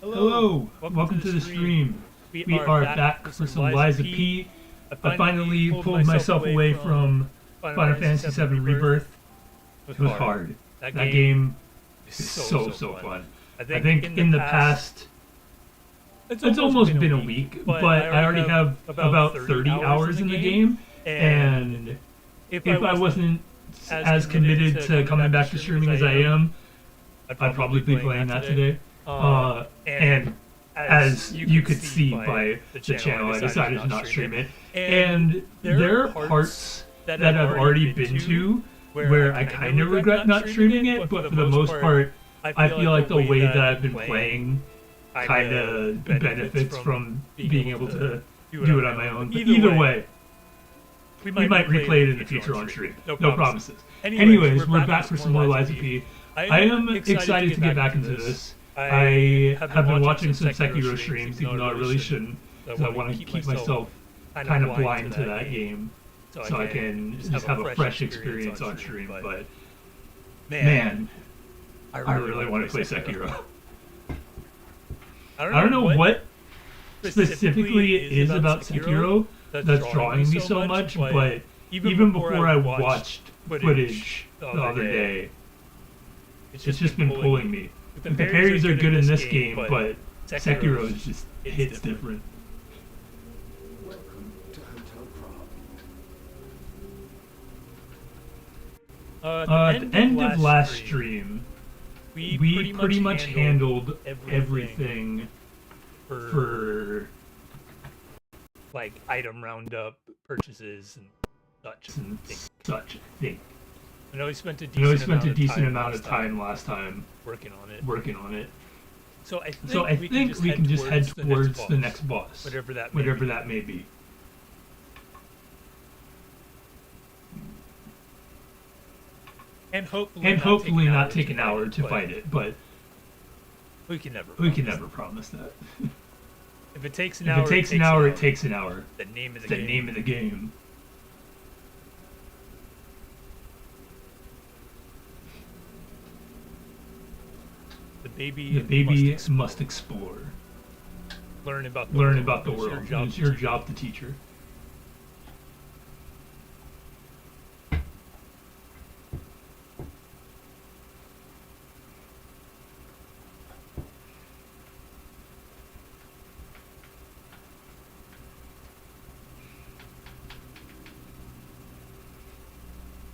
Hello, welcome to the stream. We are back for some Liza P. I finally pulled myself away from Final Fantasy VII Rebirth. It was hard. That game is so fun. I think in the past, it's almost been a week, but I already have about 30 hours in the game, and if I wasn't as committed to coming back to streaming as I am, I'd probably be playing that today. And as you could see by the channel, I decided to not stream it. And there are parts that I've already been to where I kind of regret not streaming it, but for the most part, I feel like the way that I've been playing kind of benefits from being able to do it on my own. But either way, we might replay it in the future on stream. No promises. Anyways, we're back for some more Liza P. I am excited to get back into this. I have been watching some Sekiro streams, even though I really shouldn't, because I want to keep myself kind of blind to that game, so I can just have a fresh experience on stream. But man, I really want to play Sekiro. I don't know what specifically it is about Sekiro that's drawing me so much, but even before I watched footage the other day, it's just been pulling me. The parries are good in this game, but Sekiro is just hits different. Welcome to Hotel At the end of last stream, we pretty much handled everything for like item roundup purchases and such. I think. I know we spent a decent amount of time last time working on it. So I think we can just head towards the next boss, whatever that may be. And hopefully not take an hour to fight it, but we can never promise that. If it takes an hour, it takes an hour. The name of the game. The baby must explore. Learn about the world. It's your job to teach her.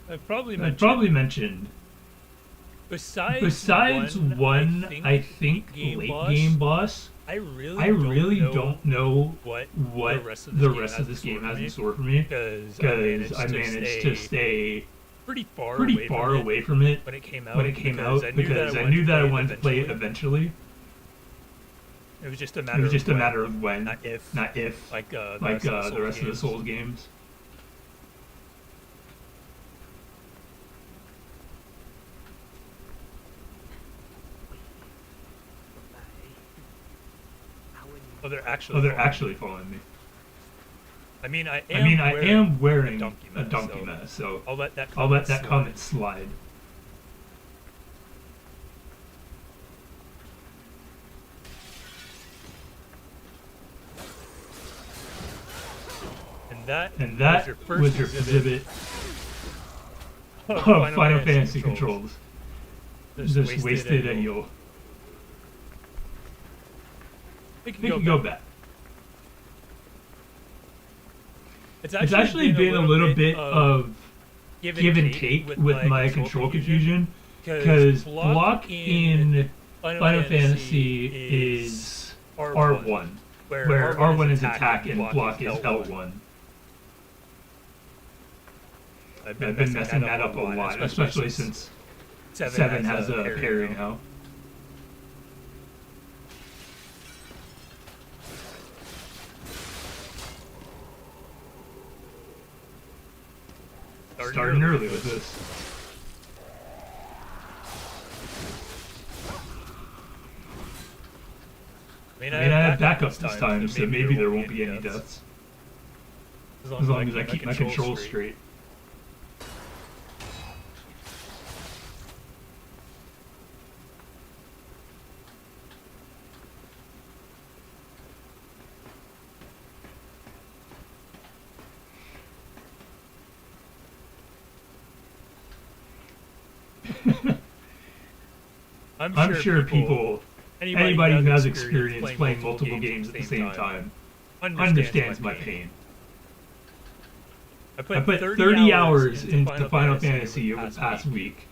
I've probably mentioned. Besides one, I think late game boss, I really don't know what the rest of this game has in store for me, because I managed to stay pretty far away from it when it came out, because I knew that I wanted to play it eventually. It was just a matter of when, not if, like the rest of the Souls games. Oh, they're actually following me. I mean, I am wearing a donkey mask, so I'll let that comment slide. And that was your first exhibit of Final Fantasy controls. Just wasted a heal. We can go back. It's actually been a little bit of give and take with my control confusion, because block in Final Fantasy is R1, where R1 is attack and block is L1. I've been messing that up a lot, especially since 7 has a parry now. Starting early with this. I have backups this time, so maybe there won't be any deaths. As long as I keep my controls straight. I'm sure people, anybody who has experience playing multiple games at the same time, understands my pain. I put 30 hours into Final Fantasy over the past week,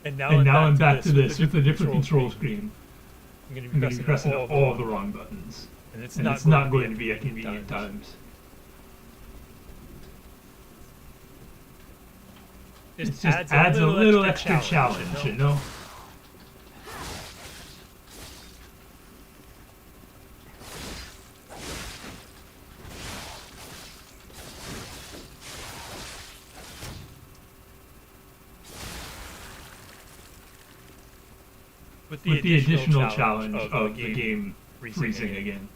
and now I'm back to this with a different control screen. I'm going I'm going to be pressing all the wrong buttons, and it's not going to be at convenient times. It just adds a little extra challenge, you know? With the additional challenge of the game freezing again.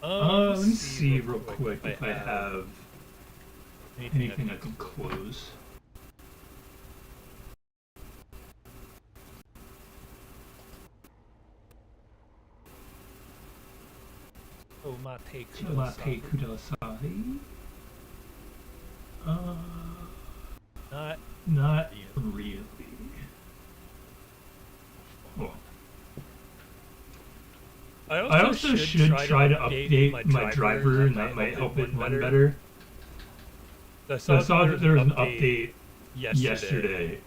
Let me see real quick if I have anything I can close. Tomate Kudasai. Not really. Oh. I also should try to update my driver, and that might help it run better. I saw that there was an update yesterday,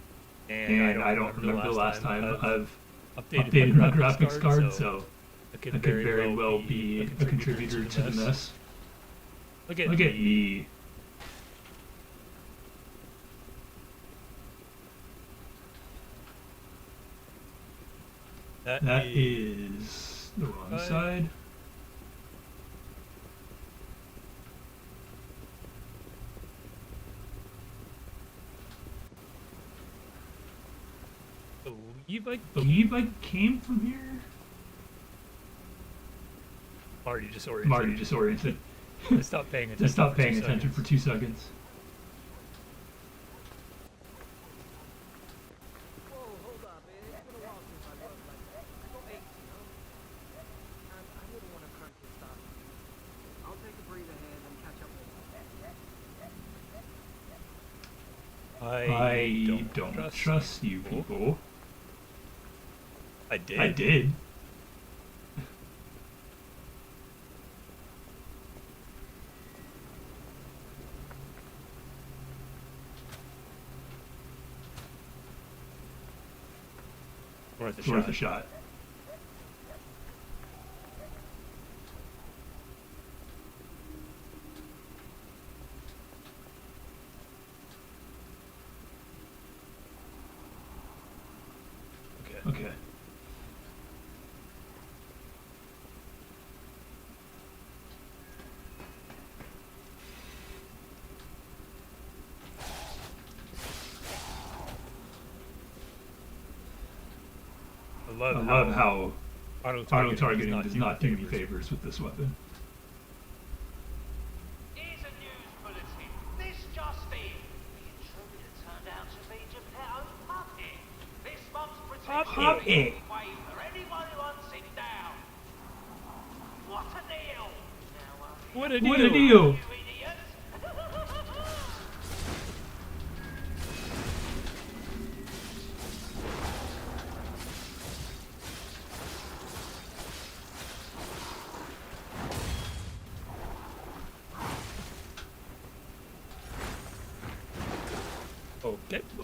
and I don't remember the last time I've updated my graphics card, so it could very well be a contributor to the mess. Look at E. That is the wrong side. Believe I came from here? Marty disoriented. I stopped paying attention for 2 seconds. I don't trust you people. I did. Worth a shot. Okay. I love how auto-targeting does not do me favors with this weapon. Here's a news bulletin. This just in. The intruder turned out to be Geppetto's puppet. This month's Puppet! for anyone who hunts him down. What a deal! Now, What a deal! you idiots!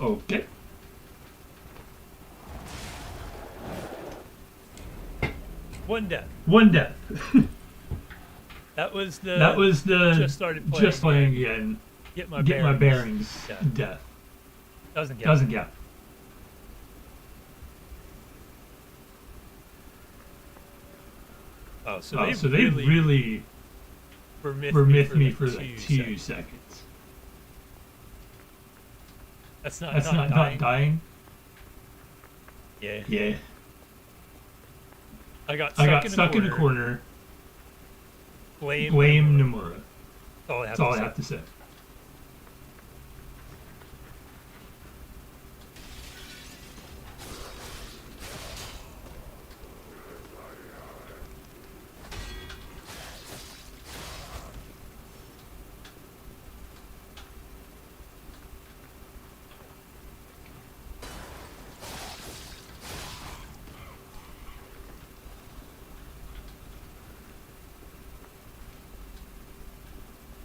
Okay. One death. That was the just playing again. Get my bearings. Death. Doesn't get. Oh, so they really were myth me for like 2 seconds. That's not dying. Yeah. I got stuck in a corner. Blame Nomura. That's all I have to say.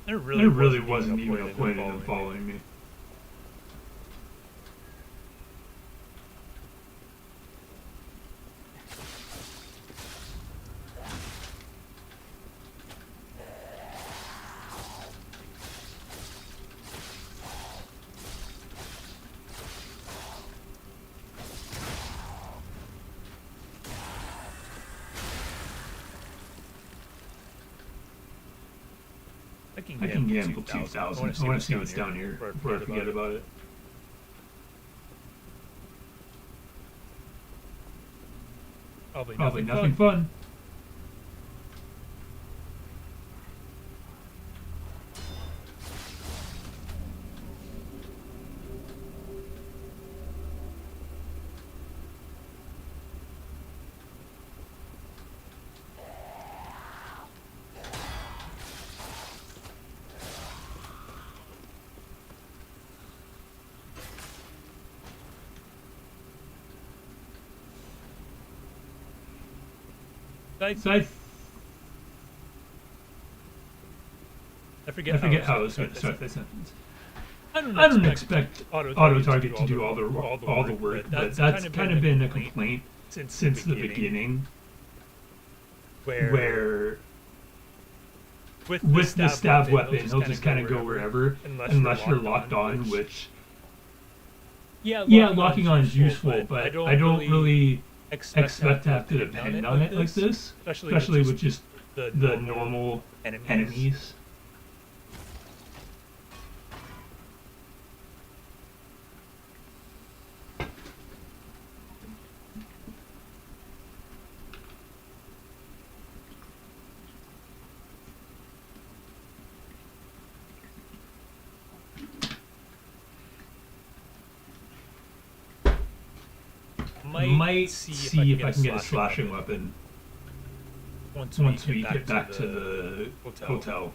There There really wasn't even a point in him following me. I I can gamble 2,000. I want to see what's down here before I forget about it. Probably nothing fun. I forget how I was going to start that sentence. I I don't expect auto target to do all the work, but that's kind of been a complaint since the beginning, where with the stab weapon, he'll just kind of go wherever, unless you're locked on, which locking on is useful, but I don't really expect to have to depend on it like this, especially with just the normal enemies. Might see if I can get a slashing weapon once we get back to the hotel.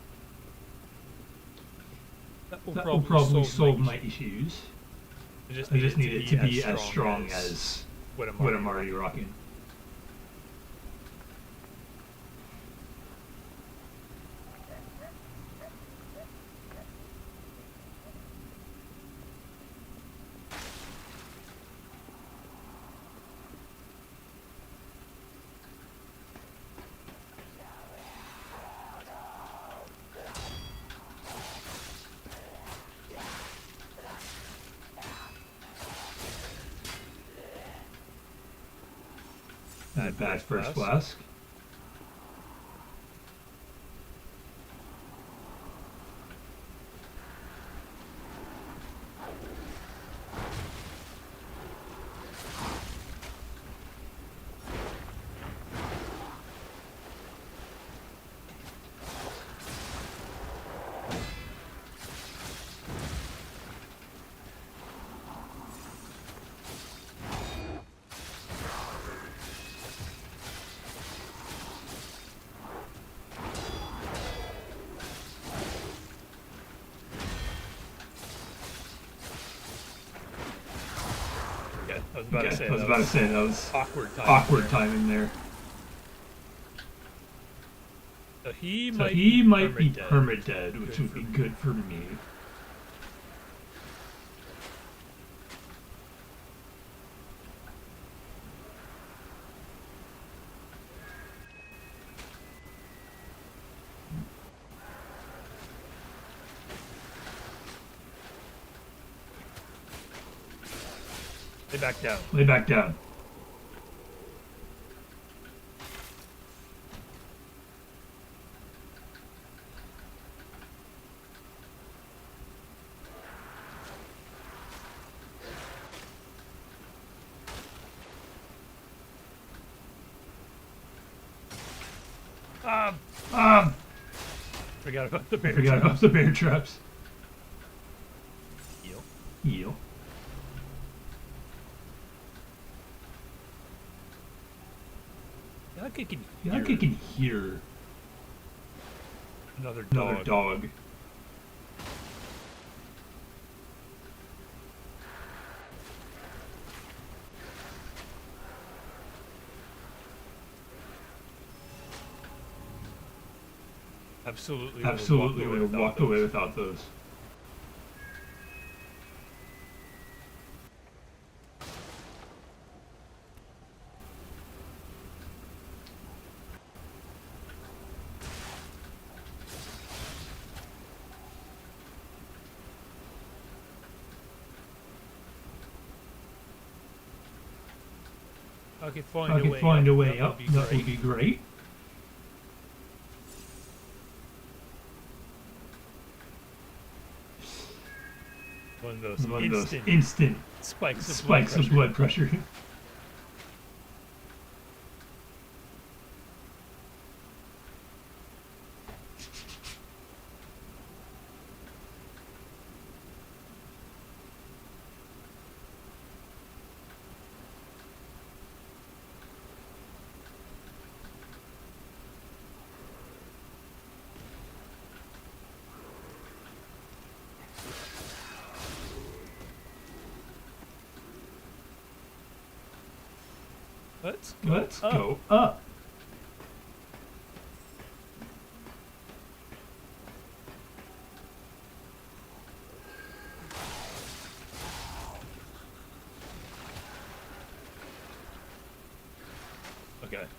That will probably solve my issues. I just need it to be as strong as what I'm already rocking. That bad first flask. I was about to say that was awkward timing there. So he might be permadead, which would be good for me. Lay back down. Forgot about the bear traps. Heal. I can hear another dog. Absolutely would have walked away without those. I could If I could find a way up, that would be great. One of those One of those instant instant spikes of blood pressure. Let's Go up.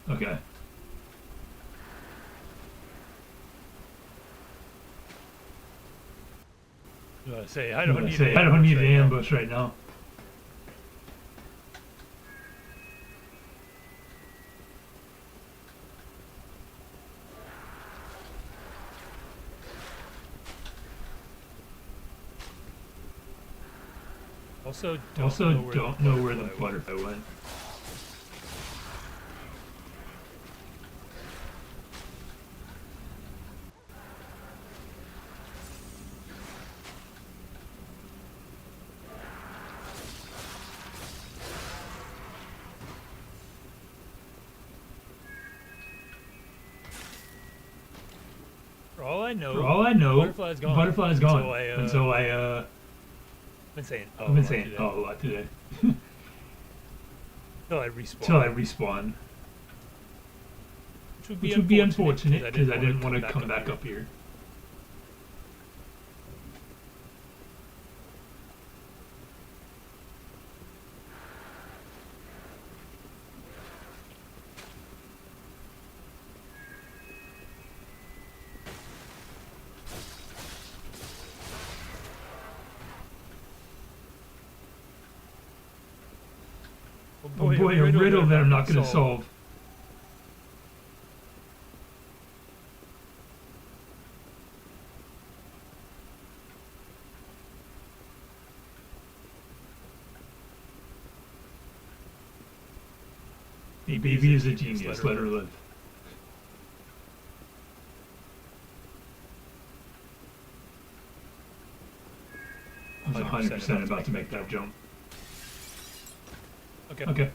Okay. I don't need an ambush right now. Also, don't know where the butterfly went. For all I know, Butterfly's gone. Until I've been saying a lot today. Till I respawn. Which would be unfortunate because I didn't want to come back up here. Oh boy, a riddle that I'm not going to solve. Baby is a genius, let her live. I was 100% about to make that jump. Okay.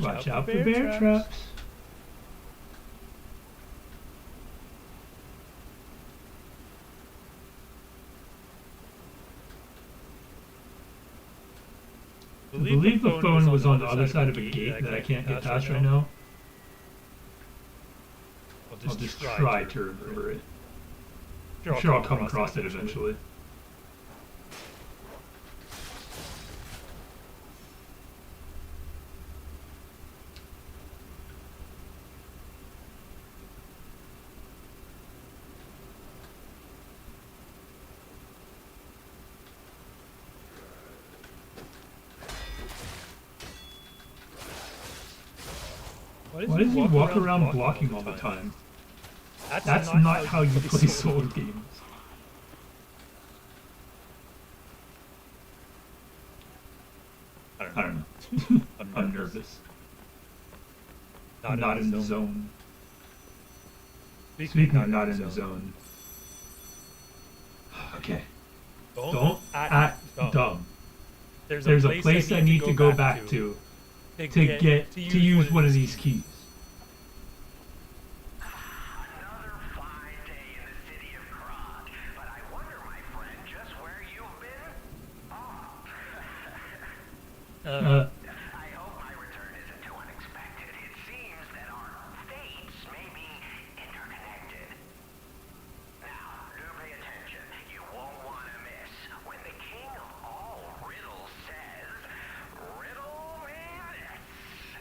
Watch out for bear traps. I believe the phone was on the other side of a gate that I can't get past right now. I'll just try to remember it. I'm sure I'll come across it eventually. Why does he walk around blocking all the time? That's not how you play solo games. I don't know. I'm nervous. Not in the zone. Speaking of not in the zone. Okay. Don't act dumb. There's a place I need to go back to use one of these keys. Another fine day in the city of Krog, but I wonder, my friend, just where you've been? I hope my return isn't too unexpected. It seems that our fates may be interconnected. Now, do pay attention. You won't want to miss when the king of all riddles says, "Riddle me this."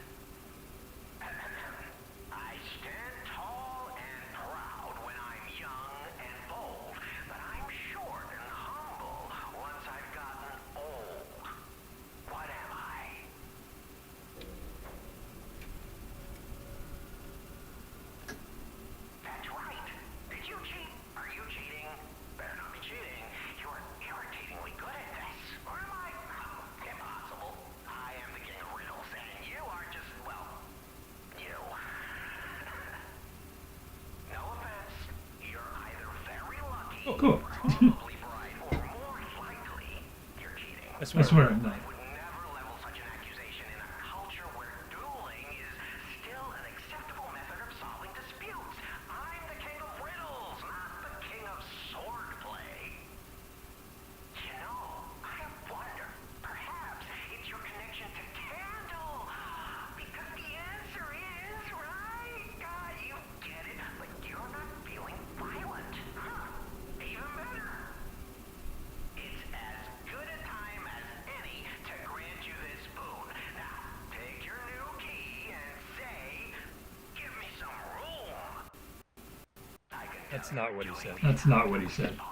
I stand tall and proud when I'm young and bold, but I'm short and humble once I've gotten old. What am I? That's right. Did you cheat? Are you cheating? Better not be cheating. You're irritatingly good at this. Or am I? Impossible. I am the king of riddles, and you are just, well, you. No offense. You're either very lucky, Oh, cool. probably bright, or more likely, you're cheating. I swear I'm not. I would never level such an accusation in a culture where dueling is still an acceptable method of solving disputes. I'm the king of riddles, not the king of swordplay. You know, I wonder, perhaps it's your connection to Candle. Because the answer is, right? You get it, but you're not feeling violent. Huh. Even better. It's as good a time as any to grant you this boon. Now, take your new key and say, "Give me some room." I can That's tell not you're what he enjoying said. That's not what he said. I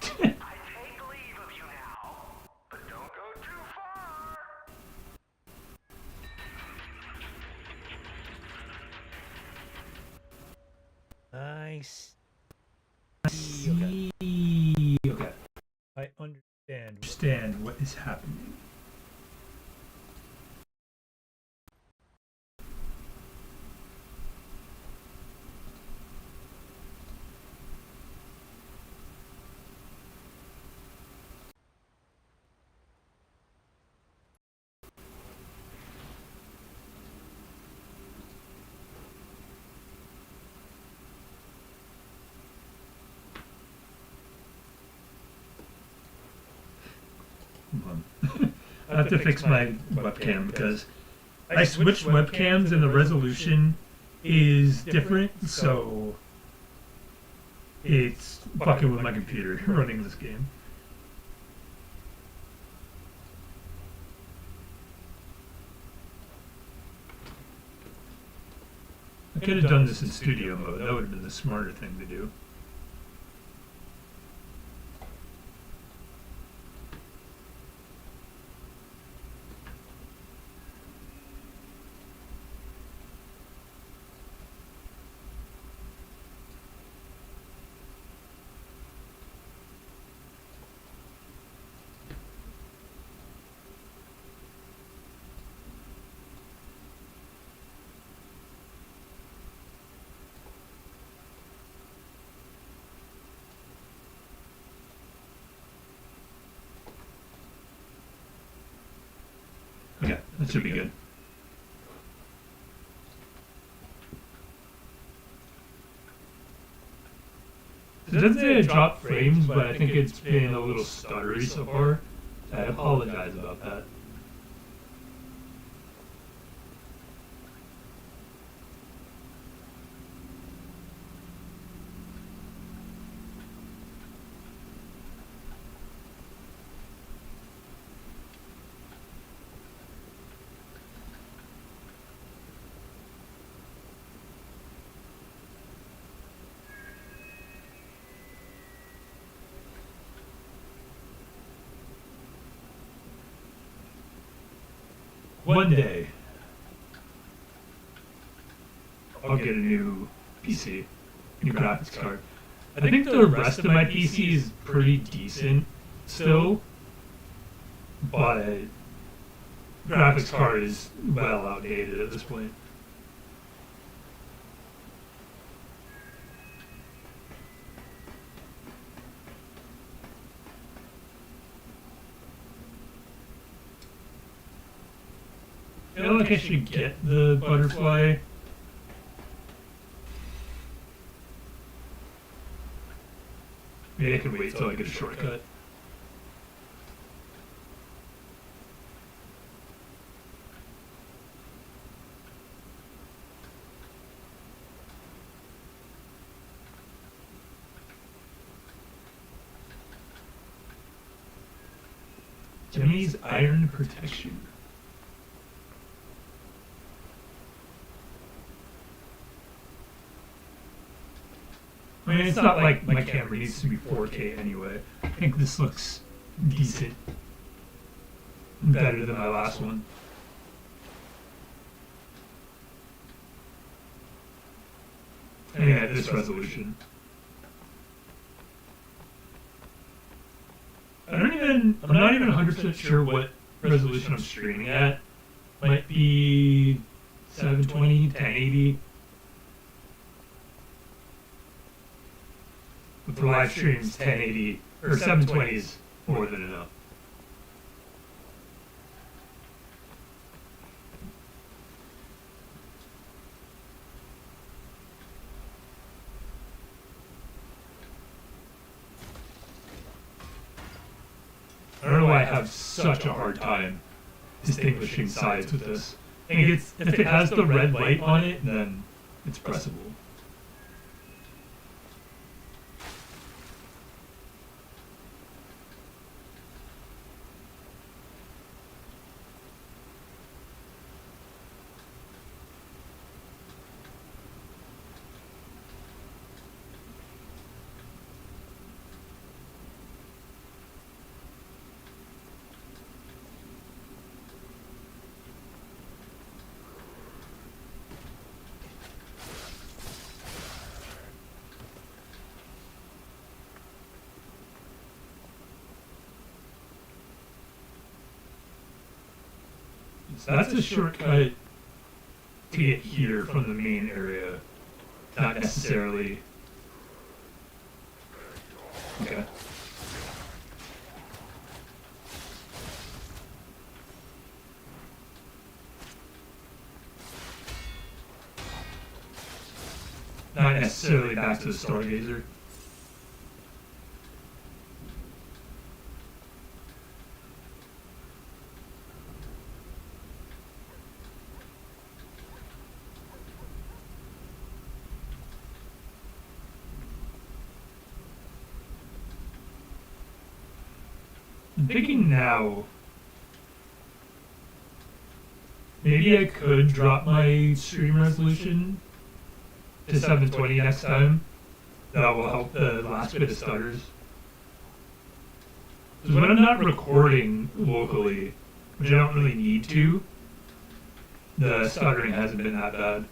take leave of you now, but don't go too far. Nice. See. Okay. I understand. Understand what is happening. I have to fix my webcam because I switched webcams and the resolution is different, so it's fucking with my computer running this game. I could have done this in studio mode. That would have been the smarter thing to do. Okay, that should be good. It doesn't say it dropped frames, but I think it's been a little stuttery so far. I apologize about that. One day, I'll get a new PC, new graphics card. I think the rest of my PC is pretty decent still, but graphics card is well outdated at this point. I feel like I should get the butterfly. Maybe I can wait till I get a shortcut. Jimmy's Iron Protection. I mean, it's not like my camera needs to be 4K anyway. I think this looks decent. Better than my last one. I think at this resolution. I'm not even 100% sure what resolution I'm streaming at. Might be 720, 1080. But for live streams, 1080 or 720 is more than enough. I don't know why I have such a hard time distinguishing sides with this. I think if it has the red light on it, then it's pressable. So that's a shortcut to get here from the main area, not necessarily. Okay. Not necessarily back to the Stargazer. I'm thinking now, maybe I could drop my stream resolution to 720 next time. That will help the last bit of stutters. Because when I'm not recording locally, which I don't really need to, the stuttering hasn't been that bad.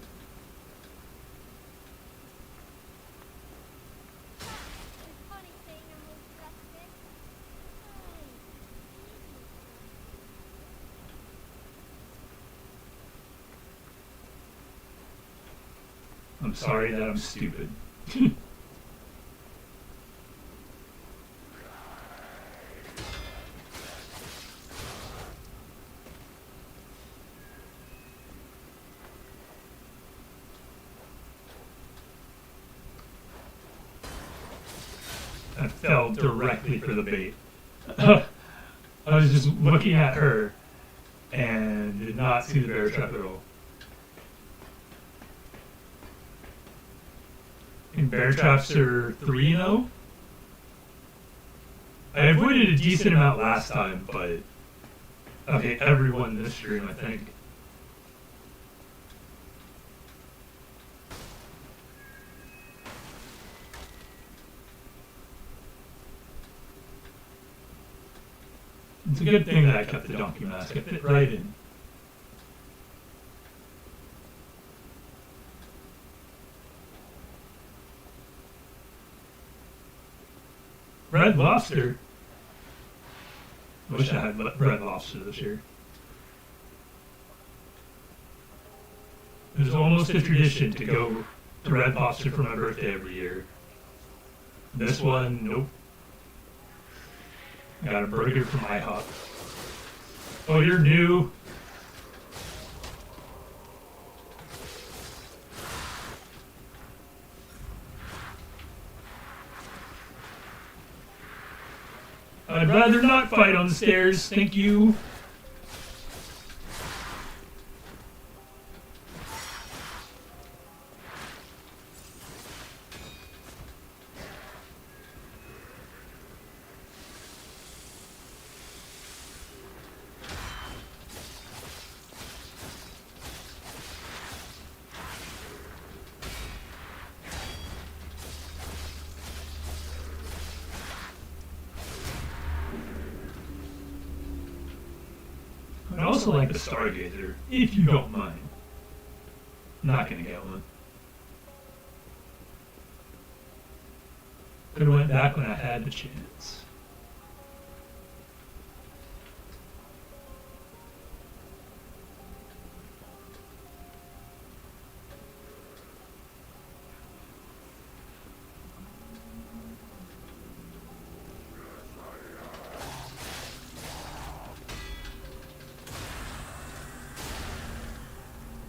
I'm sorry that I'm stupid. I fell directly for the bait. I was just looking at her and did not see the bear trap at all. And bear traps are 3-0. I avoided a decent amount last time, but I've hit everyone this stream, I think. It's a good thing that I kept the donkey mask. It fit right in. Red Lobster. I wish I had Red Lobster this year. It was almost a tradition to go to Red Lobster for my birthday every year. This one, nope. I got a burger from IHOP. Oh, you're new? I'd rather not fight on the stairs, thank you. also like the Stargazer, if you don't mind. I'm not gonna get one. Could have went back when I had the chance.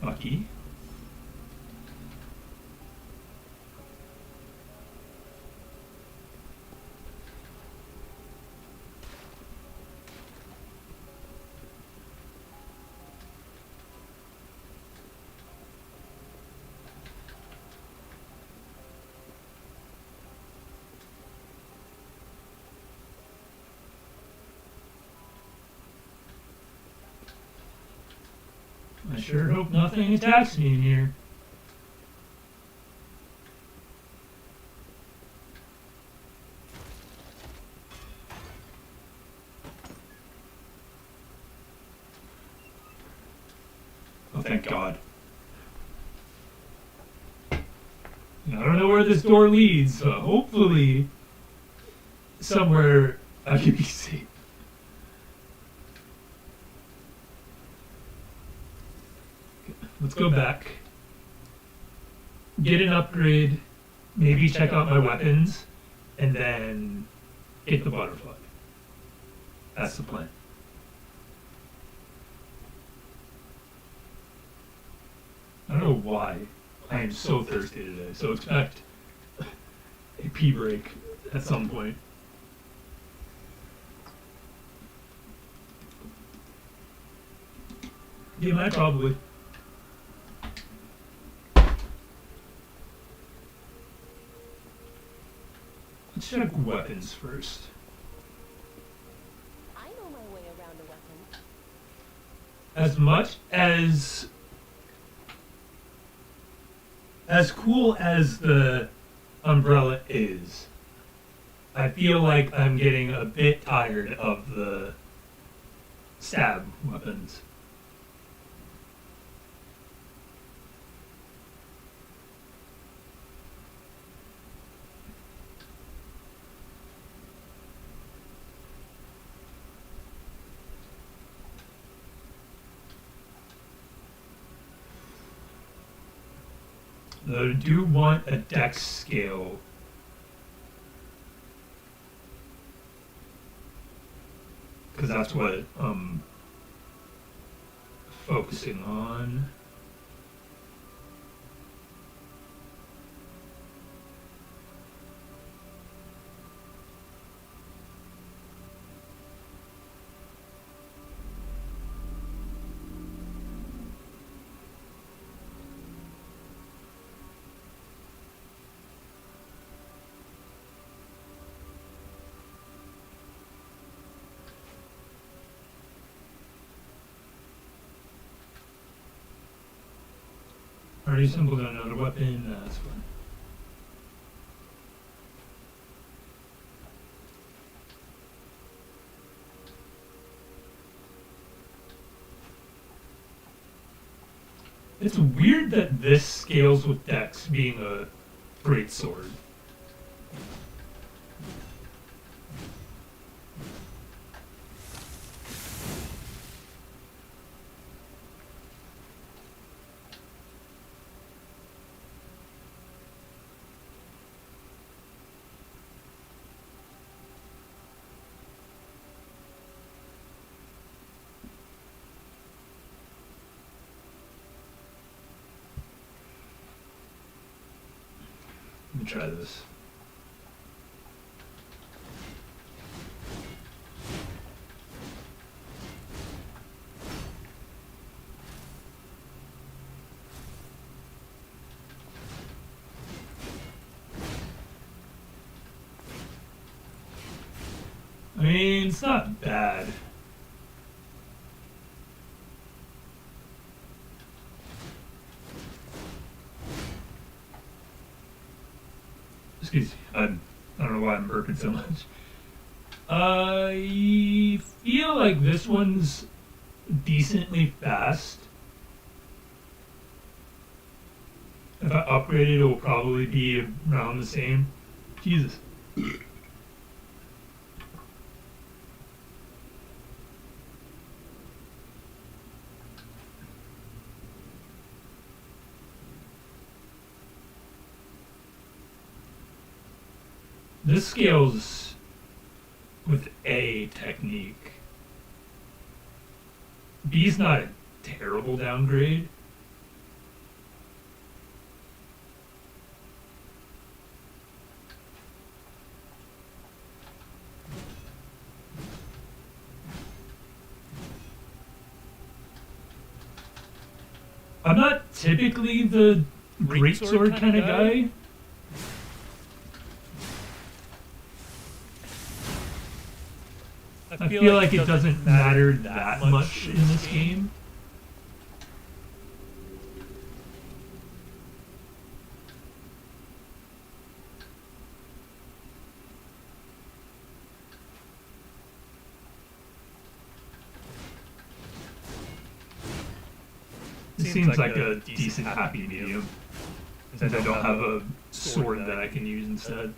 Lucky. I sure hope nothing attacks me in here. Oh, thank God. I don't know where this door leads, but hopefully somewhere I can be safe. Let's go back, get an upgrade, maybe check out my weapons, and then get the butterfly. That's the plan. I don't know why I am so thirsty today, so expect a pee break at some point. Yeah, might probably. Let's check weapons first. I know my way around a weapon. As much as cool as the umbrella is, I feel like I'm getting a bit tired of the stab weapons. I do want a dex scale. Because that's what I'm focusing on. Already assembled another weapon, that's fine. It's weird that this scales with Dex being a great sword. Let me try this. I mean, it's not bad. Excuse me, I don't know why I'm burping so much. I feel like this one's decently fast. If I upgrade it, it will probably be around the same. Jesus. This scales with A technique. B's not a terrible downgrade. I'm not typically the greatsword kind of guy. I feel like it doesn't matter that much in this game. It seems like a decent happy medium, since I don't have a sword that I can use instead.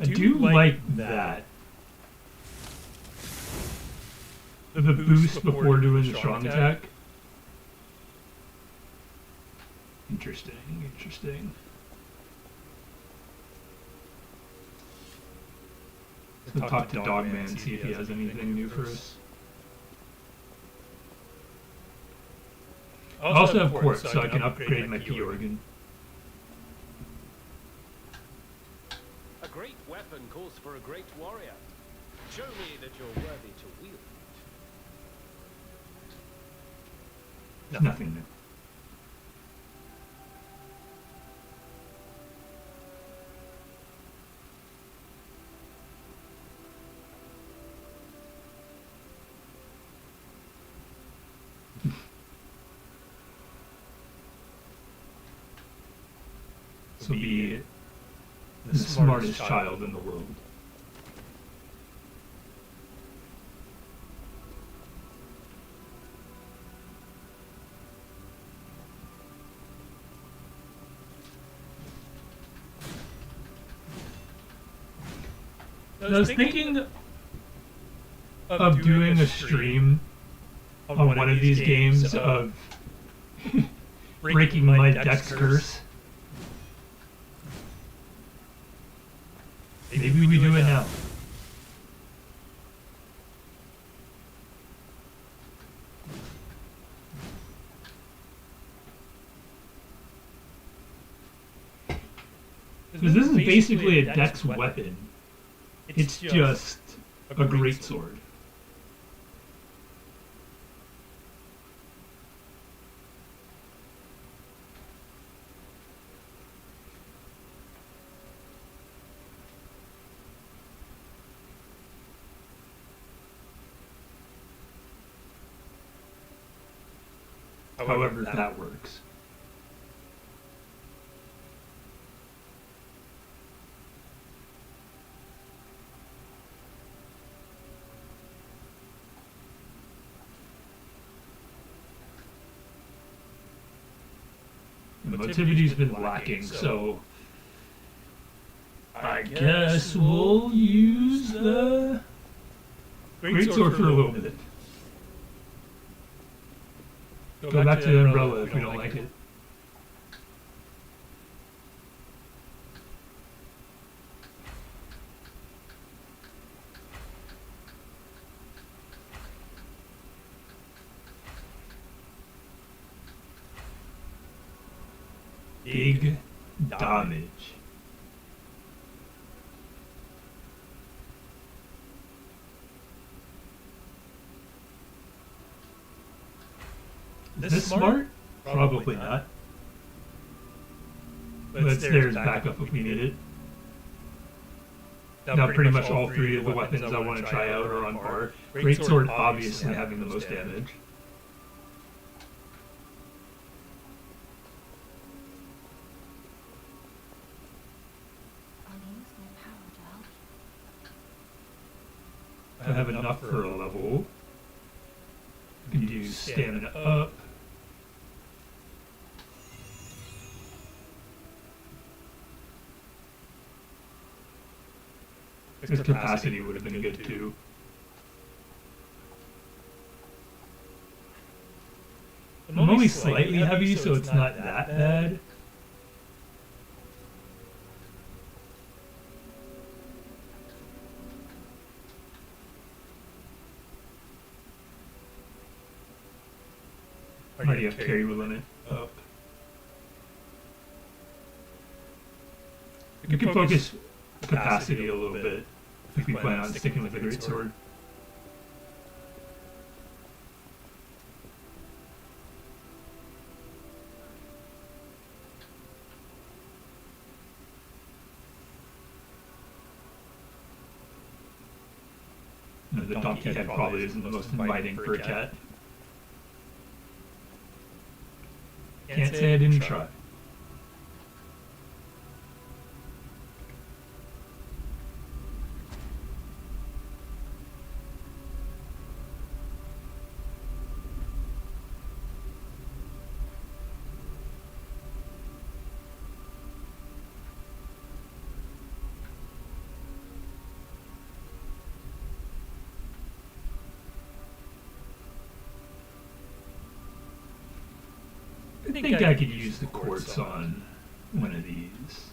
I do like that. The boost before doing the strong attack. Interesting, interesting. Let's talk to Dogman and see if he has anything new for us. I also have quartz, so I can upgrade my key organ. A great weapon calls for a great warrior. Show me that you're worthy to wield it. Nothing new. This will be the smartest child in the world. I was thinking of doing a stream on one of these games of breaking my dex curse. Maybe we do it now. Because this is basically a dex weapon. It's just a greatsword. However that works. The motivity's been lacking, so I guess we'll use the greatsword for a little bit. Go back to the umbrella if we don't like it. big damage. Is this smart? Probably not. But there's backup if we need it. Now pretty much all three of the weapons I want to try out are on par. Greatsword obviously having the most damage. I'll use my power to help you. I have enough for a level. I can do stamina up. His capacity would have been good too. I'm only slightly heavy, so it's not that bad. Already have carry limit up. You can focus capacity a little bit if we plan on sticking with the greatsword. No, the donkey head probably isn't the most inviting for a cat. Can't say I didn't try. I think I could use the quartz on one of these.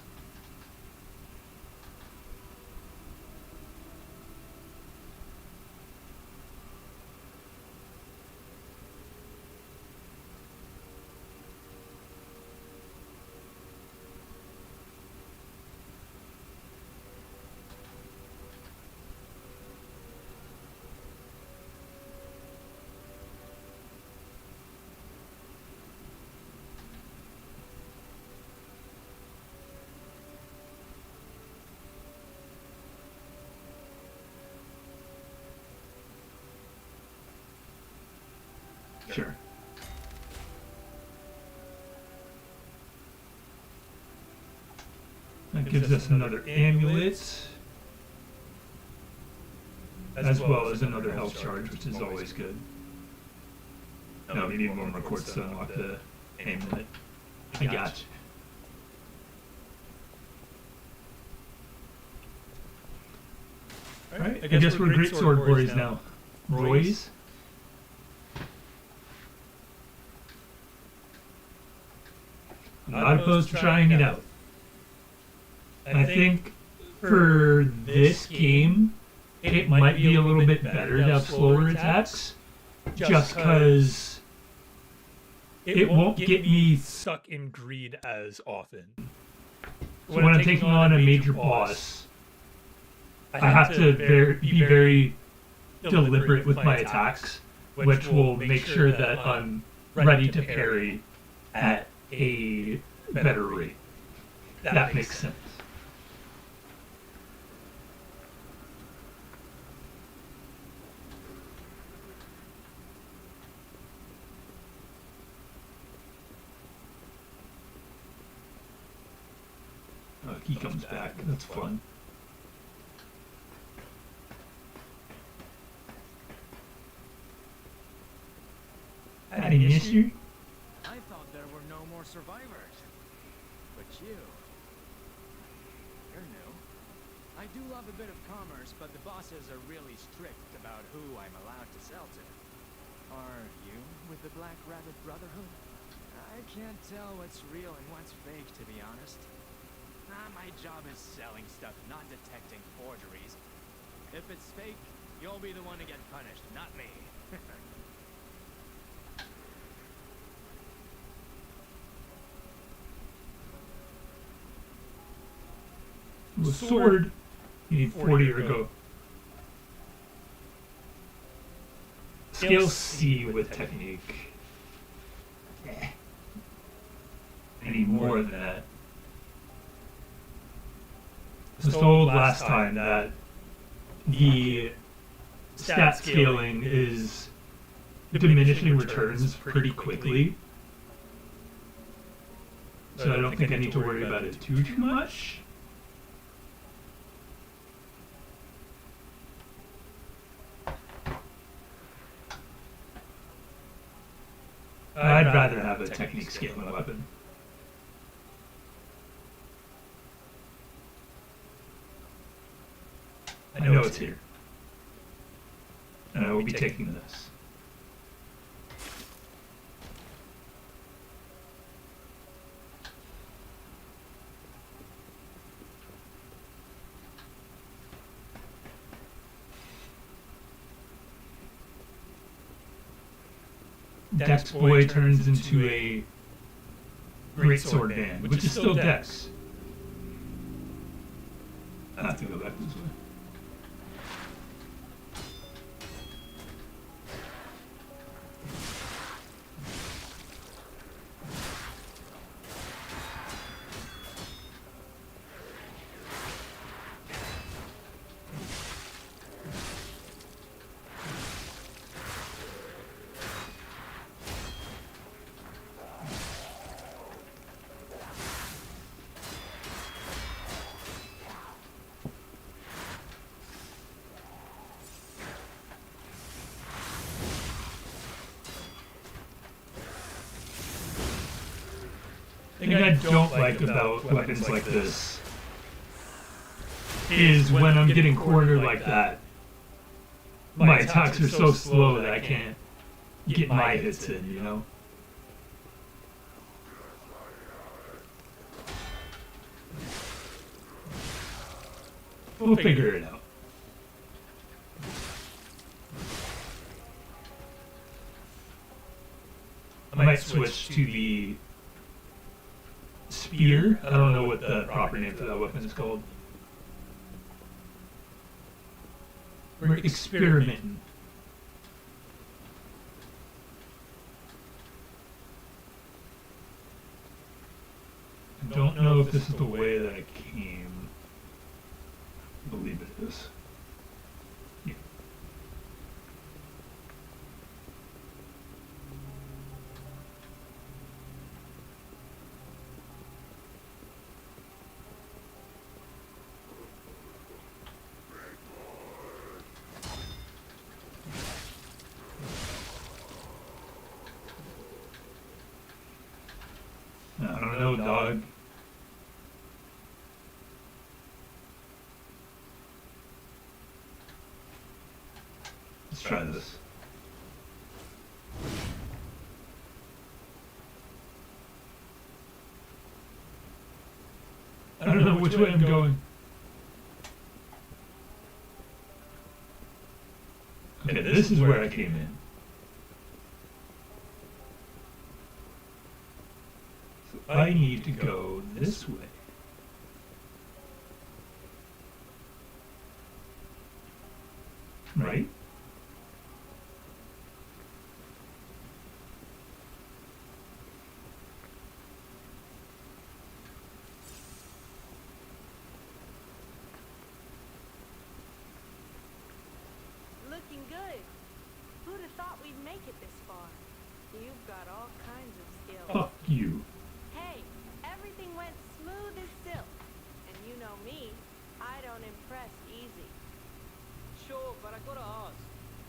Sure. That gives us another amulet, as well as another health charge, which is always good. No, we need one more quartz to unlock the amulet. I got you. Alright, I guess we're greatsword boys now. Roy's? Not opposed to trying it out. I think for this game, it might be a little bit better to have slower attacks, just because it won't get me stuck in greed as often. when I'm taking on a major boss. I have to be very deliberate with my attacks, which will make sure that I'm ready to parry at a better rate. That makes sense. He comes back. That's fun. I miss you. I thought there were no more survivors. But you're new. I do love a bit of commerce, but the bosses are really strict about who I'm allowed to sell to. Are you with the Black Rabbit Brotherhood? I can't tell what's real and what's fake, to be honest. My job is selling stuff, not detecting forgeries. If it's fake, you'll be the one to get punished, not me. With sword, you need 40 or go. Scale C with technique. I need more than that. I was told last time that the stat scaling is diminishing returns pretty quickly. So I don't think I need to worry about it too much. I'd rather have a technique scaling weapon. I know it's here. And I will be taking this. Dex Boy turns into a Great Sword Band, which is still Dex. I have to go back this way. The thing I don't like about weapons like this is when I'm getting cornered like that, my attacks are so slow that I can't get my hits in, you know? We'll figure it out. I might switch to the spear. I don't know what the proper name for that weapon is called. We're experimenting. I don't know if this is the way that I came. I believe it is. Yeah. I don't know, dog. Let's try this. I don't know which way I'm going. Okay, this is where I came in. So I need to go this way. Right? Looking good. Who'd have thought we'd make it this far? You've got all kinds of skills. Fuck you. Hey, everything went smooth as silk. And you know me, I don't impress easy. Sure, but I gotta ask,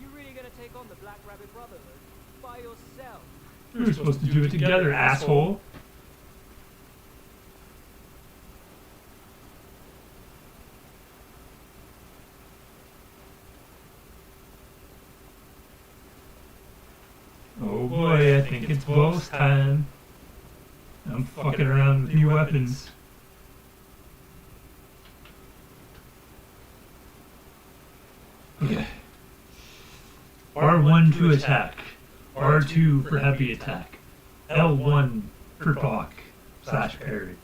you really gonna take on the Black Rabbit Brotherhood by yourself? We were supposed to do it together, asshole. Oh boy, I think it's boss time. I'm fucking around with new weapons. Okay. R1 to attack. R2 for heavy attack. L1 for block / parry.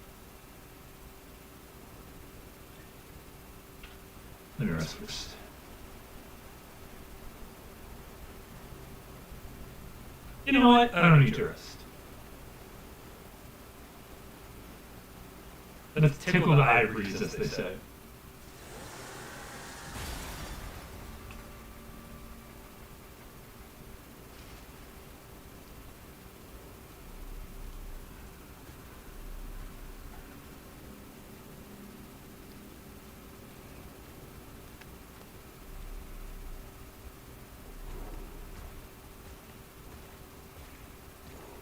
Let me rest first. You know what? I don't need to rest. Let's tickle the ivories, as they say.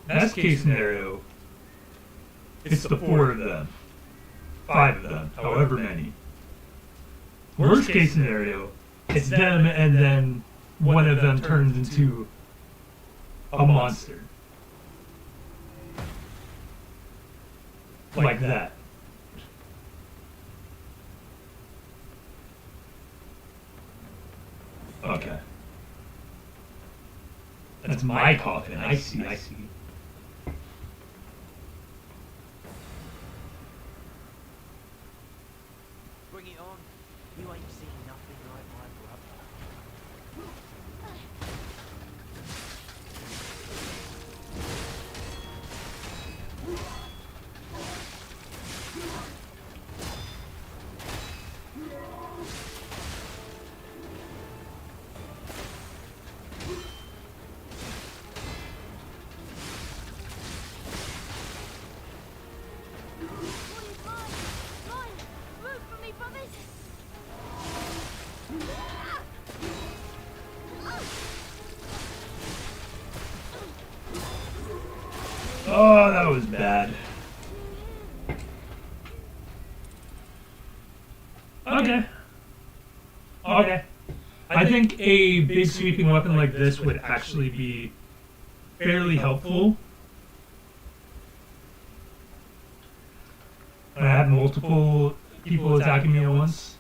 Best case scenario, it's the 4 of them. 5 of them, however many. Worst case scenario, it's them and then one of them turns into a monster. Like that. Okay. That's my coffin. I see. Bring it on. You ain't seen nothing like my brother. Oh, that was bad. Okay. I think a big sweeping weapon like this would actually be fairly helpful. When I have multiple people attacking me at once.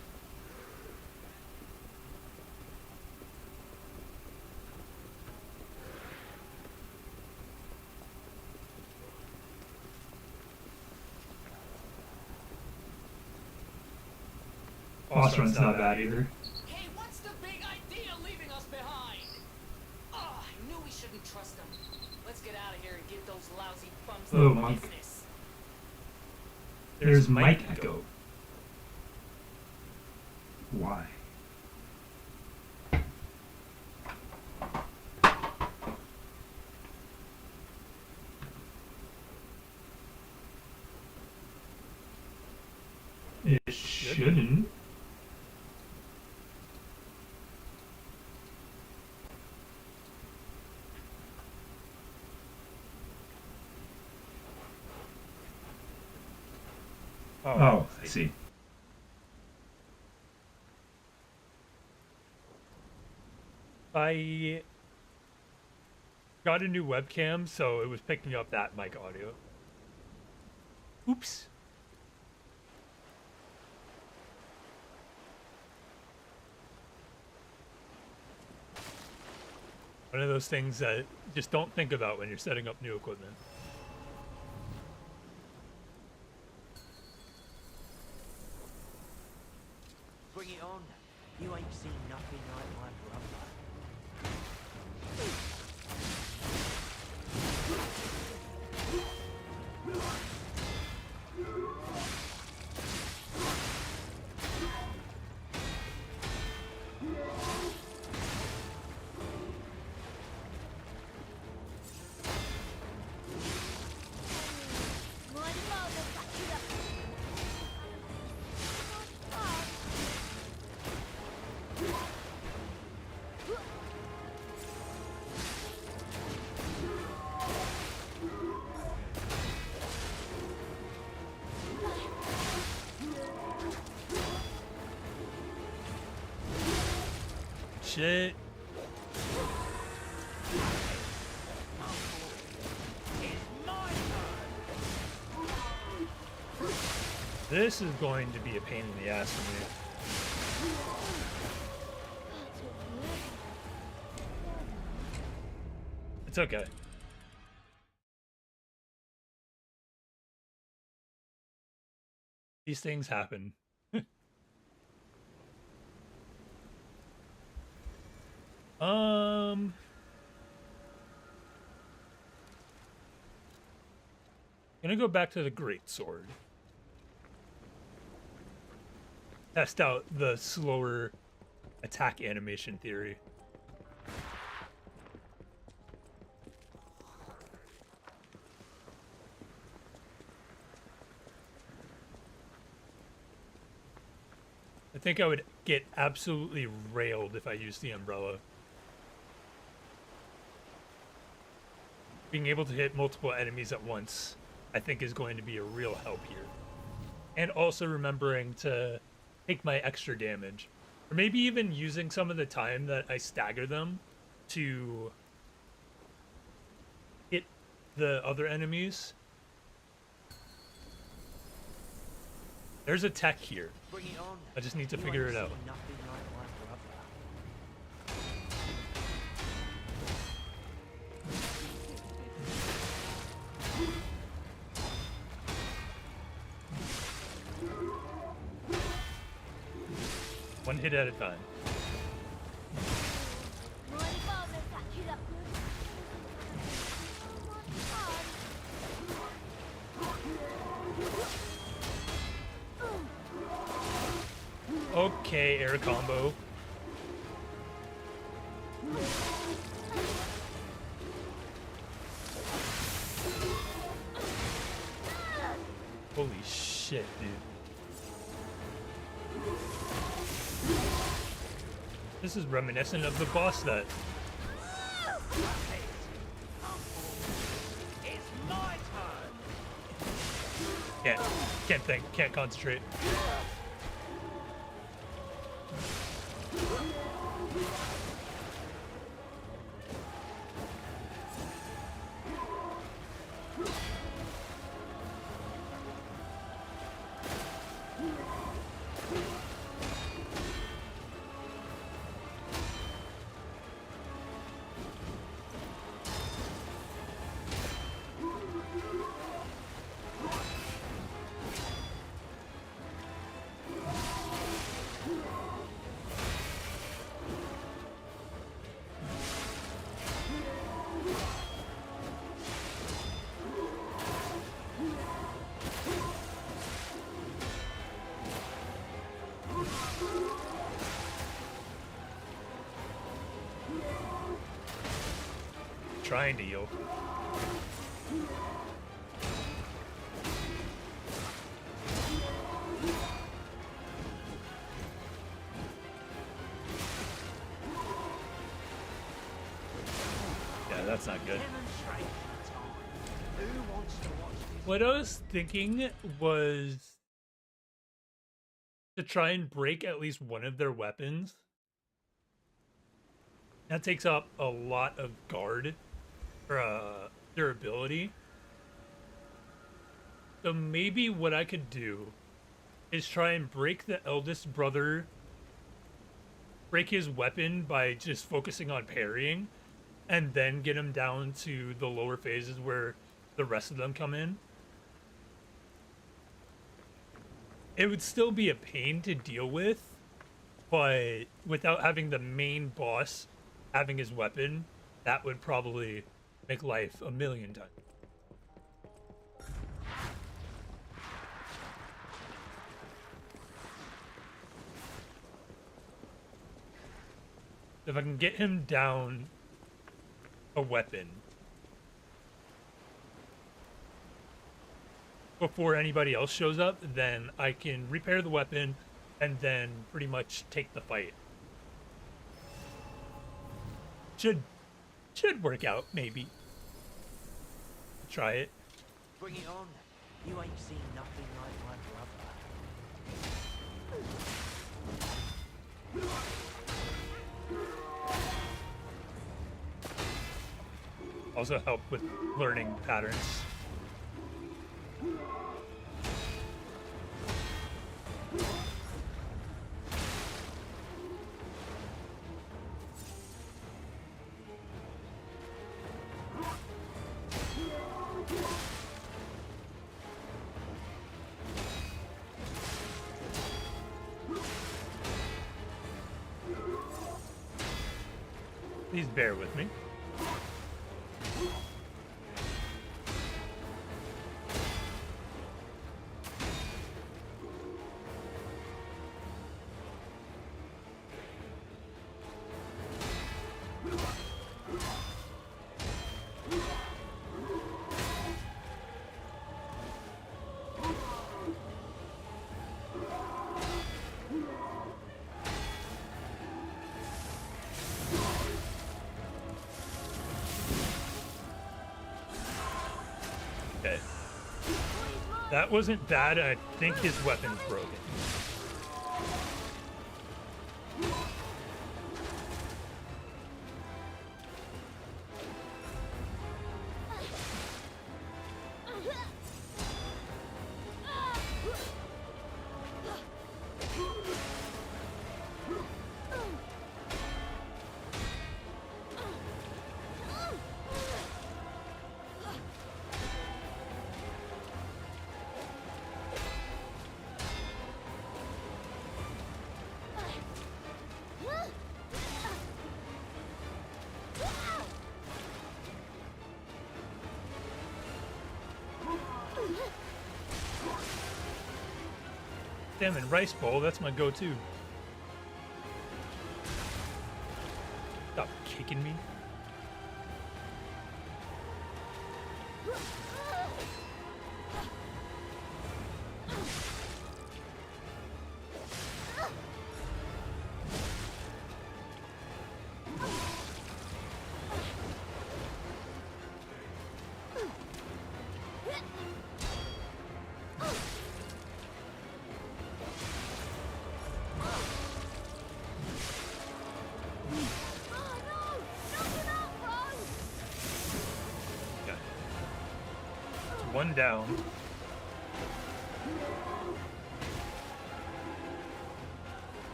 Boss run's not bad either. Hey, what's the big idea leaving us behind? Oh, I knew we shouldn't trust them. Let's get out of here and give those lousy bums Oh, their monk. business. There's Mike Echo. Why? It shouldn't. Oh, I see. I got a new webcam, so it was picking up that mic audio. Oops. One of those things that just don't think about when you're setting up new equipment. Bring it on. You ain't seen nothing like my brother. Shit. This is going to be a pain in the ass for me. It's okay. These things happen. Gonna go back to the great sword. Test out the slower attack animation theory. I think I would get absolutely railed if I used the umbrella. Being able to hit multiple enemies at once, I think, is going to be a real help here. And also remembering to take my extra damage. Or maybe even using some of the time that I stagger them to hit the other enemies. There's a tech here. Bring it on. I just need to figure it out. Nothing like my brother. One hit at a time. Okay, air combo. Holy shit, dude. This is reminiscent of the boss that. It's my turn. Can't think, can't concentrate. Trying to heal. Yeah, that's not good. Who wants to watch this? What I was thinking was to try and break at least one of their weapons. That takes up a lot of guard or durability. So maybe what I could do is try and break the eldest brother, break his weapon by just focusing on parrying, and then get him down to the lower phases where the rest of them come in. It would still be a pain to deal with, but without having the main boss having his weapon, that would probably make life a million times. If I can get him down a weapon before anybody else shows up, then I can repair the weapon and then pretty much take the fight. Should work out, maybe. Try it. Bring it on. You ain't seen nothing like my brother. Also help with learning patterns. Please bear with me. Okay. That wasn't bad. I think his weapon's broken. Salmon rice bowl, that's my go-to. Stop kicking me. One down.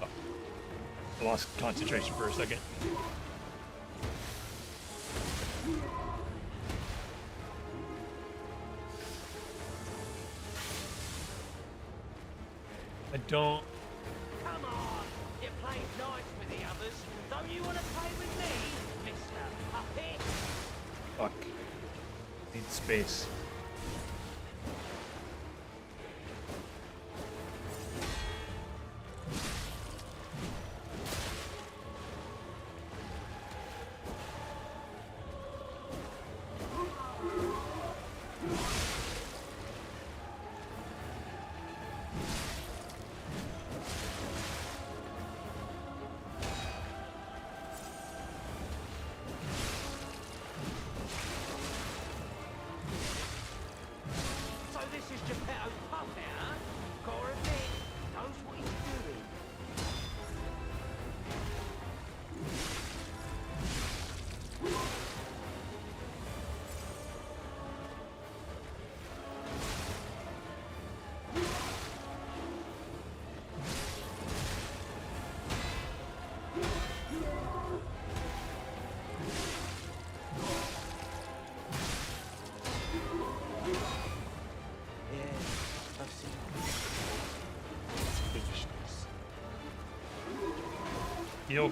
Oh. I lost concentration for a second. I don't. Come on, you played nice with the others. Don't you want to play with me, Mr. Puppet? Fuck. Need space. So this is Geppetto's puppet, huh? Corrupted knows what he's doing. Yeah, I've seen Yo.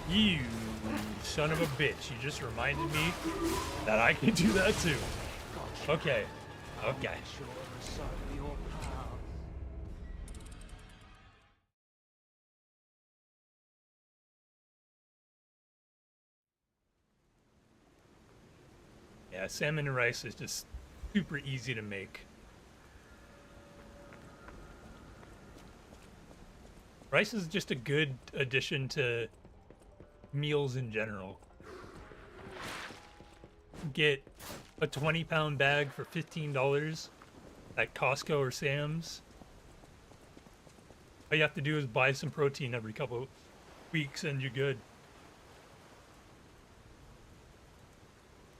You son of a bitch. You just reminded me that I can do that too. Okay. Okay. sure so your pals. Yeah, salmon and rice is just super easy to make. Rice is just a good addition to meals in general. Get a 20-pound bag for $15 at Costco or Sam's. All you have to do is buy some protein every couple weeks and you're good.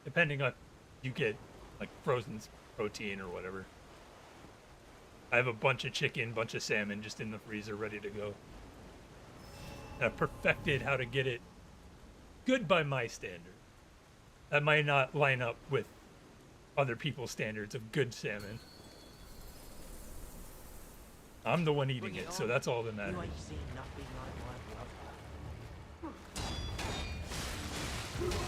Depending on if you get like frozen protein or whatever. I have a bunch of chicken, bunch of salmon just in the freezer ready to go. And I've perfected how to get it good by my standard. That might not line up with other people's standards of good salmon. I'm the one eating it, so that's all that matters. You ain't seen nothing like my brother.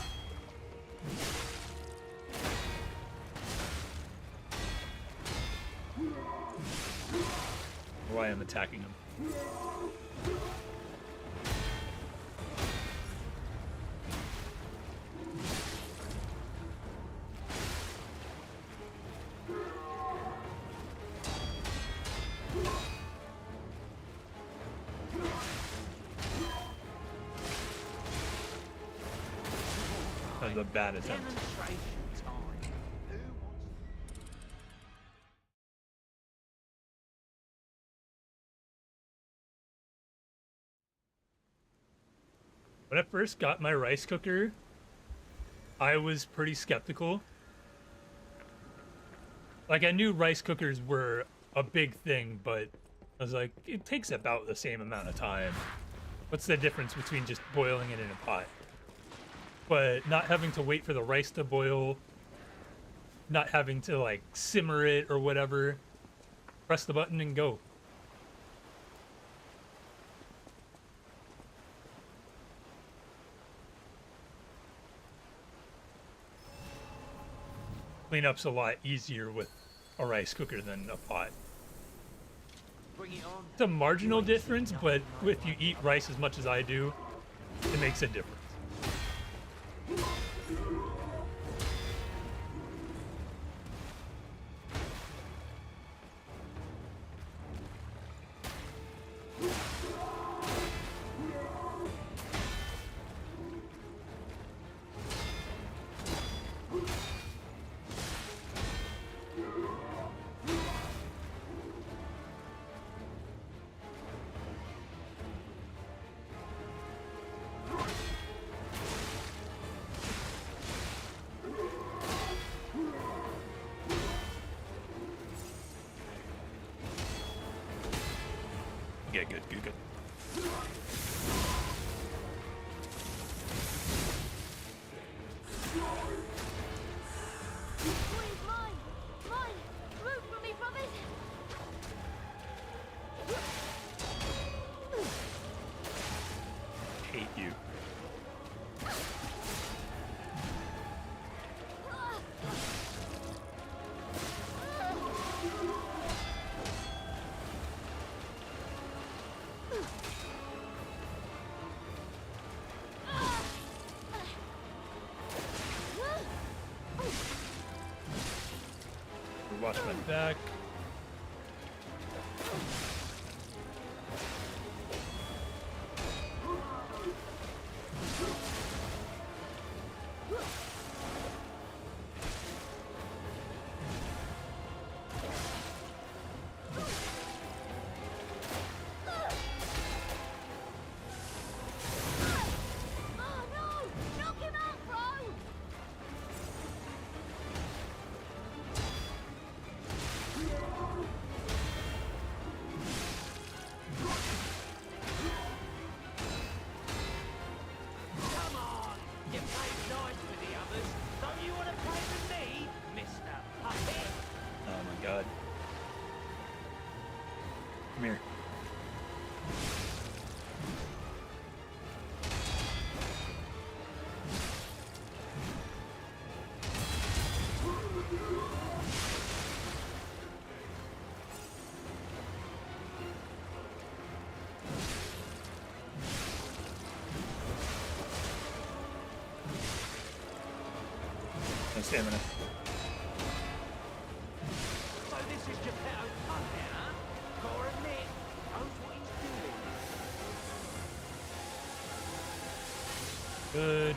Why I'm attacking him. That was a bad attempt. Demonstration time. Who wants... When I first got my rice cooker, I was pretty skeptical. Like, I knew rice cookers were a big thing, but I was like, it takes about the same amount of time. What's the difference between just boiling it in a pot? But not having to wait for the rice to boil, not having to, like, simmer it or whatever, press the button and go. Cleanup's a lot easier with a rice cooker than a pot. Bring it on. It's a marginal difference, but if you eat rice as much as I do, it makes a difference. Yeah, good, good, good. Please, mine! Mine! Move from me, brothers! Hate you. Watch my back. Oh no! Knock him out, bro! Come on. You played nice with the others. Don't you want to play with me, Mr. Puppet? Oh my god. Come here. No stamina. So this is Geppetto's puppet, huh? Gotta admit, knows what he's doing. Good.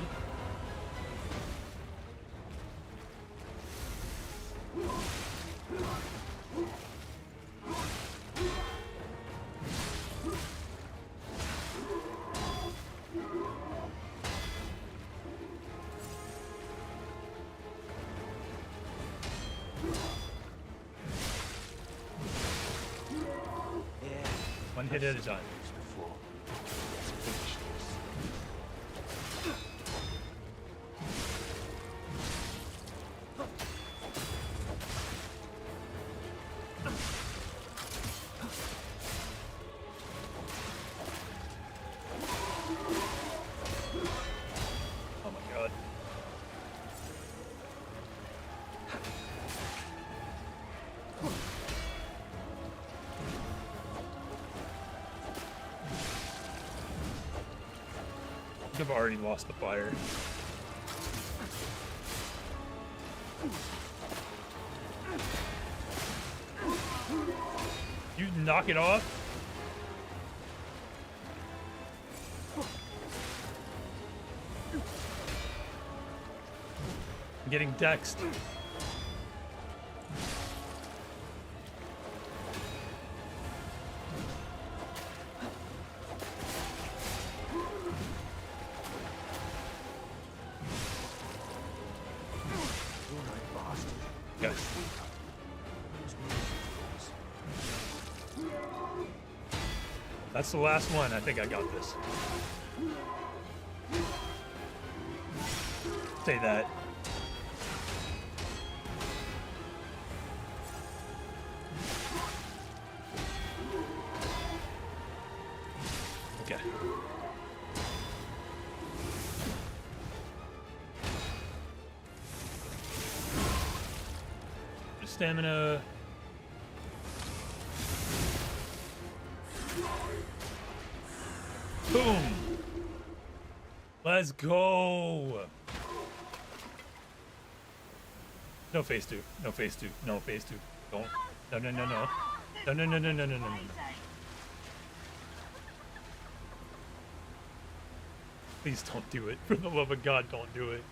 hit at a time. Before. Let's finish this. Oh my god. I think I've already lost the fire. You knock it off? I'm getting dexed. Yes. That's the last one. I think I got this. Say that. Okay. Stamina. Boom. Let's go. No phase two. No phase two. No phase two. Don't. No, no, no, no. No, no, no, no, no, no, no, no. Please don't do it. For the love of God, don't do it.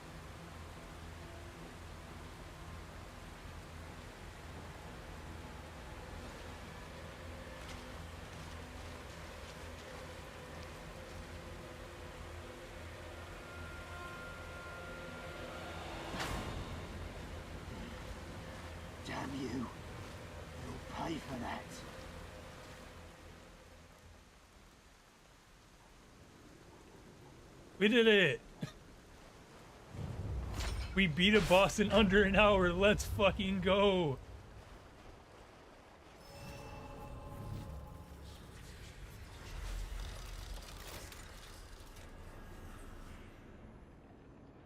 Damn you. You'll pay for that. We did it! We beat a boss in under an hour. Let's fucking go!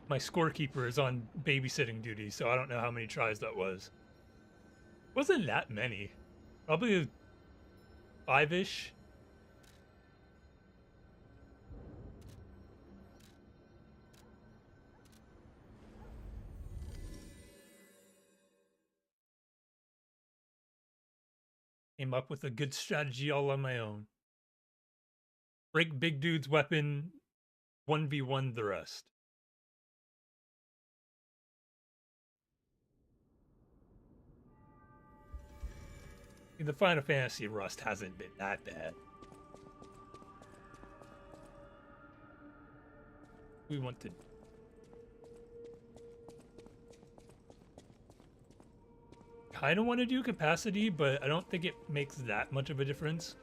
My scorekeeper is on babysitting duty, so I don't know how many tries that was. Wasn't that many. Probably 5-ish. Came up with a good strategy all on my own. Break big dude's weapon, 1v1 the rest. The Final Fantasy rust hasn't been that bad. We want to... kind of want to do capacity, but I don't think it makes that much of a difference.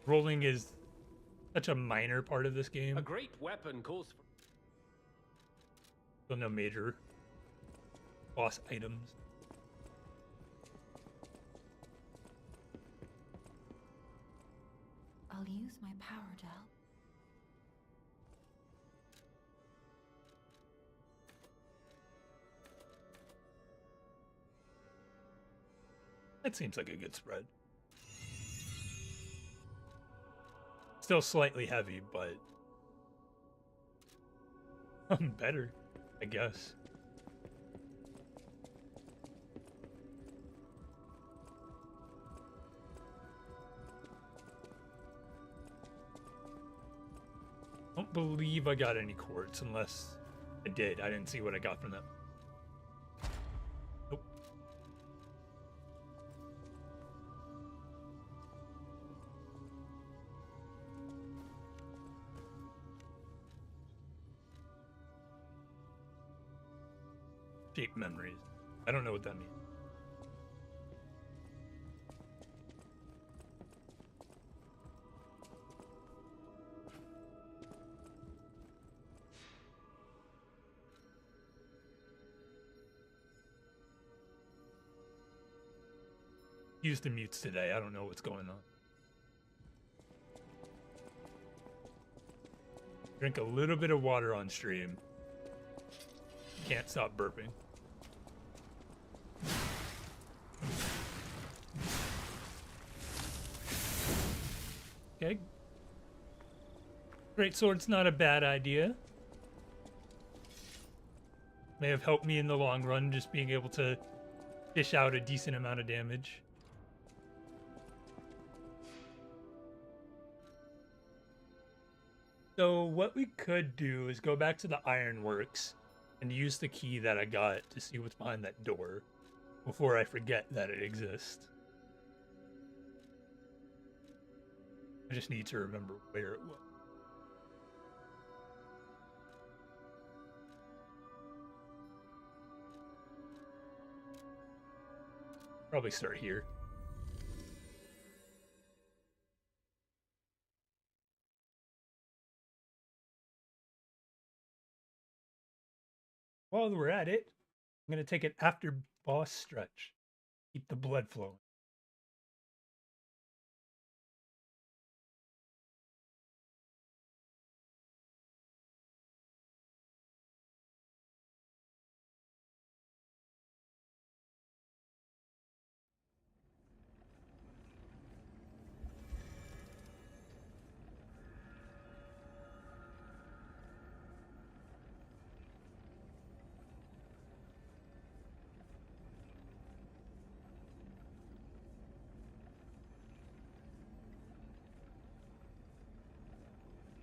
Rolling is such a minor part of this game. A great weapon calls for... So no major boss items. I'll use my power to help. That seems like a good spread. Still slightly heavy, but better, I guess. I don't believe I got any quartz unless I did. I didn't see what I got from them. Nope. Shape memories. I don't know what that means. Used the mutes today. I don't know what's going on. Drink a little bit of water on stream. Can't stop burping. Okay. Great sword's not a bad idea. May have helped me in the long run, just being able to dish out a decent amount of damage. So what we could do is go back to the ironworks and use the key that I got to see what's behind that door before I forget that it exists. I just need to remember where it was. Probably start here. While we're at it, I'm going to take an after boss stretch. Keep the blood flowing.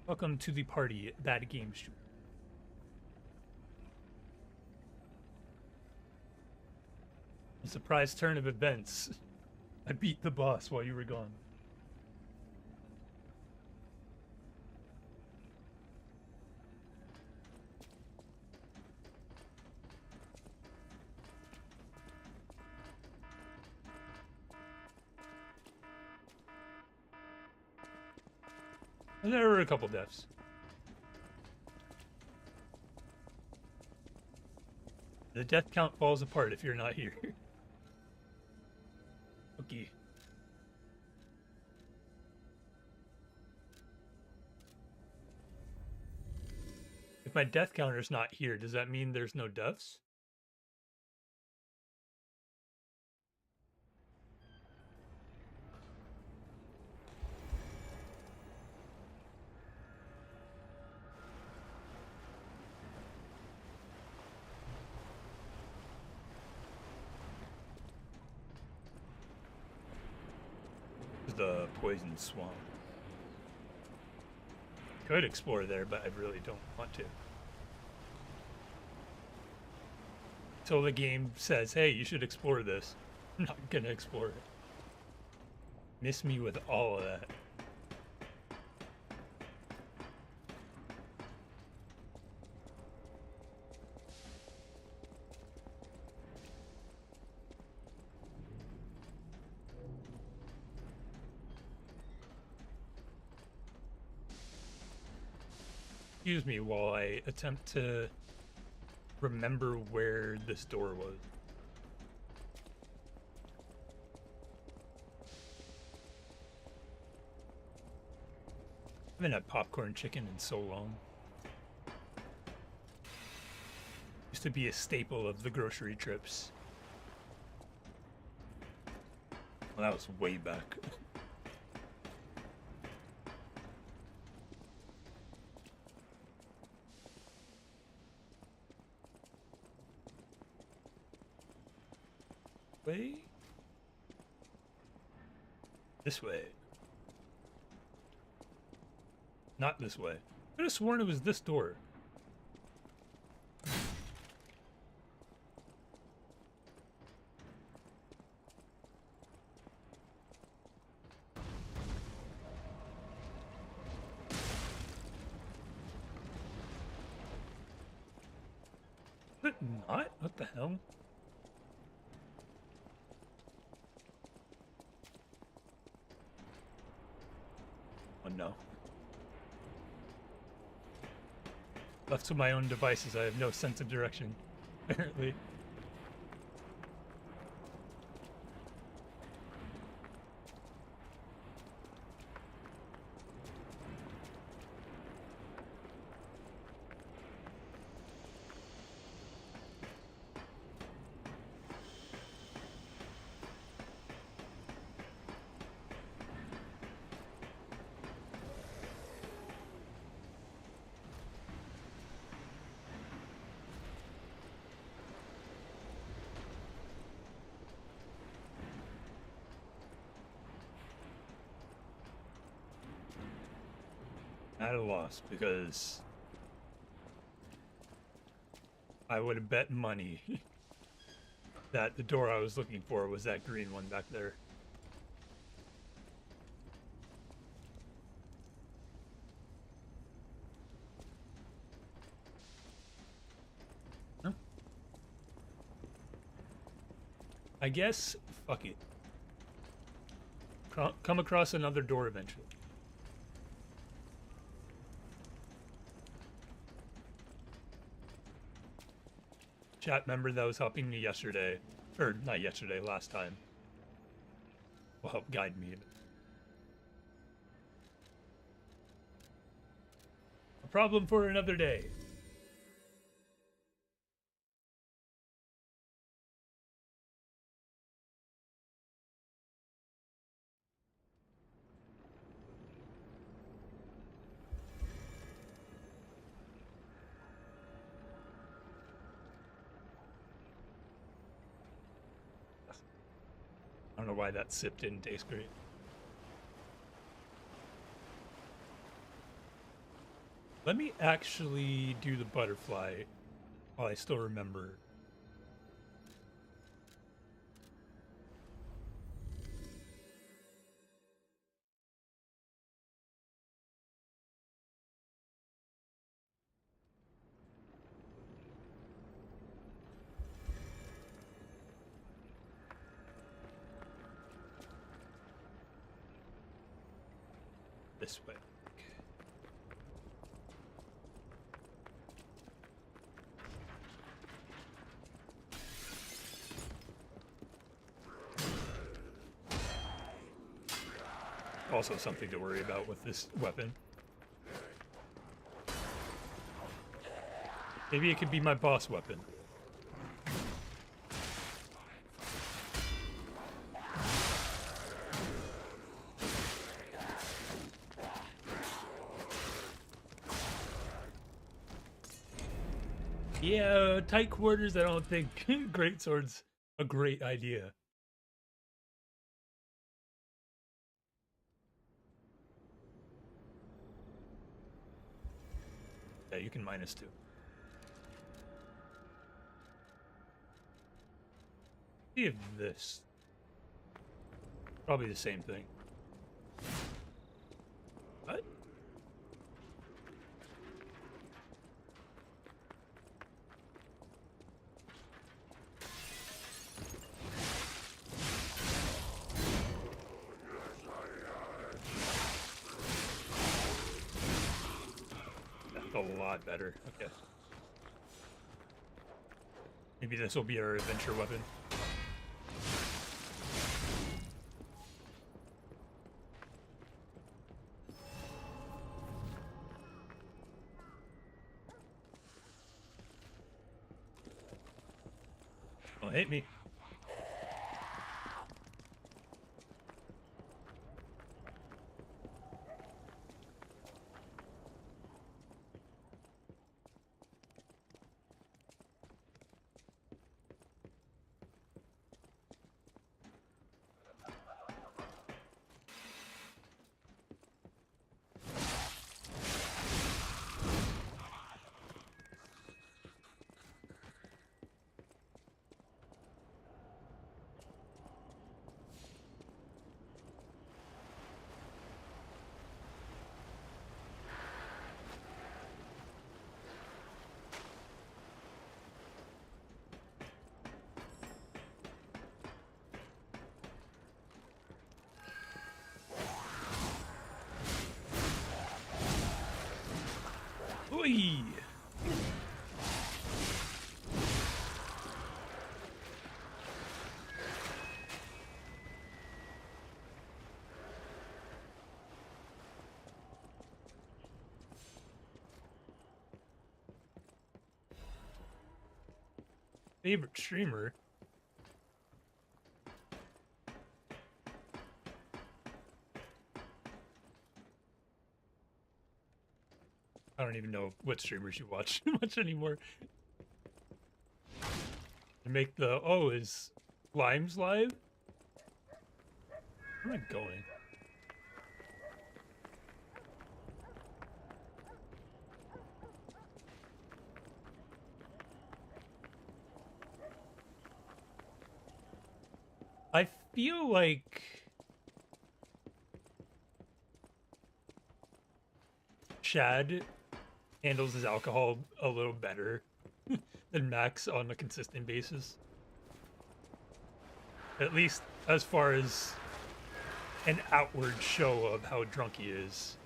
Welcome to the party at Bad Game Street. A surprise turn of events. I beat the boss while you were gone. And there were a couple deaths. The death count falls apart if you're not here. Okay. If my death counter's not here, does that mean there's no deaths? The poison swamp. Could explore there, but I really don't want to. Until the game says, hey, you should explore this, I'm not gonna explore it. Miss me with all of that. Excuse me while I attempt to remember where this door was. I haven't had popcorn chicken in so long. Used to be a staple of the grocery trips. Well, that was way back. Way? This way. Not this way. I could have sworn it was this door. Is it not? What the hell? Oh no. Left to my own devices, I have no sense of direction, apparently. At a loss, because I would have bet money that the door I was looking for was that green one back there. No. I guess, fuck it. Come across another door eventually. Chat member that was helping me yesterday, or not yesterday, last time, will help guide me. A problem for another day. I don't know why that sip didn't taste great. Let me actually do the butterfly while I still remember. This way. Also something to worry about with this weapon. Maybe it could be my boss weapon. Yeah, tight quarters, I don't think greatsword's a great idea. Yeah, you can -2. See if this... Probably the same thing. What? That's a lot better. Okay. Maybe this will be our adventure weapon. Don't hit me. Oi! Favorite streamer? I don't even know what streamers you watch much anymore. To make the... Oh, is Limes live? Where am I going? I feel like Chad handles his alcohol a little better than Max on a consistent basis. At least as far as an outward show of how drunk he is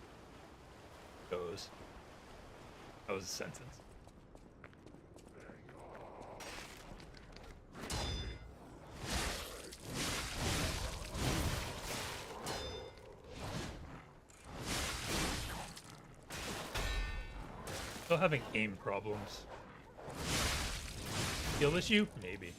goes. That was a sentence. Still having aim problems. Skill issue? Maybe.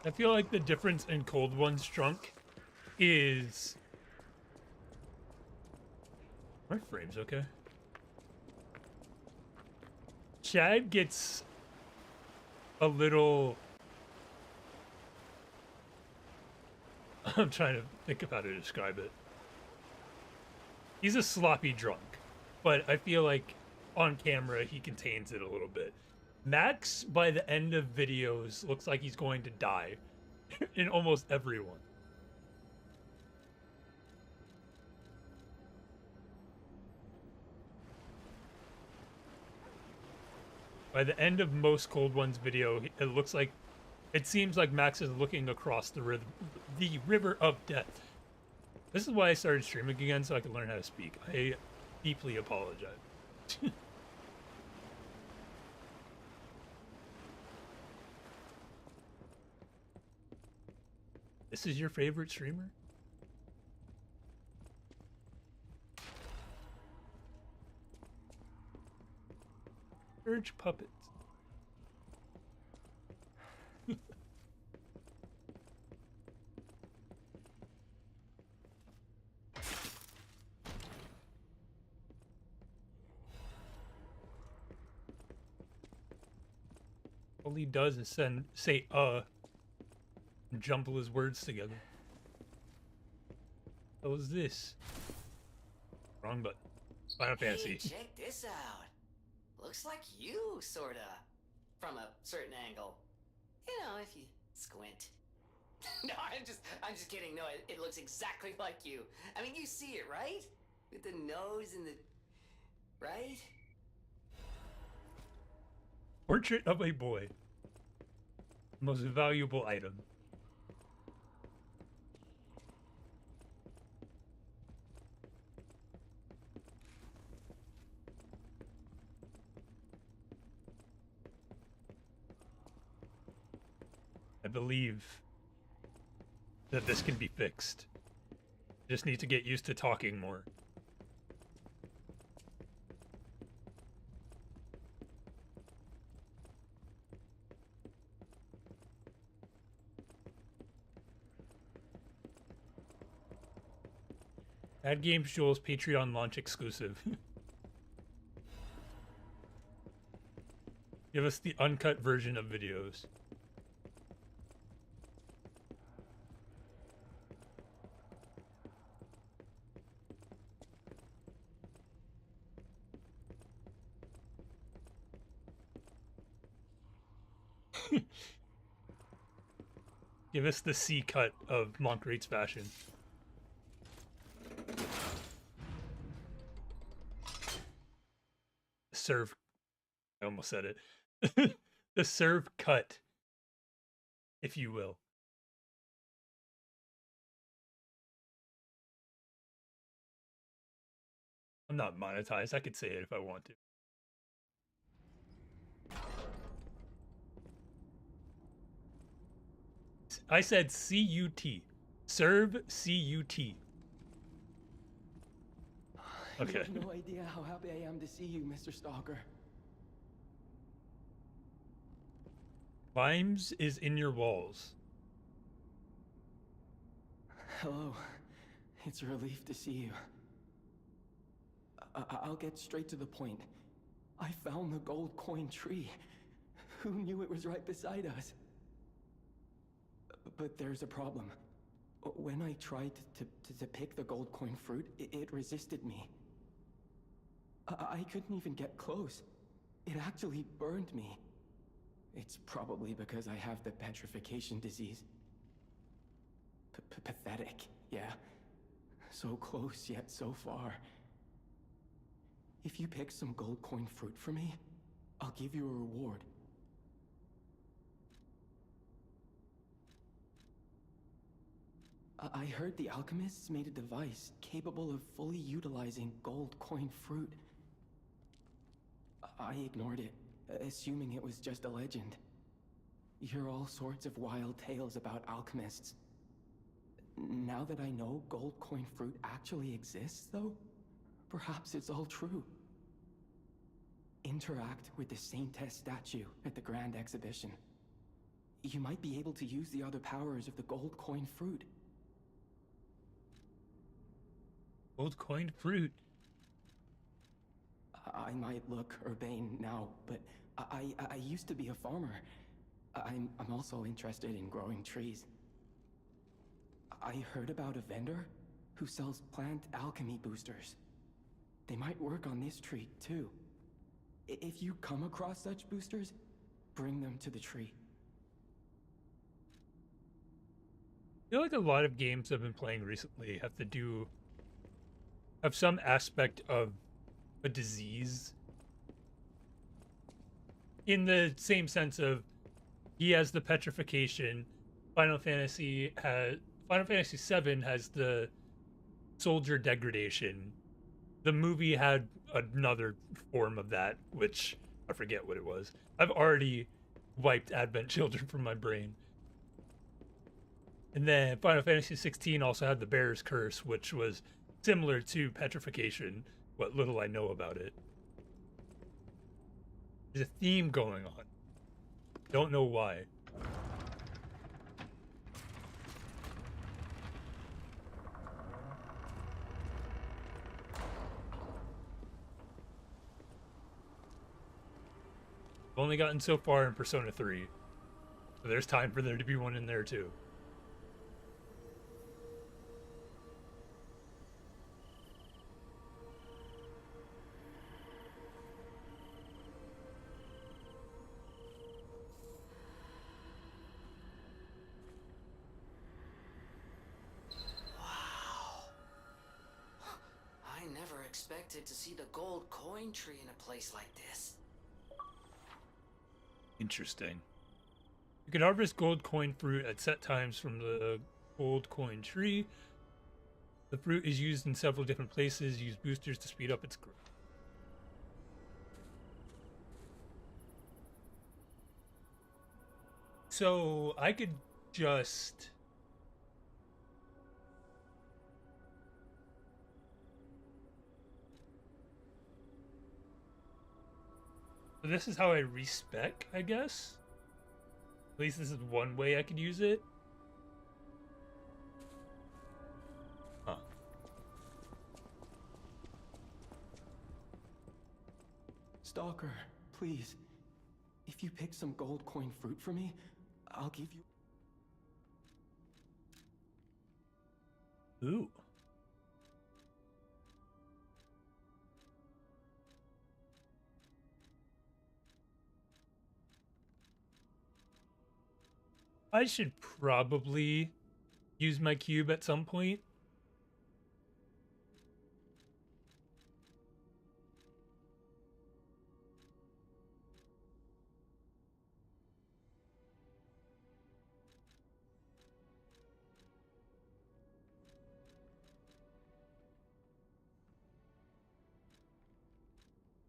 I feel like the difference in Cold One's drunk is... My frame's okay. Chad gets a little... I'm trying to think of how to describe it. He's a sloppy drunk, but I feel like on camera he contains it a little bit. Max, by the end of videos, looks like he's going to die in almost every one. By the end of most Cold One's video, it seems like Max is looking across the river of death. This is why I started streaming again, so I can learn how to speak. I deeply apologize. This is your favorite streamer? Urge puppets. All he does is say and jumble his words together. What was this? Wrong button. Final Fantasy. Hey, check this out. Looks like you, sorta. From a certain angle. You know, if you squint. No, I'm just kidding. No, it looks exactly like you. I mean, you see it, right? With the nose and the... Right? Portrait of a boy. Most valuable item. I believe that this can be fixed. Just need to get used to talking more. Add Games Joel's Patreon launch exclusive. Give us the uncut version of videos. Give us the C cut of Monk Rate's fashion. Serve. I almost said it. The serve cut, if you will. I'm not monetized. I could say it if I want to. I said C-U-T. Serve C-U-T. Okay. You have no idea how happy I am to see you, Mr. Stalker. Vimes is in your walls. Hello. It's a relief to see you. I'll get straight to the point. I found the gold coin tree. Who knew it was right beside us? But there's a problem. When I tried to pick the gold coin fruit, it resisted me. I couldn't even get close. It actually burned me. It's probably because I have the petrification disease. Pathetic, yeah. So close, yet so far. If you pick some gold coin fruit for me, I'll give you a reward. I heard the alchemists made a device capable of fully utilizing gold coin fruit. I ignored it, assuming it was just a legend. You hear all sorts of wild tales about alchemists. Now that I know gold coin fruit actually exists, though, perhaps it's all true. Interact with the Saintess statue at the Grand Exhibition. You might be able to use the other powers of the gold coin fruit. Gold coin fruit. I might look urbane now, but I used to be a farmer. I'm also interested in growing trees. I heard about a vendor who sells plant alchemy boosters. They might work on this tree, too. If you come across such boosters, bring them to the tree. I feel like a lot of games I've been playing recently have some aspect of a disease. In the same sense of, he has the petrification. Final Fantasy VII has the soldier degradation. The movie had another form of that, which I forget what it was. I've already wiped Advent Children from my brain. And then Final Fantasy XVI also had the Bear's Curse, which was similar to petrification, what little I know about it. There's a theme going on. Don't know why. I've only gotten so far in Persona 3. So there's time for there to be one in there too. I never expected to see the gold coin tree in a place like this. Interesting. You can harvest gold coin fruit at set times from the gold coin tree. The fruit is used in several different places. Use boosters to speed up its growth. So I could just... So this is how I respec, I guess? At least this is one way I could use it. Huh. Stalker, please. If you pick some gold coin fruit for me, I'll give you... Ooh. I should probably use my cube at some point.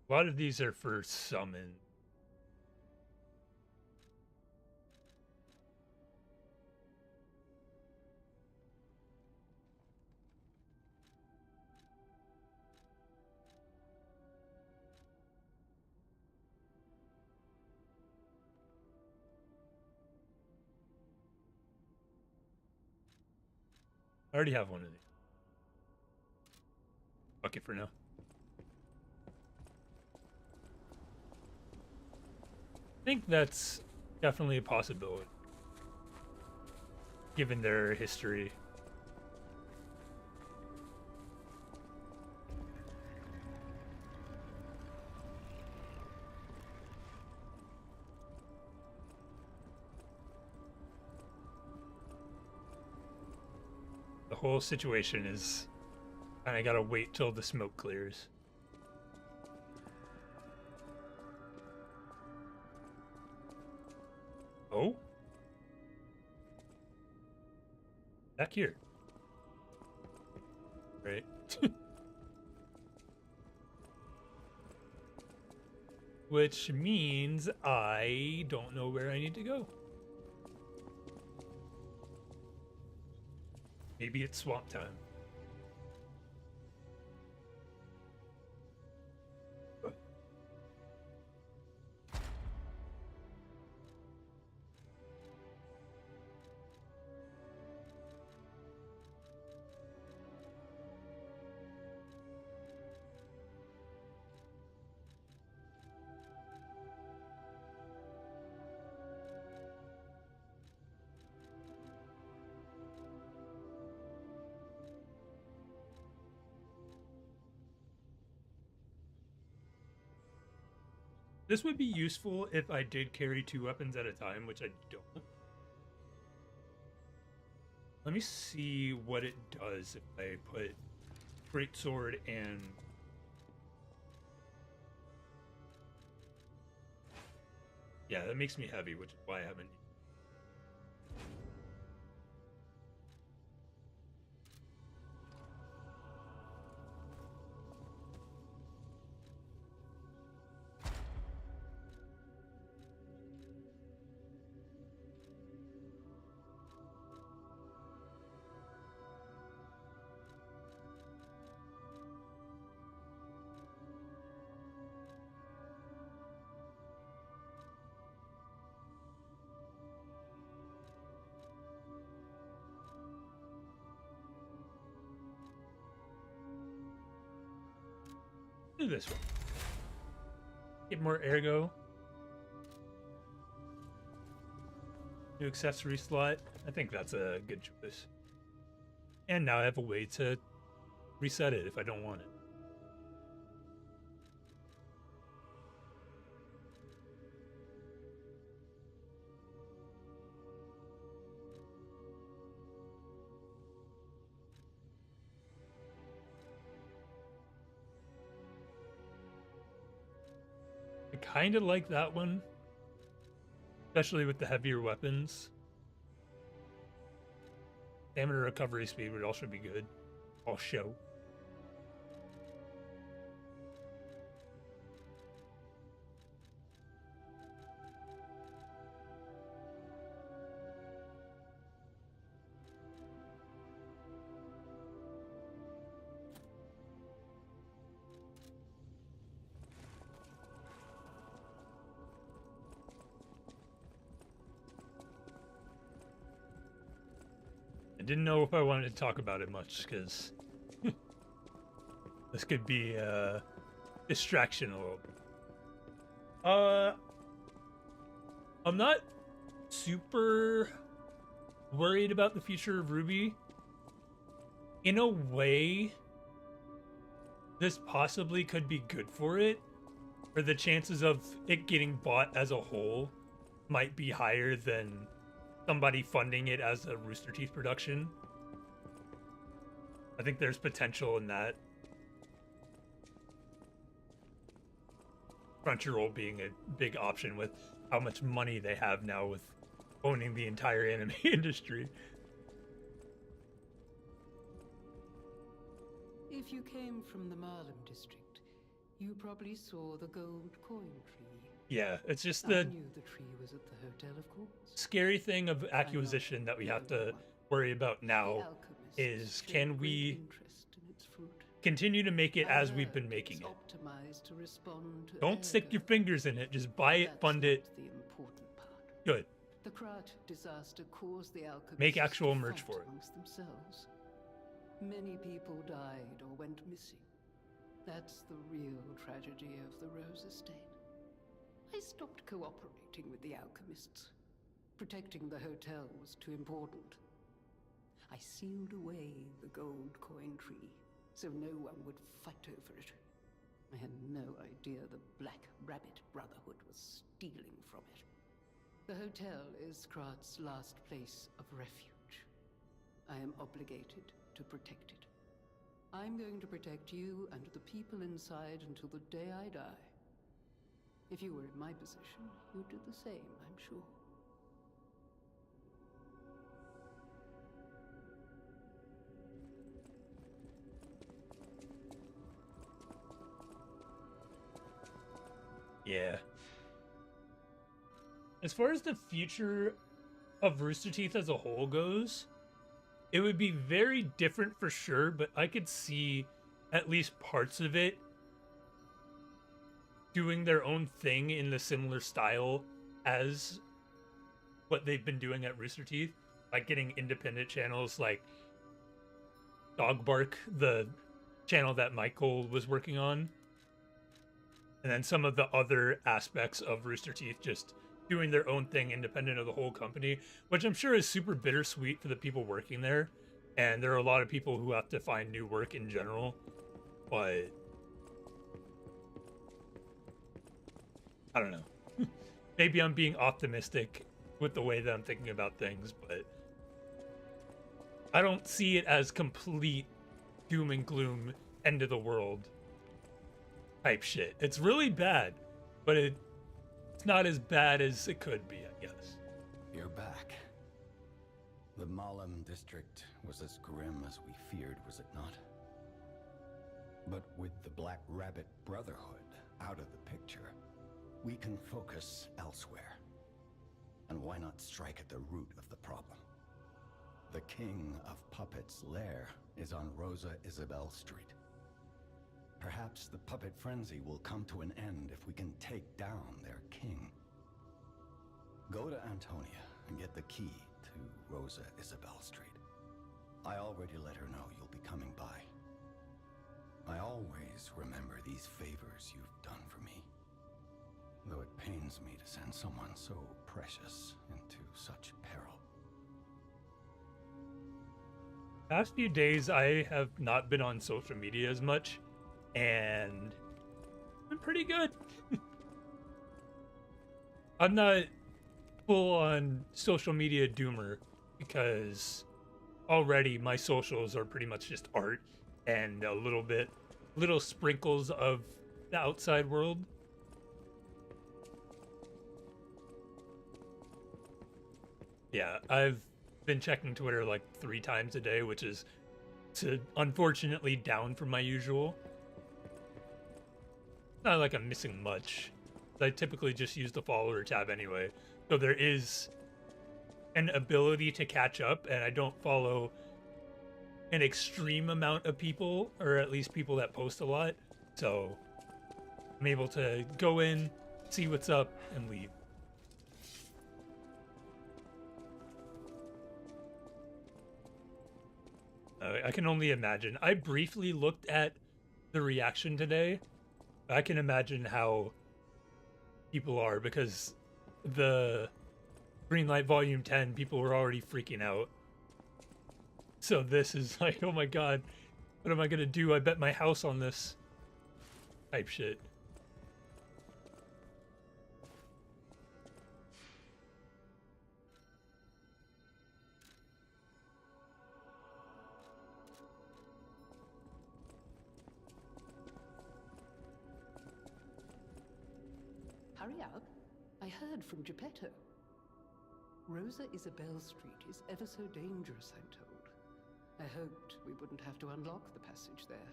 A lot of these are for summon. I already have one of these. Fuck it for now. I think that's definitely a possibility, given their history. The whole situation is kind of gotta wait till the smoke clears. Oh? Back here. Right. Which means I don't know where I need to go. Maybe it's swamp time. This would be useful if I did carry 2 weapons at a time, which I don't. Let me see what it does if I put greatsword and... Yeah, that makes me heavy, which is why I haven't... Do this one. Get more ergo. New accessory slot. I think that's a good choice. And now I have a way to reset it if I don't want it. I kind of like that one, especially with the heavier weapons. Stamina recovery speed would also be good. I'll show. I didn't know if I wanted to talk about it much, because this could be a distraction a little bit. I'm not super worried about the future of Ruby. In a way, this possibly could be good for it, or the chances of it getting bought as a whole might be higher than somebody funding it as a Rooster Teeth production. I think there's potential in that. Crunchyroll being a big option with how much money they have now with owning the entire anime industry. If you came from the Marlem district, you probably saw the gold coin tree. Yeah, it's just I the knew the tree was at the hotel, of course. scary thing of acquisition that we have to worry about now is, can we continue to make it as we've been making it? Don't stick your fingers in it, just buy it, fund it. Good. The Krat disaster caused the alchemists Make actual to merch fight for it. amongst themselves. Many people died or went missing. That's the real tragedy of the Rose Estate. I stopped cooperating with the alchemists. Protecting the hotel was too important. I sealed away the gold coin tree, so no one would fight over it. I had no idea the Black Rabbit Brotherhood was stealing from it. The hotel is Krat's last place of refuge. I am obligated to protect it. I'm going to protect you and the people inside until the day I die. If you were in my position, you'd do the same, I'm sure. Yeah. As far as the future of Rooster Teeth as a whole goes, it would be very different for sure, but I could see at least parts of it doing their own thing in the similar style as what they've been doing at Rooster Teeth, like getting independent channels like Dog Bark, the channel that Michael was working on, and then some of the other aspects of Rooster Teeth just doing their own thing independent of the whole company, which I'm sure is super bittersweet for the people working there. And there are a lot of people who have to find new work in general, but I don't know. Maybe I'm being optimistic with the way that I'm thinking about things, but I don't see it as complete doom and gloom, end of the world type shit. It's really bad, but it's not as bad as it could be, I guess. You're back. The Malum district was as grim as we feared, was it not? But with the Black Rabbit Brotherhood out of the picture, we can focus elsewhere. And why not strike at the root of the problem? The King of Puppets' lair is on Rosa Isabel Street. Perhaps the puppet frenzy will come to an end if we can take down their king. Go to Antonia and get the key to Rosa Isabel Street. I already let her know you'll be coming by. I always remember these favors you've done for me, though it pains me to send someone so precious into such peril. Past few days, I have not been on social media as much, and I'm pretty good. I'm not full on social media doomer because already my socials are pretty much just art and little sprinkles of the outside world. Yeah, I've been checking Twitter like 3 times a day, which is unfortunately down from my usual. Not like I'm missing much. I typically just use the follower tab anyway. So there is an ability to catch up, and I don't follow an extreme amount of people, or at least people that post a lot. So I'm able to go in, see what's up, and leave. I can only imagine. I briefly looked at the reaction today. I can imagine how people are, because the Greenlight Volume 10, people were already freaking out. So this is like, oh my god, what am I gonna do? I bet my house on this type shit. Hurry up. I heard from Geppetto. Rosa Isabel Street is ever so dangerous, I'm told. I hoped we wouldn't have to unlock the passage there.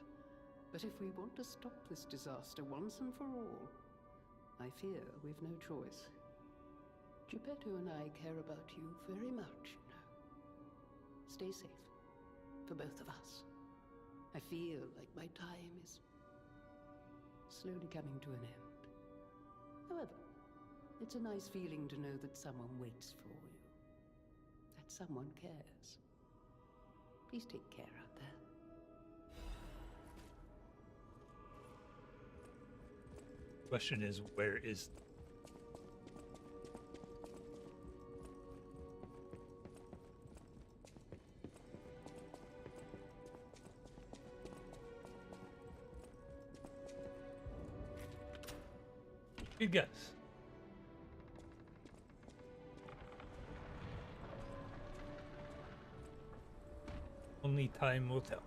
But if we want to stop this disaster once and for all, I fear we've no choice. Geppetto and I care about you very much, you know. Stay safe, for both of us. I feel like my time is slowly coming to an end. However, it's a nice feeling to know that someone waits for you. That someone cares. Please take care out there. Question is, where is... Good guess. Only time will tell.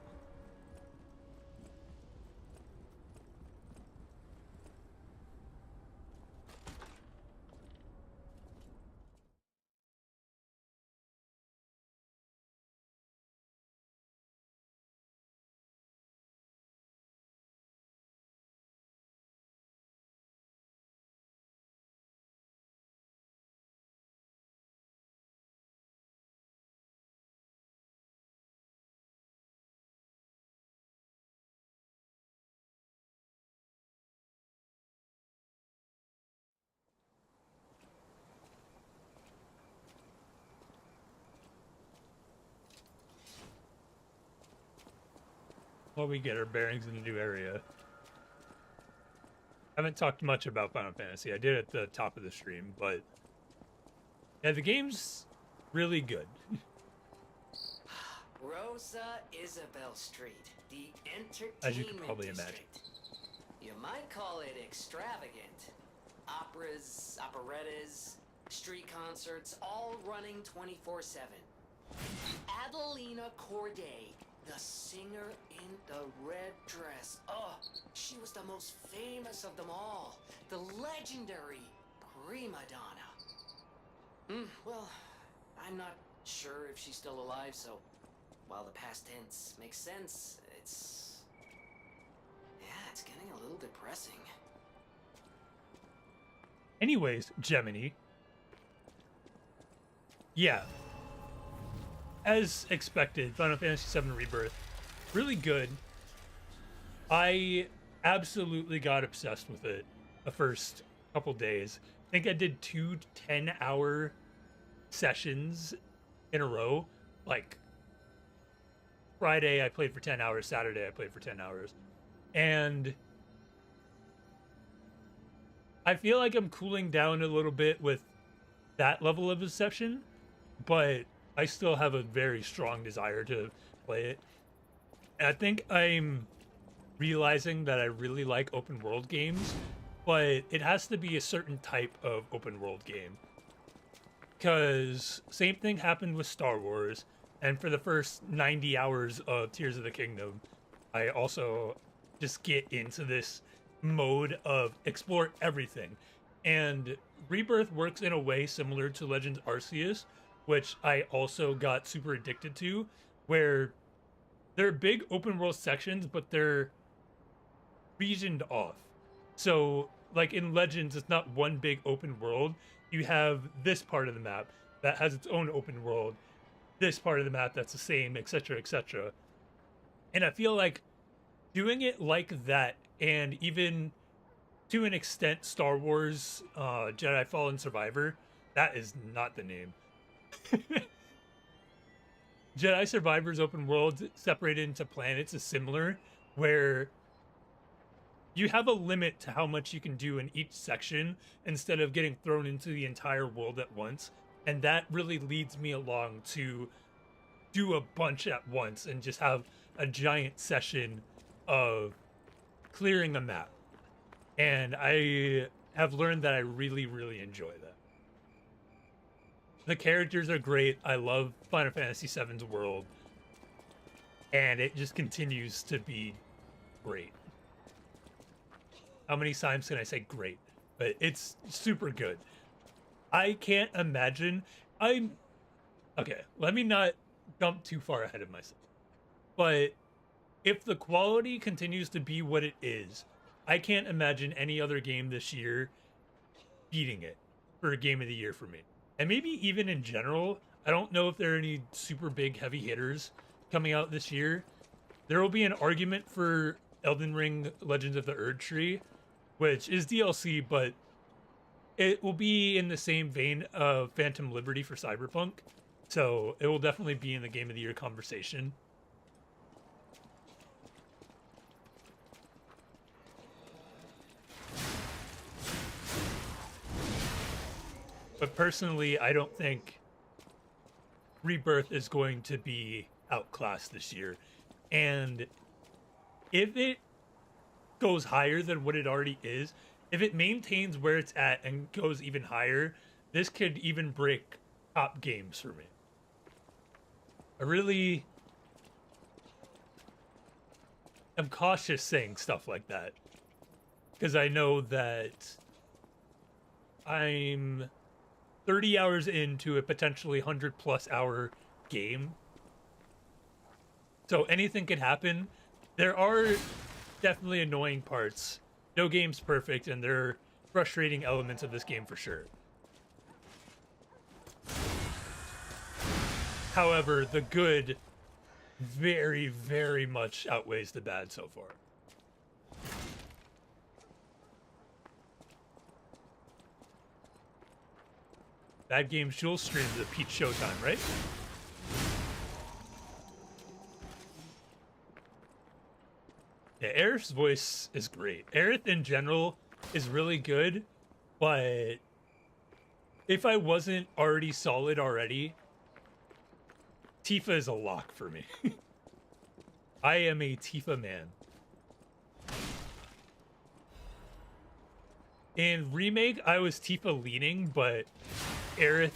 While we get our bearings in the new area. I haven't talked much about Final Fantasy. I did at the top of the stream, but yeah, the game's really good. Rosa Isabel Street, the entertainment As you can probably district. imagine. You might call it extravagant. Operas, operettas, street concerts, all running 24/7. Adelina Corday, the singer in the red dress. Oh, she was the most famous of them all. The legendary prima donna. Well, I'm not sure if she's still alive, so while the past tense makes sense, it's getting a little depressing. Anyways, Gemini. Yeah. As expected, Final Fantasy VII Rebirth, really good. I absolutely got obsessed with it the first couple days. I think I did 2 10-hour sessions in a row. Like, Friday I played for 10 hours, Saturday I played for 10 hours. And I feel like I'm cooling down a little bit with that level of obsession, but I still have a very strong desire to play it. And I think I'm realizing that I really like open world games, but it has to be a certain type of open world game. Because same thing happened with Star Wars, and for the first 90 hours of Tears of the Kingdom, I also just get into this mode of explore everything. And Rebirth works in a way similar to Legends Arceus, which I also got super addicted to, where they're big open world sections, but they're regioned off. So, like in Legends, it's not one big open world. You have this part of the map that has its own open world, this part of the map that's the same, etc., etc. And I feel like doing it like that, and even to an extent Star Wars Jedi Fallen Survivor, that is not the name. Jedi Survivor's open world separated into planets is similar, where you have a limit to how much you can do in each section instead of getting thrown into the entire world at once. And that really leads me along to do a bunch at once and just have a giant session of clearing the map. And I have learned that I really, really enjoy that. The characters are great. I love Final Fantasy VII's world. And it just continues to be great. How many times can I say great? But it's super good. I can't imagine. Okay, let me not jump too far ahead of myself. But if the quality continues to be what it is, I can't imagine any other game this year beating it for a game of the year for me. And maybe even in general, I don't know if there are any super big heavy hitters coming out this year. There will be an argument for Elden Ring Legends of the Erd Tree, which is DLC, but it will be in the same vein of Phantom Liberty for Cyberpunk. So it will definitely be in the Game of the Year conversation. But personally, I don't think Rebirth is going to be outclassed this year. And if it goes higher than what it already is, if it maintains where it's at and goes even higher, this could even break top games for me. I really am cautious saying stuff like that, because I know that I'm 30 hours into a potentially 100+ hour game. So anything could happen. There are definitely annoying parts. No game's perfect, and there are frustrating elements of this game for sure. However, the good very, very much outweighs the bad so far. Bad Games Jewel streams at Peach Showtime, right? Yeah, Aerith's voice is great. Aerith in general is really good, but if I wasn't already solid already, Tifa is a lock for me. I am a Tifa man. In Remake, I was Tifa leaning, but Aerith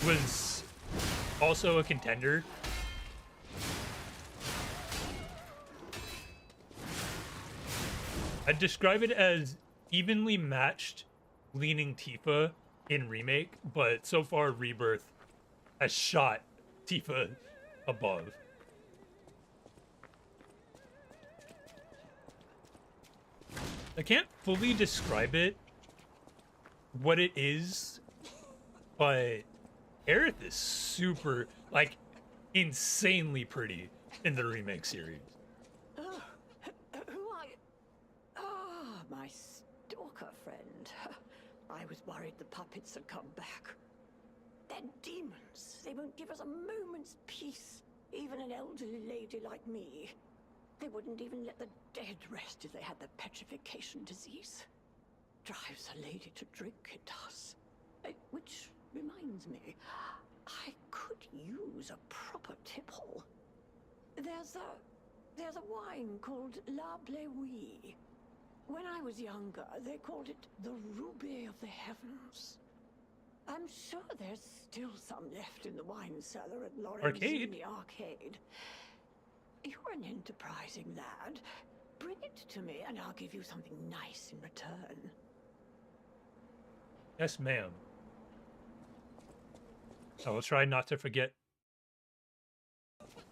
was also a contender. I'd describe it as evenly matched leaning Tifa in Remake, but so far Rebirth has shot Tifa above. I can't fully describe it, what it is, but Aerith is super, like, insanely pretty in the Remake series. Oh, who are you? Ah, my stalker friend. I was worried the puppets had come back. They're demons. They won't give us a moment's peace, even an elderly lady like me. They wouldn't even let the dead rest if they had the petrification disease. Drives a lady to drink, it does. Which reminds me, I could use a proper tipple. There's a wine called La Bleuie. When I was younger, they called it the Ruby of the Heavens. I'm sure there's still some left in the wine cellar at Lorenzini Arcade. You're an enterprising lad. Bring it to me and I'll give you something nice in return. Yes, ma'am. I will try not to forget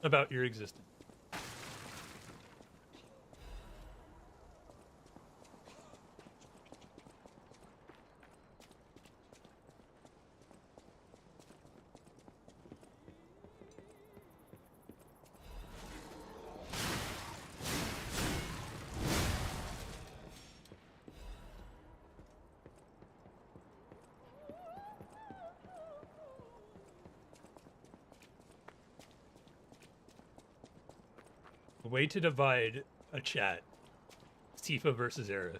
about your existence. The way to divide a chat is Tifa versus Aerith.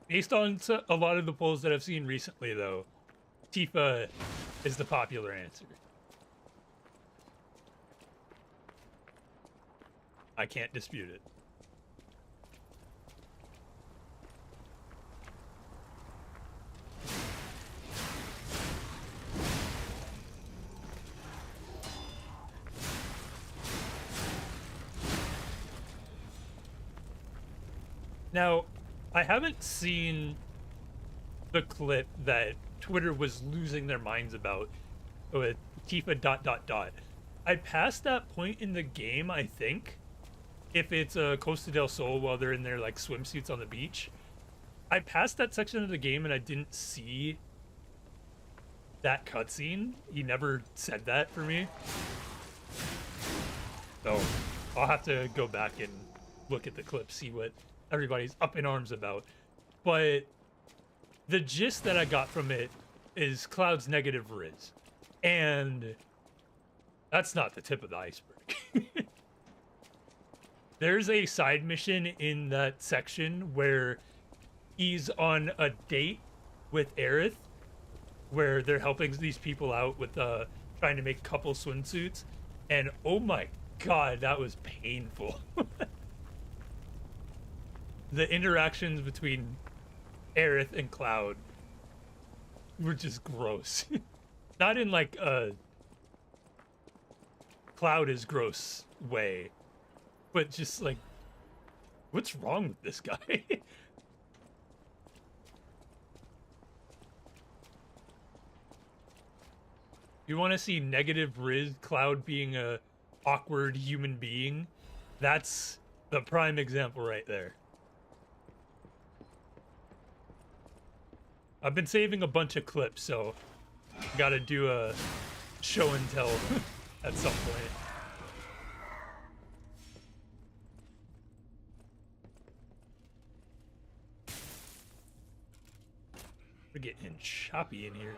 Based on a lot of the polls that I've seen recently, though, Tifa is the popular answer. I can't dispute it. Now, I haven't seen the clip that Twitter was losing their minds about with Tifa ... I passed that point in the game, I think. If it's Costa del Sol while they're in their like swimsuits on the beach. I passed that section of the game and I didn't see that cutscene. He never said that for me. So I'll have to go back and look at the clip, see what everybody's up in arms about. But the gist that I got from it is Cloud's negative Riz. And that's not the tip of the iceberg. There's a side mission in that section where he's on a date with Aerith where they're helping these people out with trying to make couple swimsuits, and oh my god, that was painful. The interactions between Aerith and Cloud were just gross. Not in like a Cloud is gross way, but just like, what's wrong with this guy? You want to see negative Riz Cloud being a awkward human being? That's the prime example right there. I've been saving a bunch of clips, so gotta do a show and tell at some point. We're getting choppy in here.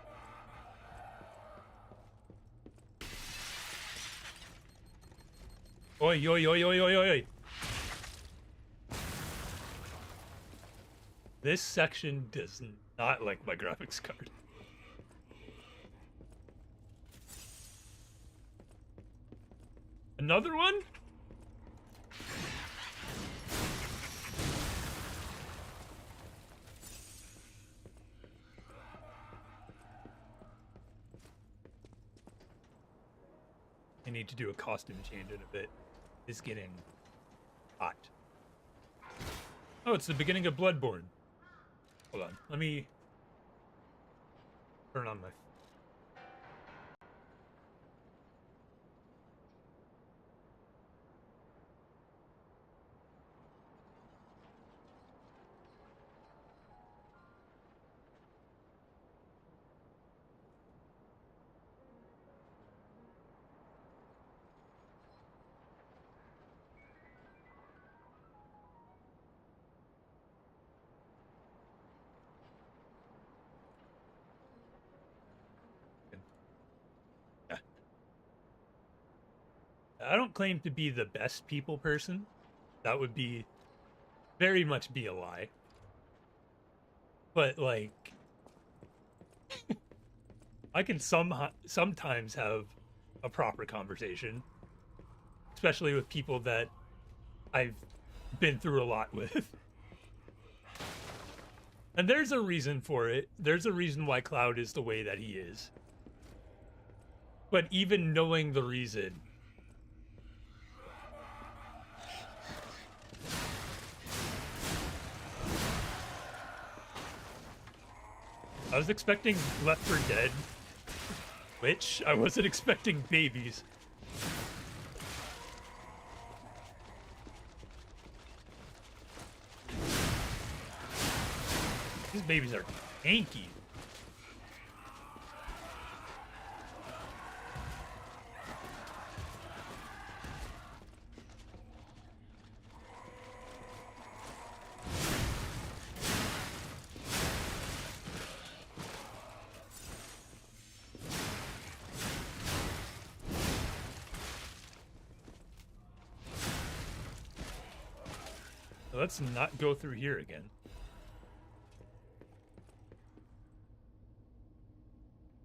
Oi, oi, oi, oi, oi, oi. This section does not like my graphics card. Another one? I need to do a costume change in a bit. It's getting hot. Oh, it's the beginning of Bloodborne. Hold on, let me turn on my... I don't claim to be the best people person. That would be very much be a lie. But like, I can sometimes have a proper conversation, especially with people that I've been through a lot with. And there's a reason for it. There's a reason why Cloud is the way that he is. But even knowing the reason, I was expecting Left 4 Dead, which I wasn't expecting babies. These babies are tanky. Let's not go through here again.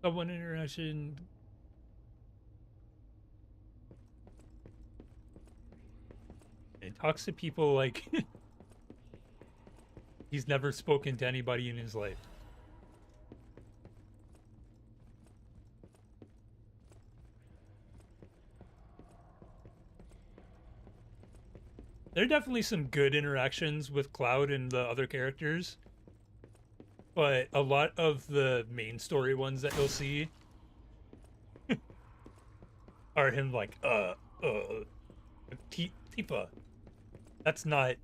Someone interaction. It talks to people like he's never spoken to anybody in his life. There are definitely some good interactions with Cloud and the other characters, but a lot of the main story ones that you'll see are him like, Tifa. That's not...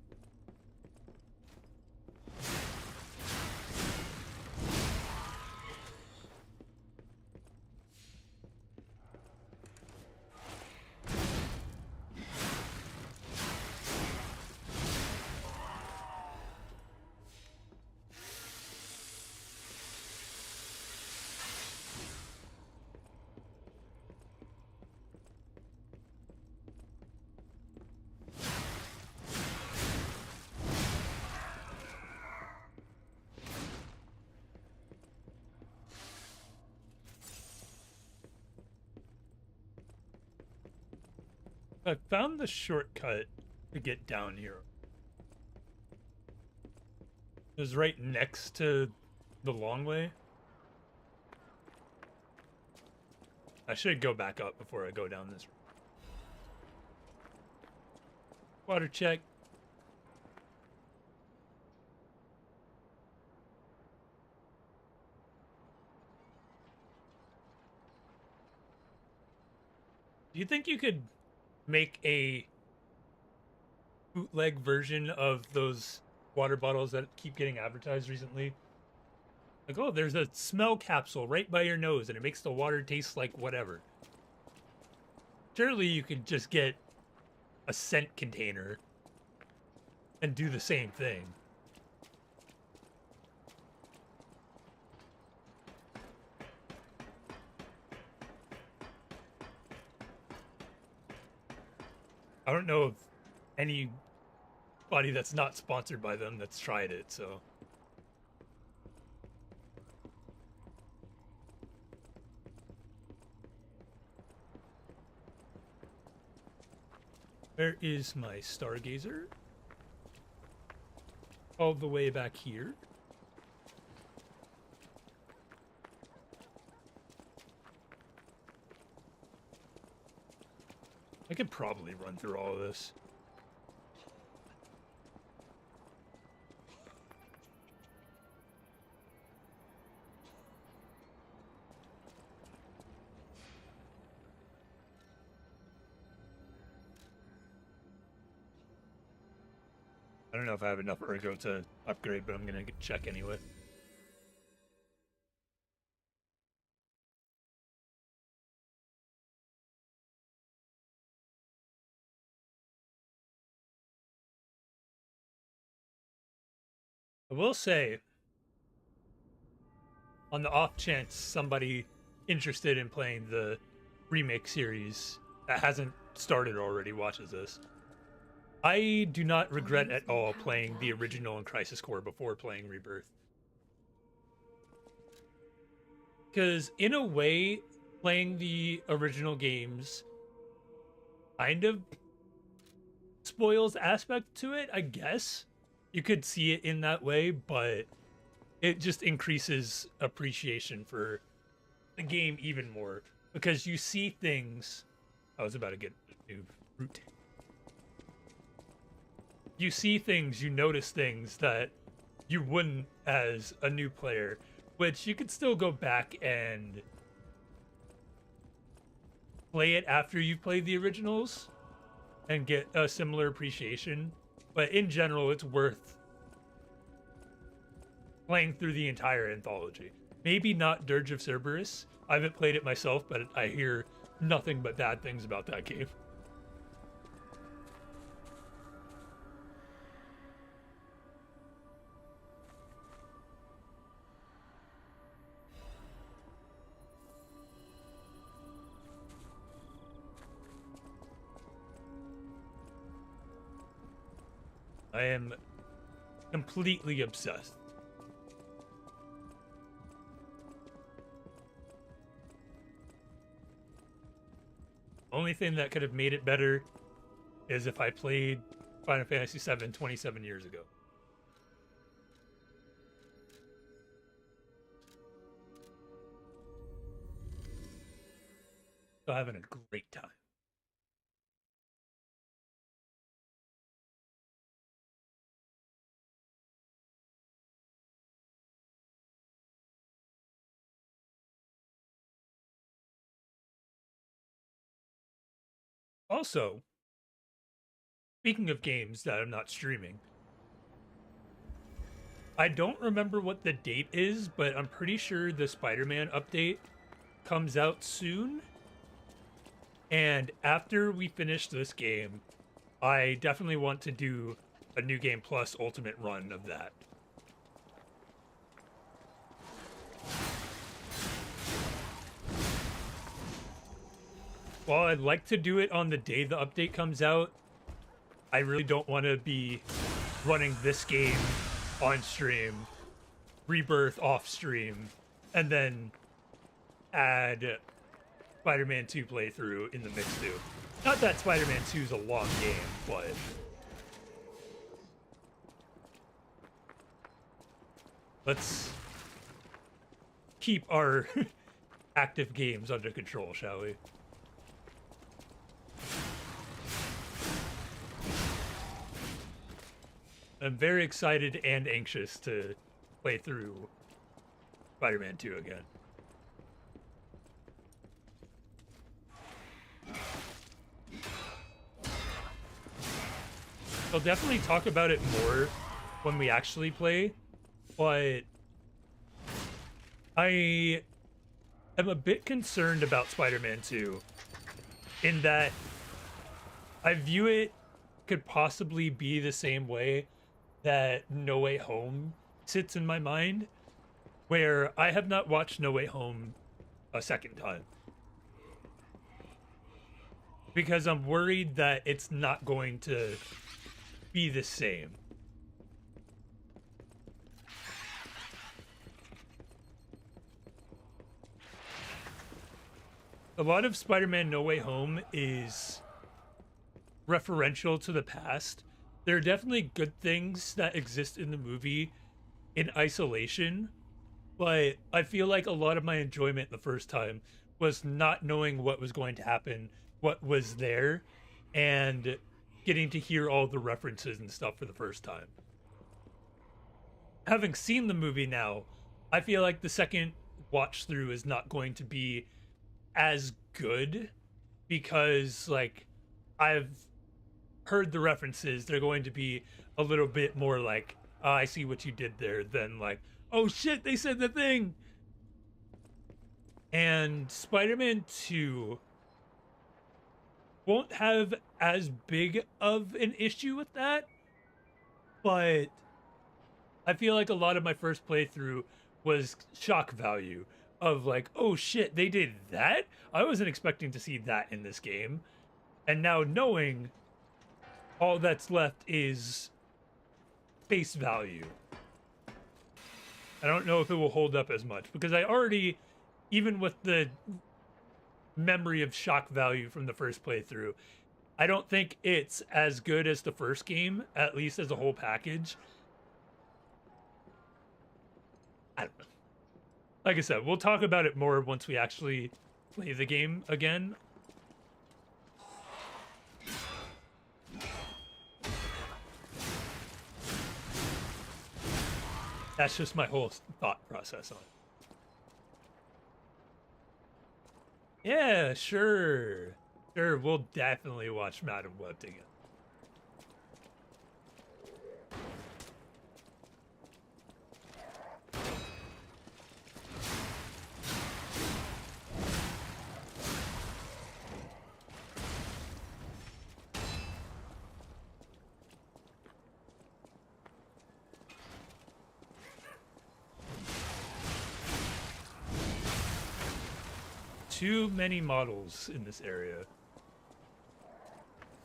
I found the shortcut to get down here. It was right next to the long way. I should go back up before I go down this. Water check. Do you think you could make a bootleg version of those water bottles that keep getting advertised recently? Like, oh, there's a smell capsule right by your nose and it makes the water taste like whatever. Surely you could just get a scent container and do the same thing. I don't know of anybody that's not sponsored by them that's tried it, so. Where is my stargazer? All the way back here. I could probably run through all of this. I don't know if I have enough ergo to upgrade, but I'm gonna check anyway. I will say, on the off chance somebody interested in playing the remake series that hasn't started already watches this, I do not regret at all playing the original in Crisis Core before playing Rebirth. Because in a way, playing the original games kind of spoils aspect to it, I guess. You could see it in that way, but it just increases appreciation for the game even more. Because you see things... I was about to get a new route. You see things, you notice things that you wouldn't as a new player, which you could still go back and play it after you've played the originals and get a similar appreciation. But in general, it's worth playing through the entire anthology. Maybe not Dirge of Cerberus. I haven't played it myself, but I hear nothing but bad things about that game. I am completely obsessed. Only thing that could have made it better is if I played Final Fantasy VII 27 years ago. Still having a great time. Also, speaking of games that I'm not streaming, I don't remember what the date is, but I'm pretty sure the Spider-Man update comes out soon. And after we finish this game, I definitely want to do a New Game Plus Ultimate run of that. While I'd like to do it on the day the update comes out, I really don't want to be running this game on stream, Rebirth off stream, and then add Spider-Man 2 playthrough in the mix too. Not that Spider-Man 2 is a long game, but let's keep our active games under control, shall we? I'm very excited and anxious to play through Spider-Man 2 again. I'll definitely talk about it more when we actually play, but I am a bit concerned about Spider-Man 2 in that I view it could possibly be the same way that No Way Home sits in my mind, where I have not watched No Way Home a second time. Because I'm worried that it's not going to be the same. A lot of Spider-Man No Way Home is referential to the past. There are definitely good things that exist in the movie in isolation, but I feel like a lot of my enjoyment the first time was not knowing what was going to happen, what was there, and getting to hear all the references and stuff for the first time. Having seen the movie now, I feel like the second watch through is not going to be as good because, like, I've heard the references. They're going to be a little bit more like, oh, I see what you did there, than like, oh shit, they said the thing. And Spider-Man 2 won't have as big of an issue with that, but I feel like a lot of my first playthrough was shock value of like, oh shit, they did that? I wasn't expecting to see that in this game. And now knowing all that's left is face value. I don't know if it will hold up as much because I already, even with the memory of shock value from the first playthrough, I don't think it's as good as the first game, at least as a whole package. I don't know. Like I said, we'll talk about it more once we actually play the game again. That's just my whole thought process on it. Yeah, sure. Sure, we'll definitely watch Madam Web together. Too many models in this area.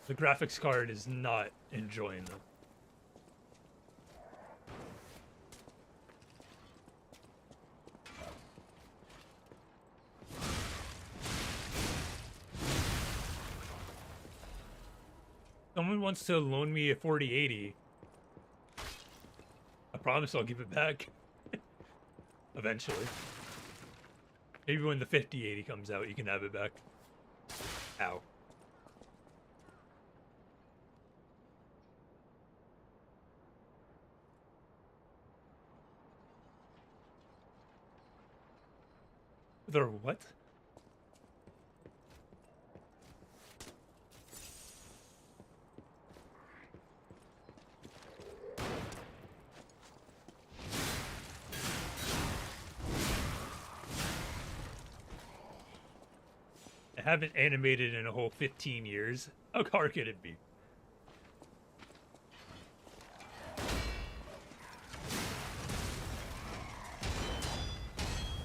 The graphics card is not enjoying them. Someone wants to loan me a 4080. I promise I'll give it back. Eventually. Maybe when the 5080 comes out, you can have it back. Ow. The what? I haven't animated in a whole 15 years. How hard could it be?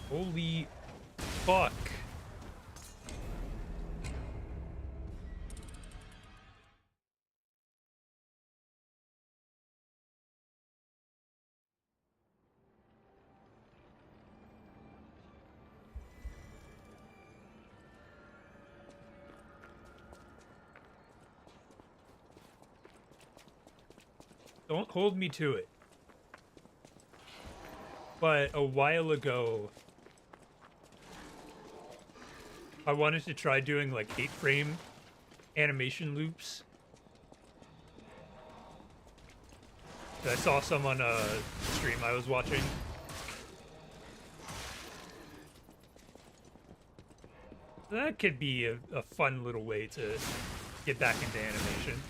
Holy fuck. Don't hold me to it. But a while ago, I wanted to try doing like 8-frame animation loops. I saw some on a stream I was watching. That could be a fun little way to get back into animation.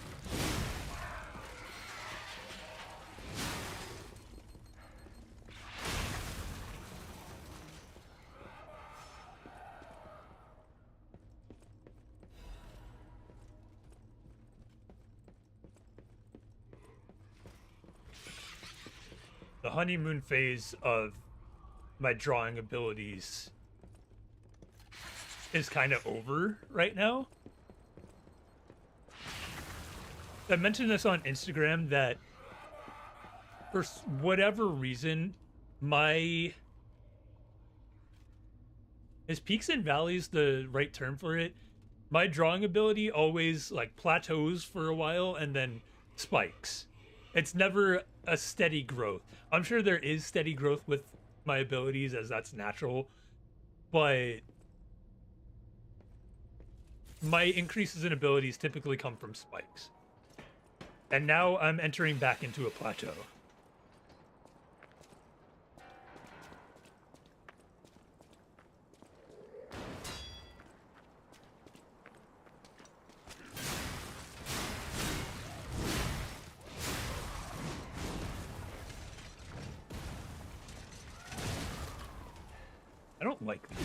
The honeymoon phase of my drawing abilities is kind of over right now. I mentioned this on Instagram that for whatever reason, is peaks and valleys the right term for it? My drawing ability always like plateaus for a while and then spikes. It's never a steady growth. I'm sure there is steady growth with my abilities as that's natural, but my increases in abilities typically come from spikes. And now I'm entering back into a plateau. I don't like these.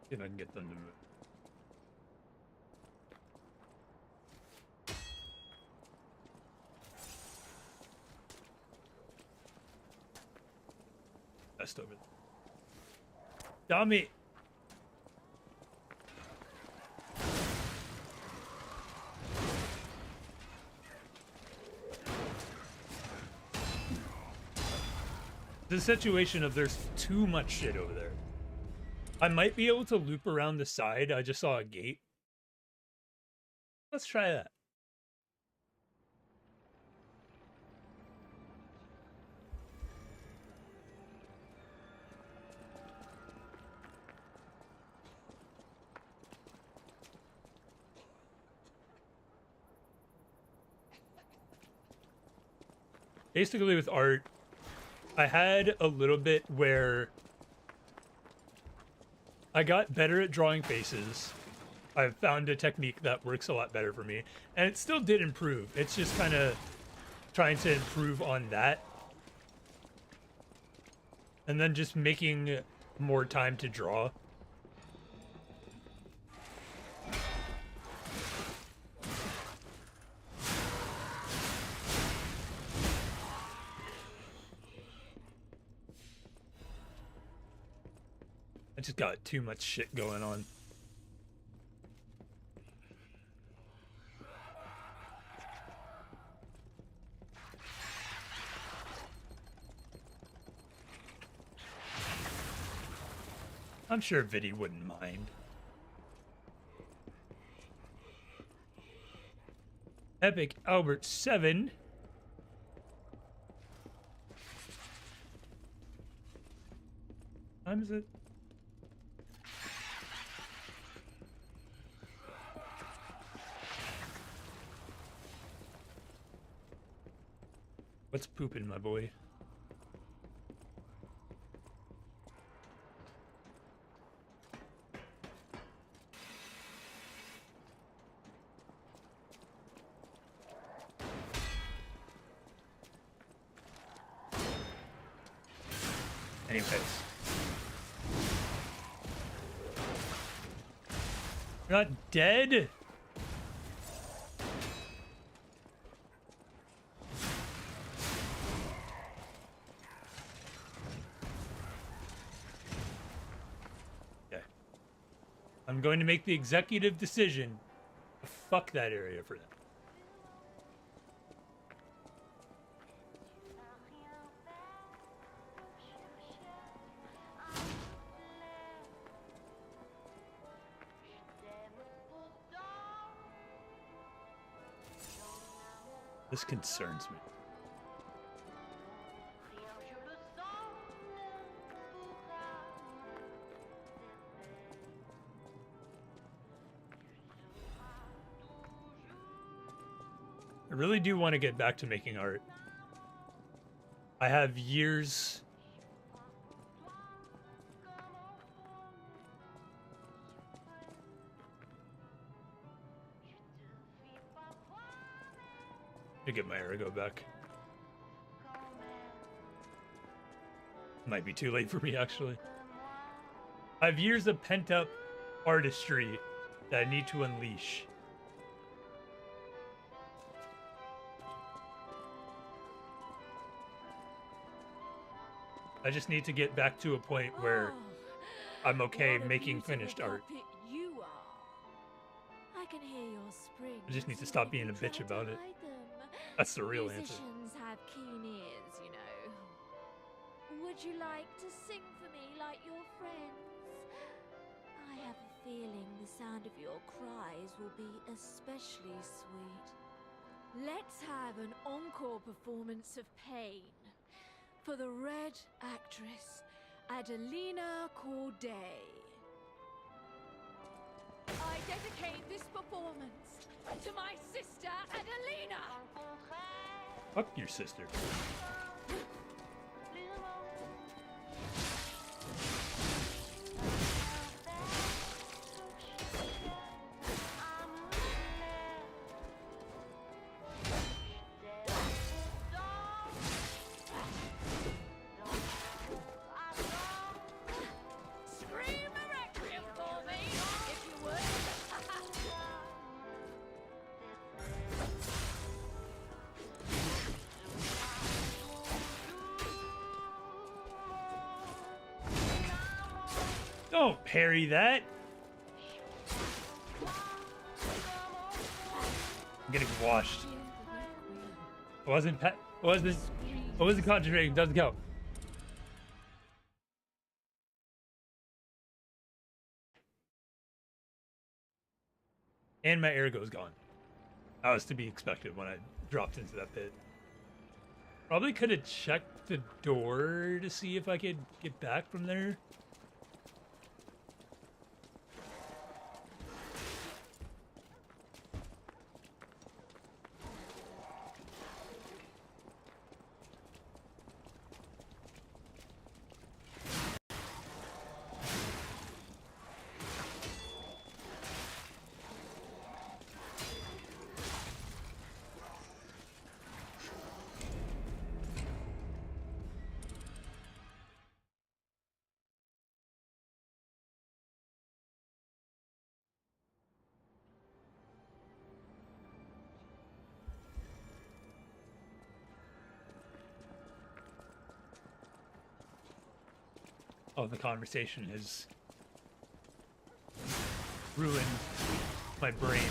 See if I can get them to move. Best over there. Dummy! The situation of there's too much shit over there. I might be able to loop around the side. I just saw a gate. Let's try that. Basically with art, I had a little bit where I got better at drawing faces. I've found a technique that works a lot better for me. And it still did improve. It's just kind of trying to improve on that. And then just making more time to draw. I just got too much shit going on. I'm sure Viddy wouldn't mind. Epic Albert 7. What time is it? What's pooping, my boy? Anyways. You're not dead? I'm going to make the executive decision to fuck that area for them. This concerns me. I really do want to get back to making art. I have years. To get my Arago back. Might be too late for me, actually. I have years of pent-up artistry that I need to unleash. I just need to get back to a point where I'm okay making finished art. You are. I can hear your springs. I just need to stop being a bitch about it. That's the real answer. Musicians have keen ears, you know. Would you like to sing for me like your friends? I have a feeling the sound of your cries will be especially sweet. Let's have an encore performance of Pain for the Red actress, Adelina Corday. I dedicate this performance to my sister, Adelina! Fuck your sister. Scream a requiem for me, if you would! Don't parry that. I'm getting washed. I wasn't concentrating. Doesn't count. And my Arago's gone. That was to be expected when I dropped into that pit. Probably could have checked the door to see if I could get back from there. Oh, the conversation has ruined my brain.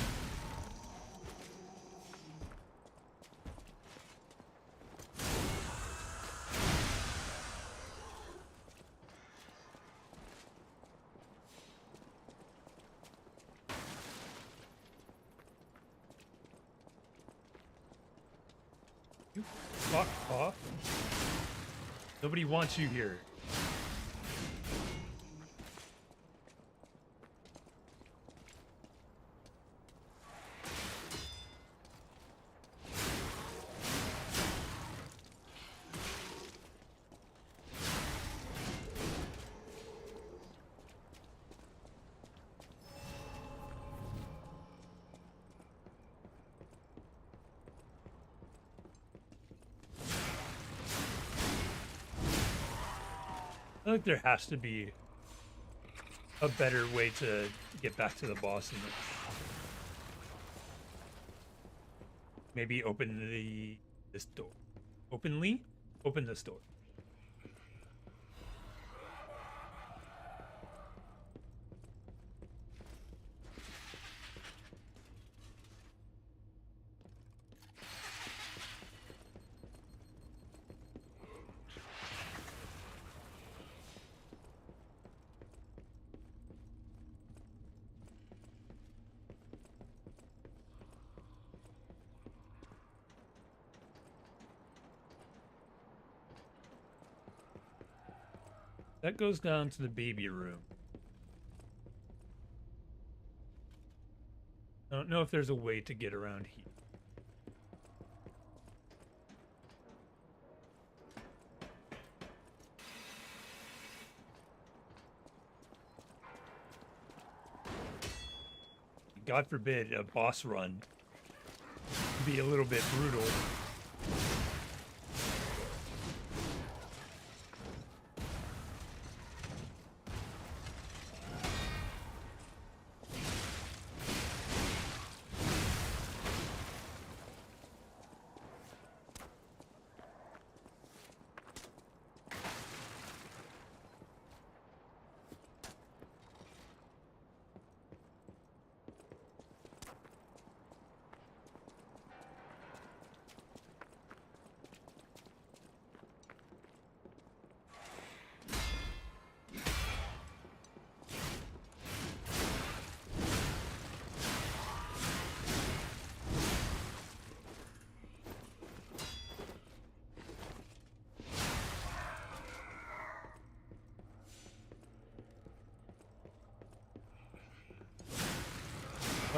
You fuck off. Nobody wants you here. I think there has to be a better way to get back to the boss. And maybe open this door. Open this door. That goes down to the baby room. I don't know if there's a way to get around here. God forbid a boss run be a little bit brutal.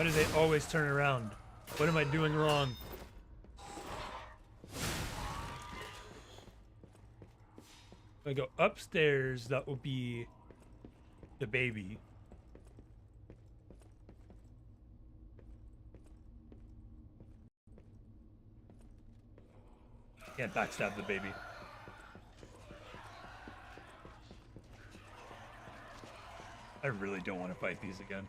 Why do they always turn around? What am I doing wrong? If I go upstairs, that will be the baby. Can't backstab the baby. I really don't want to fight these again.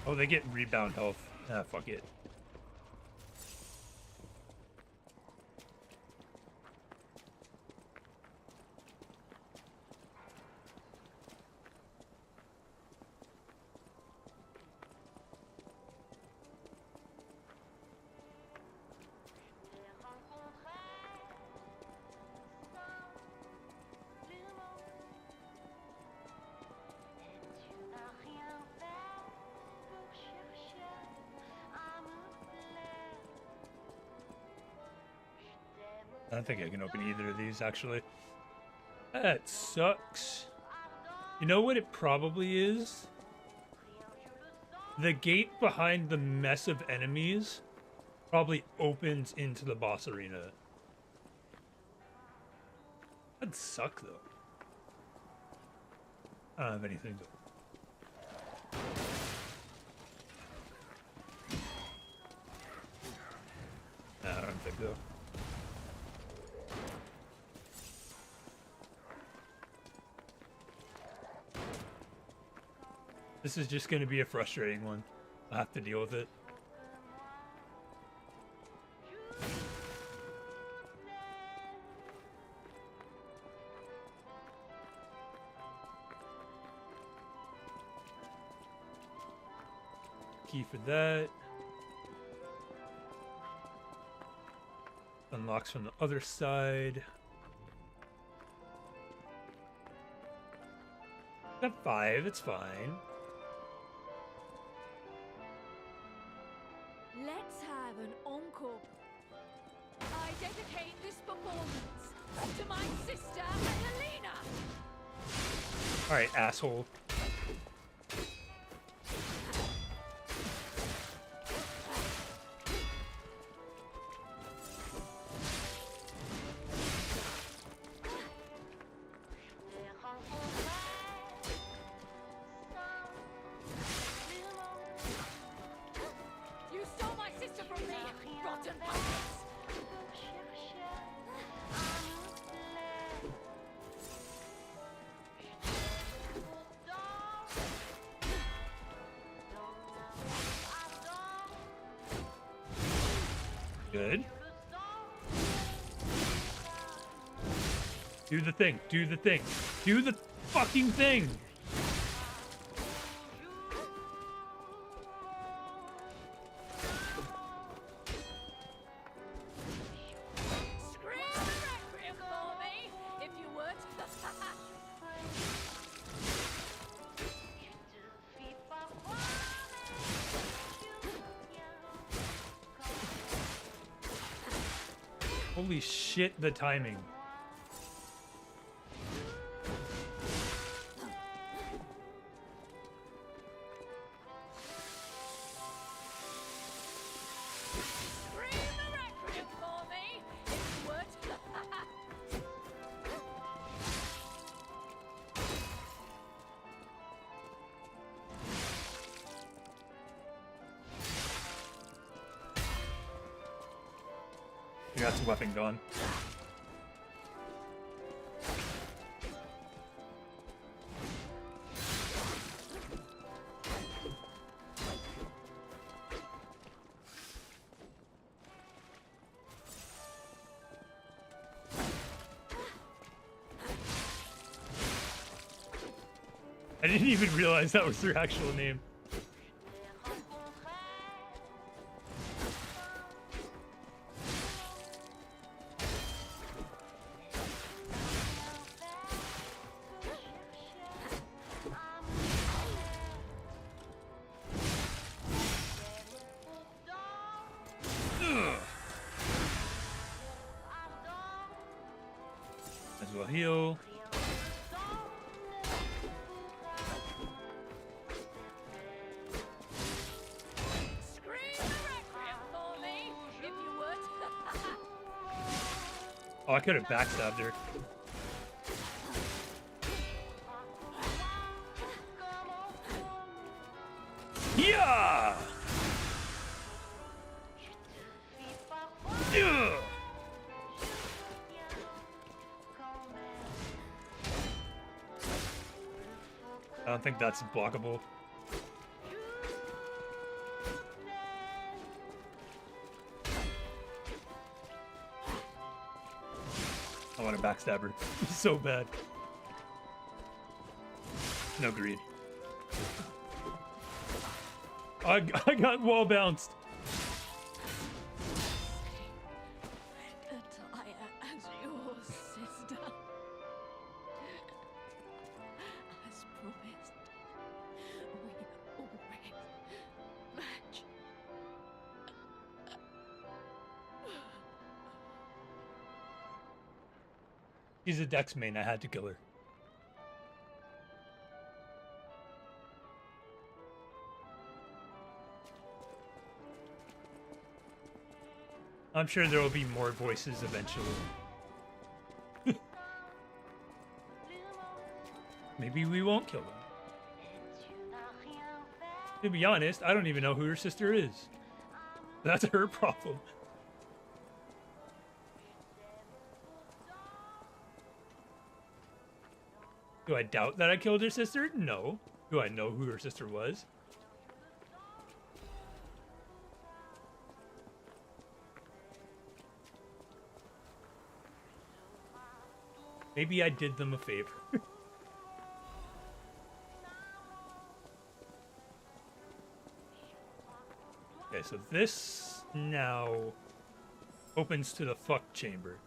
Oh, they get rebound health. Ah, fuck it. I don't think I can open either of these, actually. That sucks. You know what it probably is? The gate behind the mess of enemies probably opens into the boss arena. That'd suck, though. I don't have anything to... Nah, I don't think so. This is just going to be a frustrating one. I'll have to deal with it. Key for that. Unlocks from the other side. Got 5, it's fine. Let's have an encore. I dedicate this performance to my sister, Helena. Alright, asshole. Good. Do the thing. Do the thing. Do the fucking thing. Holy shit, the timing. You got the weapon gone. I didn't even realize that was their actual name. As well heal. Oh, I could have backstabbed her. Yeah! Yeah! I don't think that's blockable. I want to backstab her so bad. No greed. I got wall bounced. Attire as your sister. As promised, we always match. She's a Dex main. I had to kill her. I'm sure there will be more voices eventually. Maybe we won't kill them. To be honest, I don't even know who her sister is. That's her problem. Do I doubt that I killed her sister? No. Do I know who her sister was? Maybe I did them a favor. Okay, so this now opens to the fuck chamber.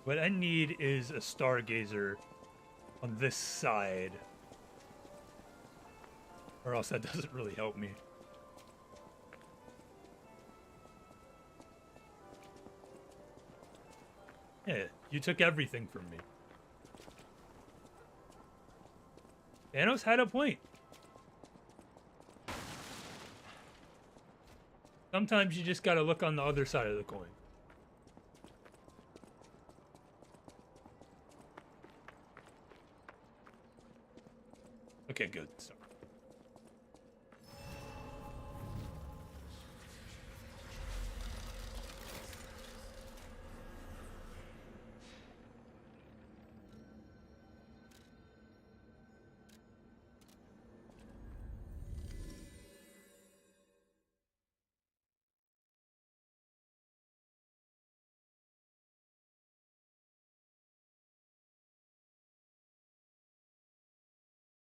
What I need is a stargazer on this side. Or else that doesn't really help me. Yeah, you took everything from me. Thanos had a point. Sometimes you just gotta look on the other side of the coin. Okay, good. So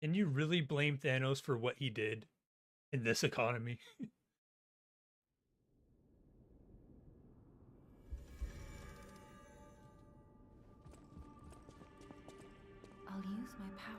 Can you really blame Thanos for what he did in this economy? I'll use my power.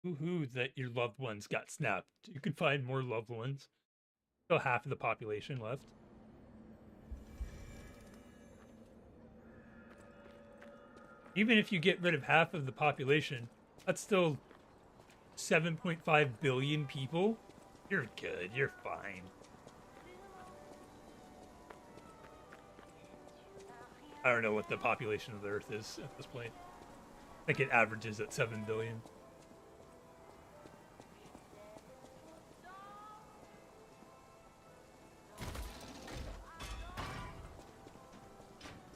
Woohoo, that your loved ones got snapped. You can find more loved ones. Still half of the population left. Even if you get rid of half of the population, that's still 7.5 billion people. You're good. You're fine. I don't know what the population of the Earth is at this point. I think it averages at 7 billion.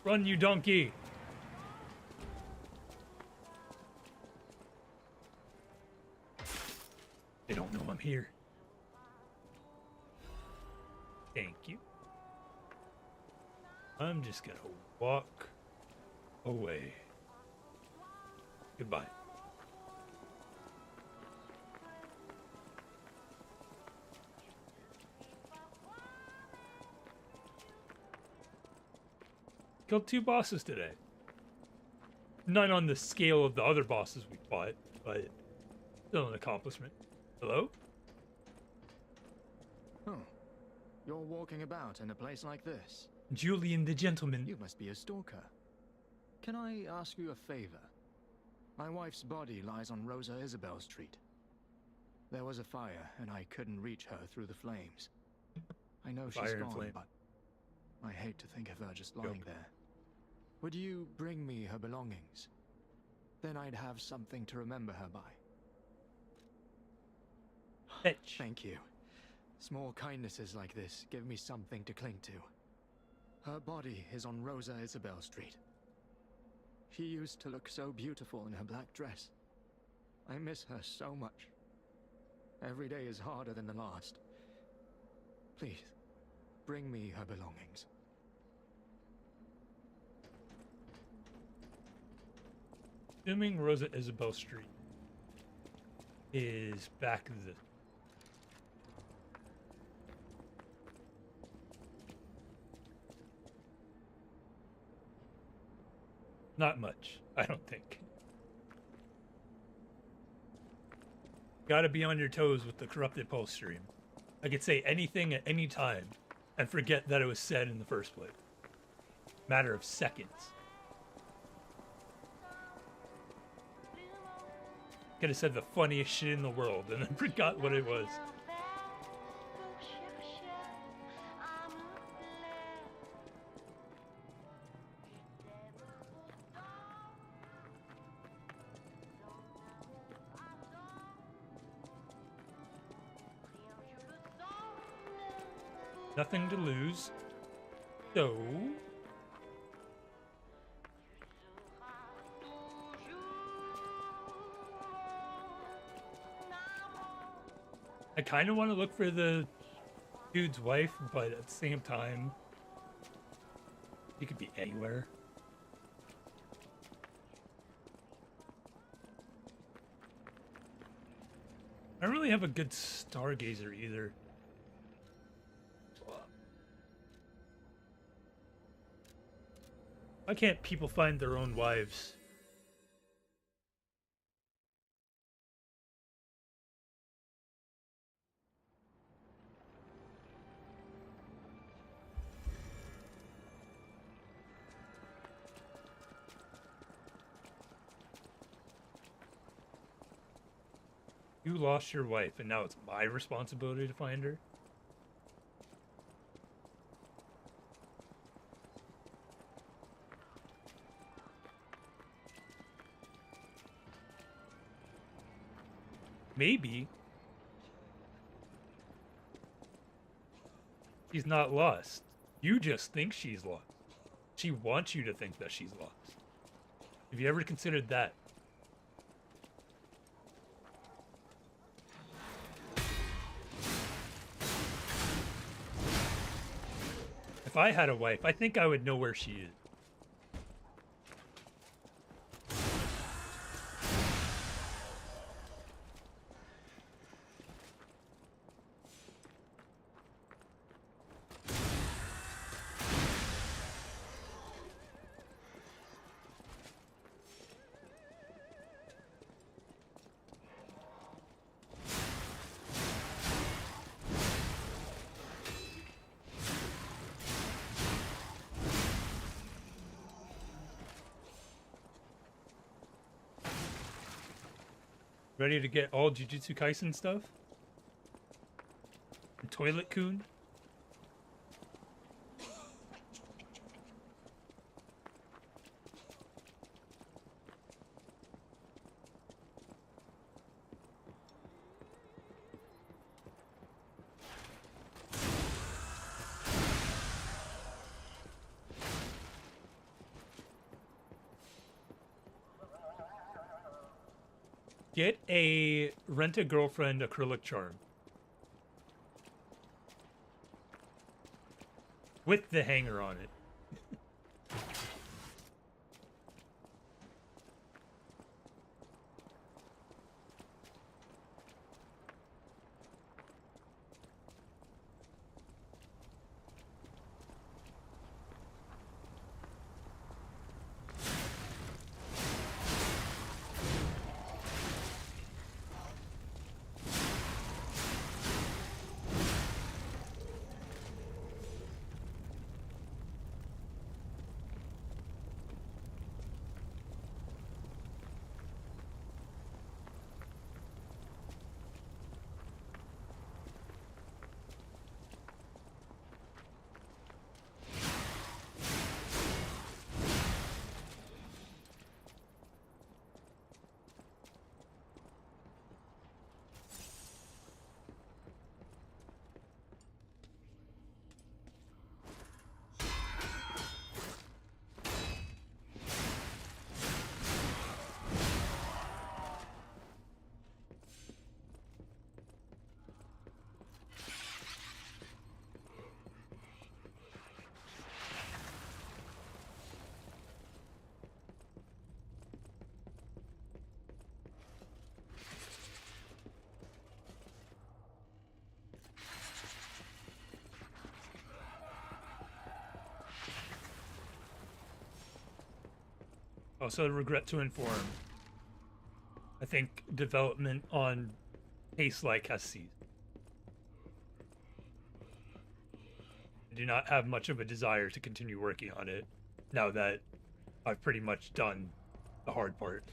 Run, you donkey! They don't know I'm here. Thank you. I'm just gonna walk away. Goodbye. Killed 2 bosses today. None on the scale of the other bosses we fought, but still an accomplishment. Hello? Oh, you're walking about in a place like this. Julian the Gentleman. You must be a stalker. Can I ask you a favor? My wife's body lies on Rosa Isabel Street. There was a fire, and I couldn't reach her through the flames. I know she's gone, but I hate to think of her just lying there. Would you bring me her belongings? Then I'd have something to remember her by. Fetch. Thank you. Small kindnesses like this give me something to cling to. Her body is on Rosa Isabel Street. She used to look so beautiful in her black dress. I miss her so much. Every day is harder than the last. Please, bring me her belongings. Assuming Rosa Isabel Street is back the... Not much, I don't think. Gotta be on your toes with the Corrupted Pulse stream. I could say anything at any time and forget that it was said in the first place. Matter of seconds. Could have said the funniest shit in the world and then forgot what it was. Nothing to lose. So... I kind of want to look for the dude's wife, but at the same time, he could be anywhere. I don't really have a good stargazer either. Why can't people find their own wives? You lost your wife, and now it's my responsibility to find her? Maybe. She's not lost. You just think she's lost. She wants you to think that she's lost. Have you ever considered that? If I had a wife, I think I would know where she is. Ready to get all Jujutsu Kaisen stuff? And Toilet Coon? Get a Rent-A-Girlfriend acrylic charm. With the hanger on it. Also, regret to inform. I think development on Taste Like has ceased. I do not have much of a desire to continue working on it now that I've pretty much done the hard part.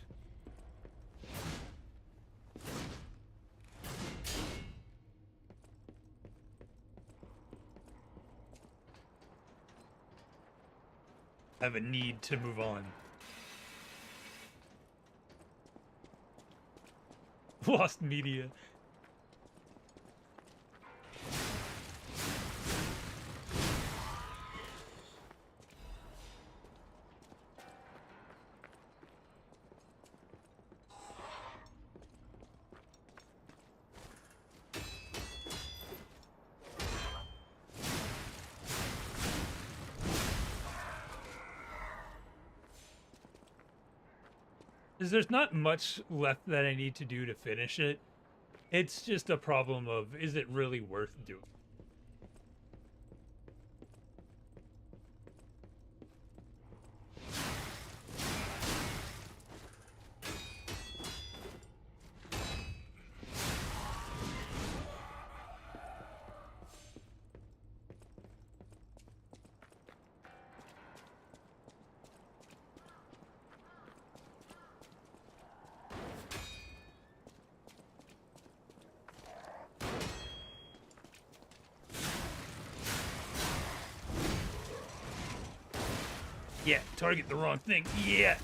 I have a need to move on. Lost media. There's not much left that I need to do to finish it. It's just a problem of, is it really worth doing? Yeah, target the wrong thing. Yeah.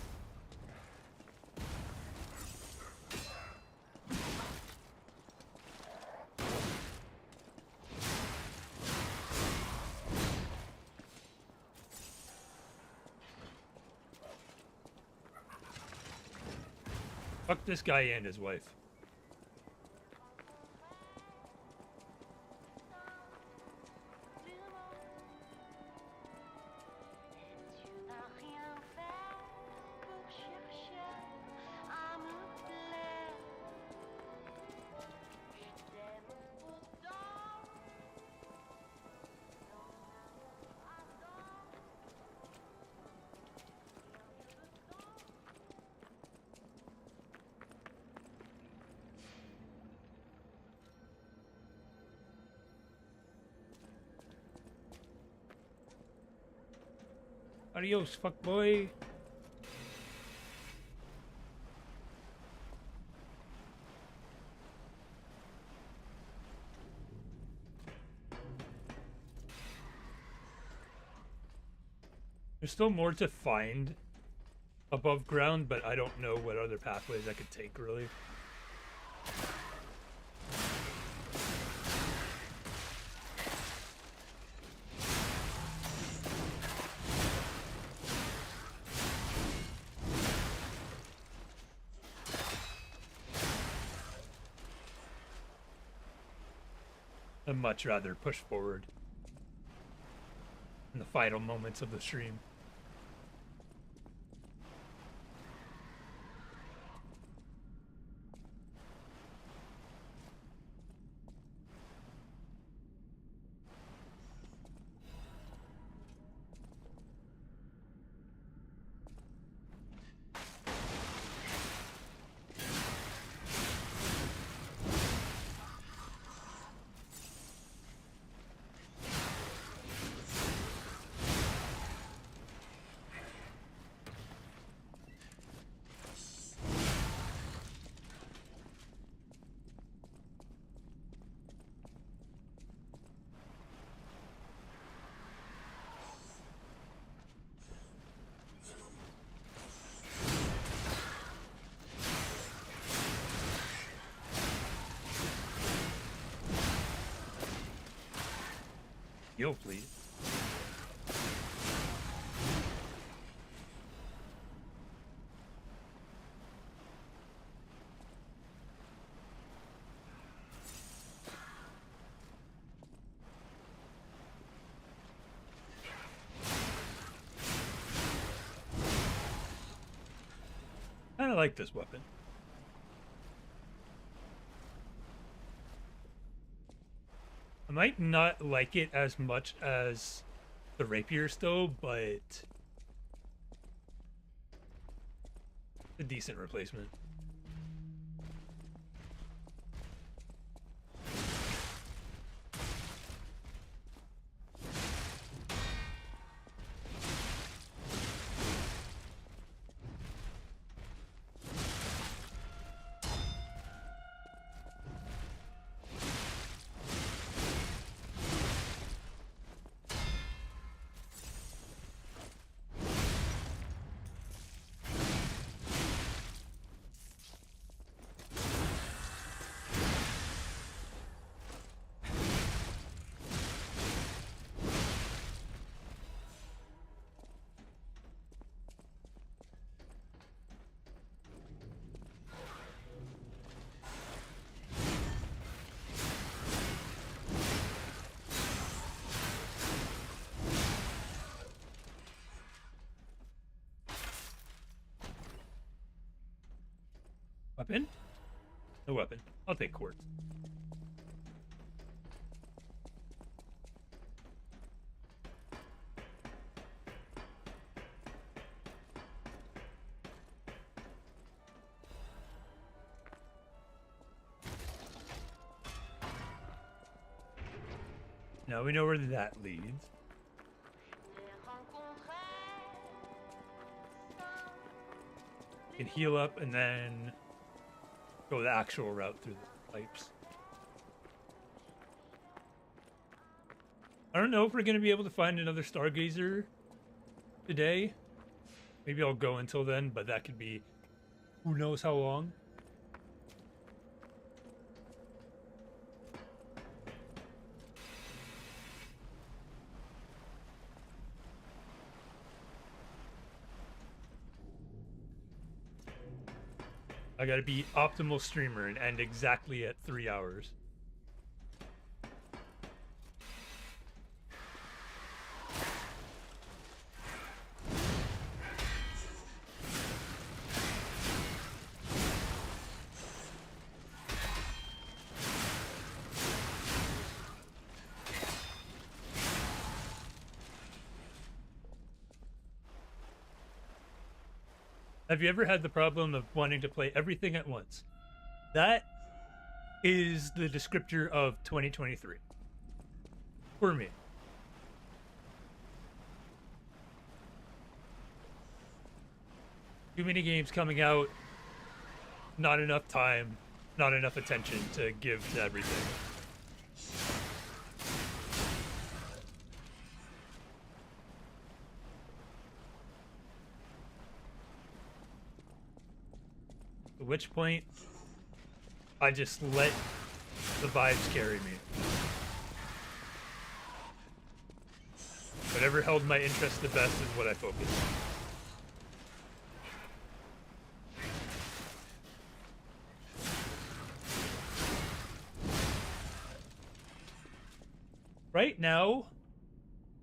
Fuck this guy and his wife. Adios, fuckboy. There's still more to find above ground, but I don't know what other pathways I could take, really. I'd much rather push forward in the final moments of the stream. Heal, please. I kinda like this weapon. I might not like it as much as the rapier still, but it's a decent replacement. Weapon? No weapon. I'll take quartz. Now we know where that leads. You can heal up and then go the actual route through the pipes. I don't know if we're going to be able to find another Stargazer today. Maybe I'll go until then, but that could be who knows how long. I gotta be optimal streamer and end exactly at 3 hours. Have you ever had the problem of wanting to play everything at once? That is the descriptor of 2023. For me. Too many games coming out, not enough time, not enough attention to give to everything. At which point, I just let the vibes carry me. Whatever held my interest the best is what I focused on. Right now,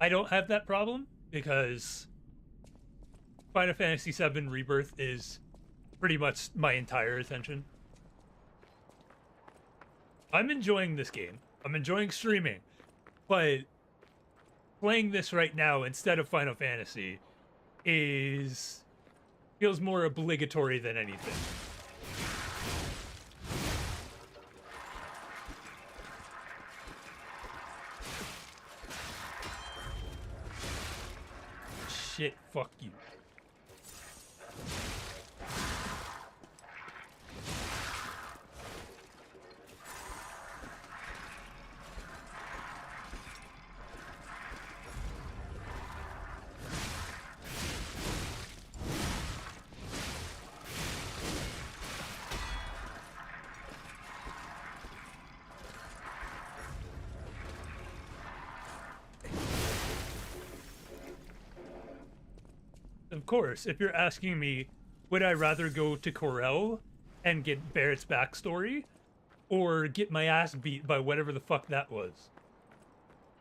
I don't have that problem because Final Fantasy VII Rebirth is pretty much my entire attention. I'm enjoying this game. I'm enjoying streaming, but playing this right now instead of Final Fantasy feels more obligatory than anything. Shit, fuck you. Of course, if you're asking me, would I rather go to Corel and get Barrett's backstory, or get my ass beat by whatever the fuck that was?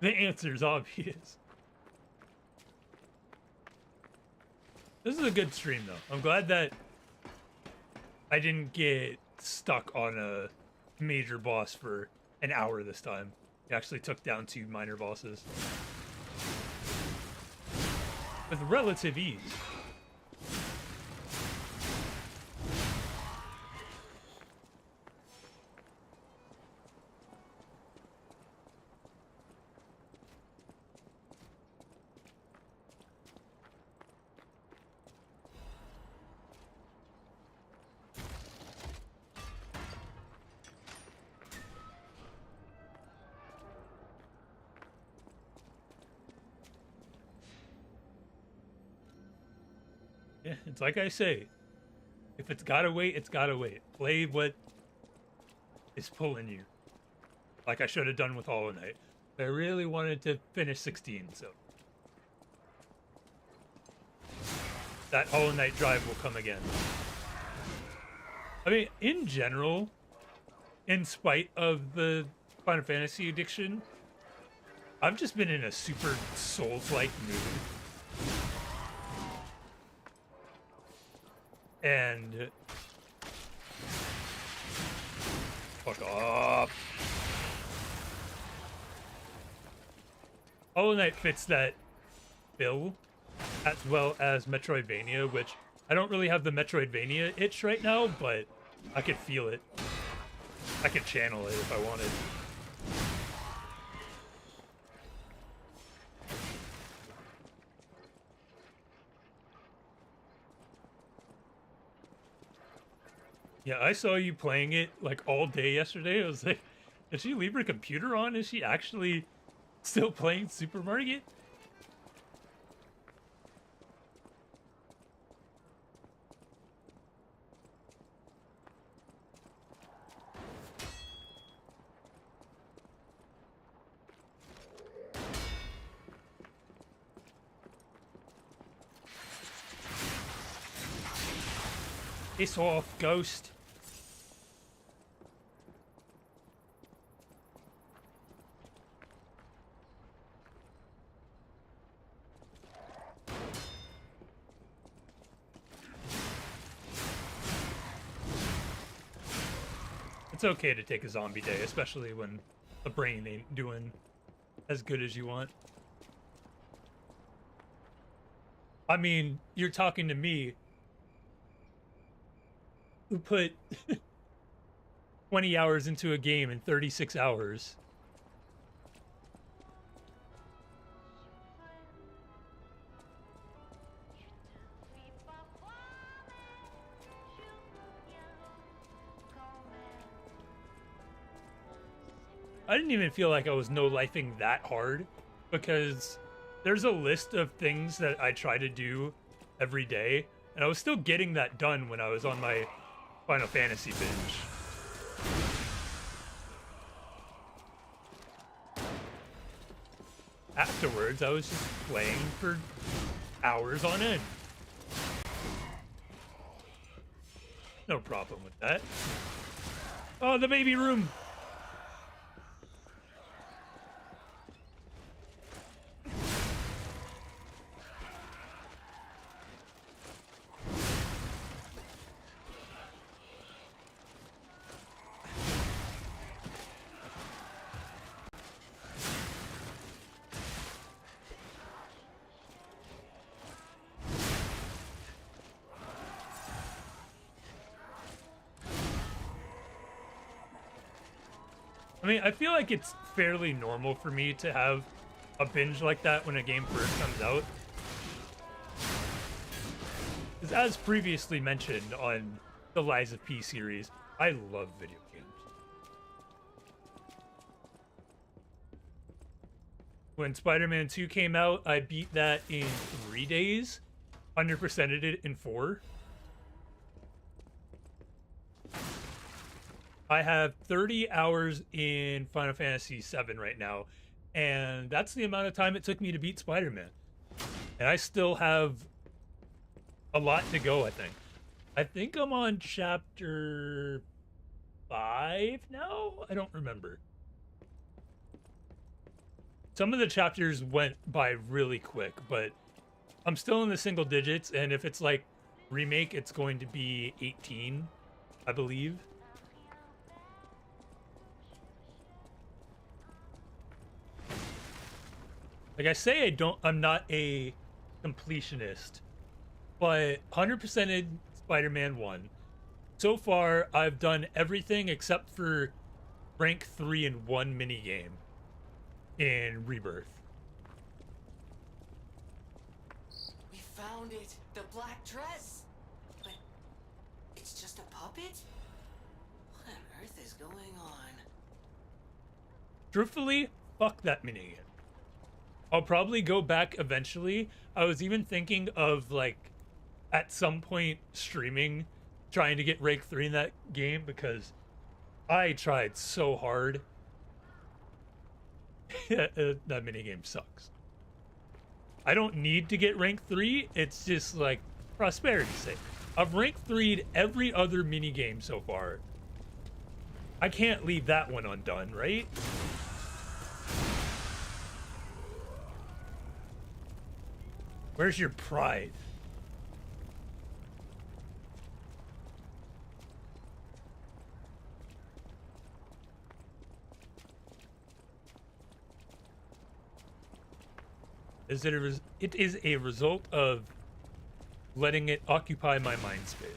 The answer's obvious. This is a good stream, though. I'm glad that I didn't get stuck on a major boss for an hour this time. It actually took down 2 minor bosses with relative ease. Yeah, it's like I say, if it's gotta wait, it's gotta wait. Play what is pulling you. Like I should have done with Hollow Knight. But I really wanted to finish 16, so that Hollow Knight drive will come again. I mean, in general, in spite of the Final Fantasy addiction, I've just been in a super Souls-like mood. And fuck off. Hollow Knight fits that bill as well as Metroidvania, which I don't really have the Metroidvania itch right now, but I could feel it. I could channel it if I wanted. Yeah, I saw you playing it like all day yesterday. I was like, did she leave her computer on? Is she actually still playing Super Mario? Piss off, ghost. It's okay to take a zombie day, especially when the brain ain't doing as good as you want. I mean, you're talking to me who put 20 hours into a game in 36 hours. I didn't even feel like I was no-lifing that hard, because there's a list of things that I try to do every day, and I was still getting that done when I was on my Final Fantasy binge. Afterwards, I was just playing for hours on end. No problem with that. Oh, the baby room! I mean, I feel like it's fairly normal for me to have a binge like that when a game first comes out. Because as previously mentioned on the Lies of P series, I love video games. When Spider-Man 2 came out, I beat that in 3 days, 100%ed it in 4. I have 30 hours in Final Fantasy VII right now, and that's the amount of time it took me to beat Spider-Man. And I still have a lot to go, I think. I think I'm on chapter 5 now? I don't remember. Some of the chapters went by really quick, but I'm still in the single digits, and if it's like remake, it's going to be 18, I believe. Like I say, I'm not a completionist, but 100%ed Spider-Man 1. So far, I've done everything except for rank 3 in one minigame in Rebirth. We found it! The black dress! But it's just a puppet? What on earth is going on? Truthfully, fuck that minigame. I'll probably go back eventually. I was even thinking of, like, at some point streaming, trying to get rank 3 in that game, because I tried so hard. That minigame sucks. I don't need to get rank 3, it's just, like, prosperity's sake. I've rank 3'd every other minigame so far. I can't leave that one undone, right? Where's your pride? It is a result of letting it occupy my mind space.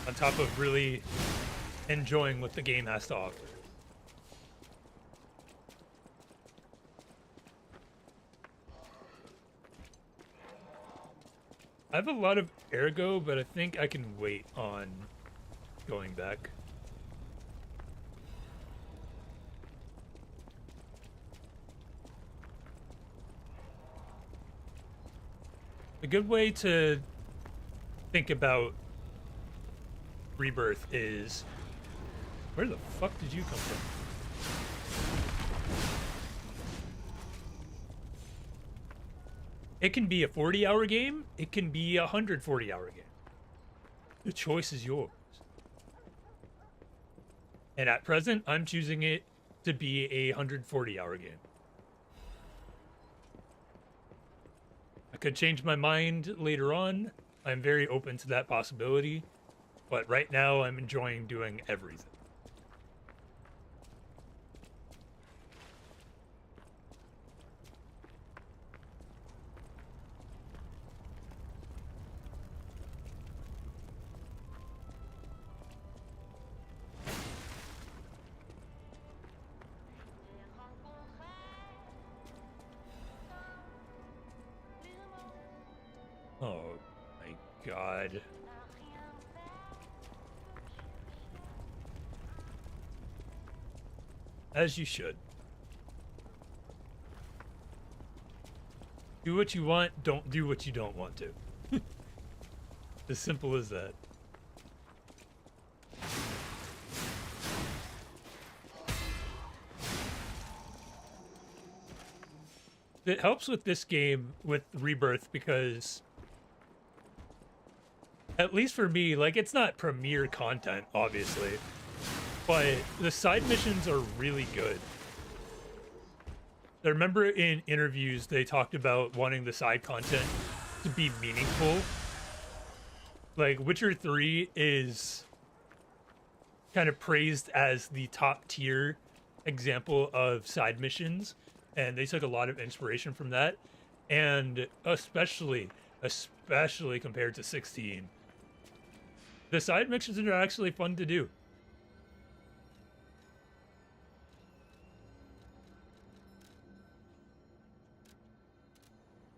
On top of really enjoying what the game has to offer. I have a lot of ergo, but I think I can wait on going back. A good way to think about Rebirth is, where the fuck did you come from? It can be a 40-hour game. It can be a 140-hour game. The choice is yours. And at present, I'm choosing it to be a 140-hour game. I could change my mind later on. I'm very open to that possibility. But right now, I'm enjoying doing everything. Oh my god. As you should. Do what you want, don't do what you don't want to. As simple as that. It helps with this game, with Rebirth, because at least for me, like, it's not premier content, obviously, but the side missions are really good. I remember in interviews they talked about wanting the side content to be meaningful. Like, Witcher 3 is kind of praised as the top tier example of side missions, and they took a lot of inspiration from that, and especially compared to 16. The side missions are actually fun to do.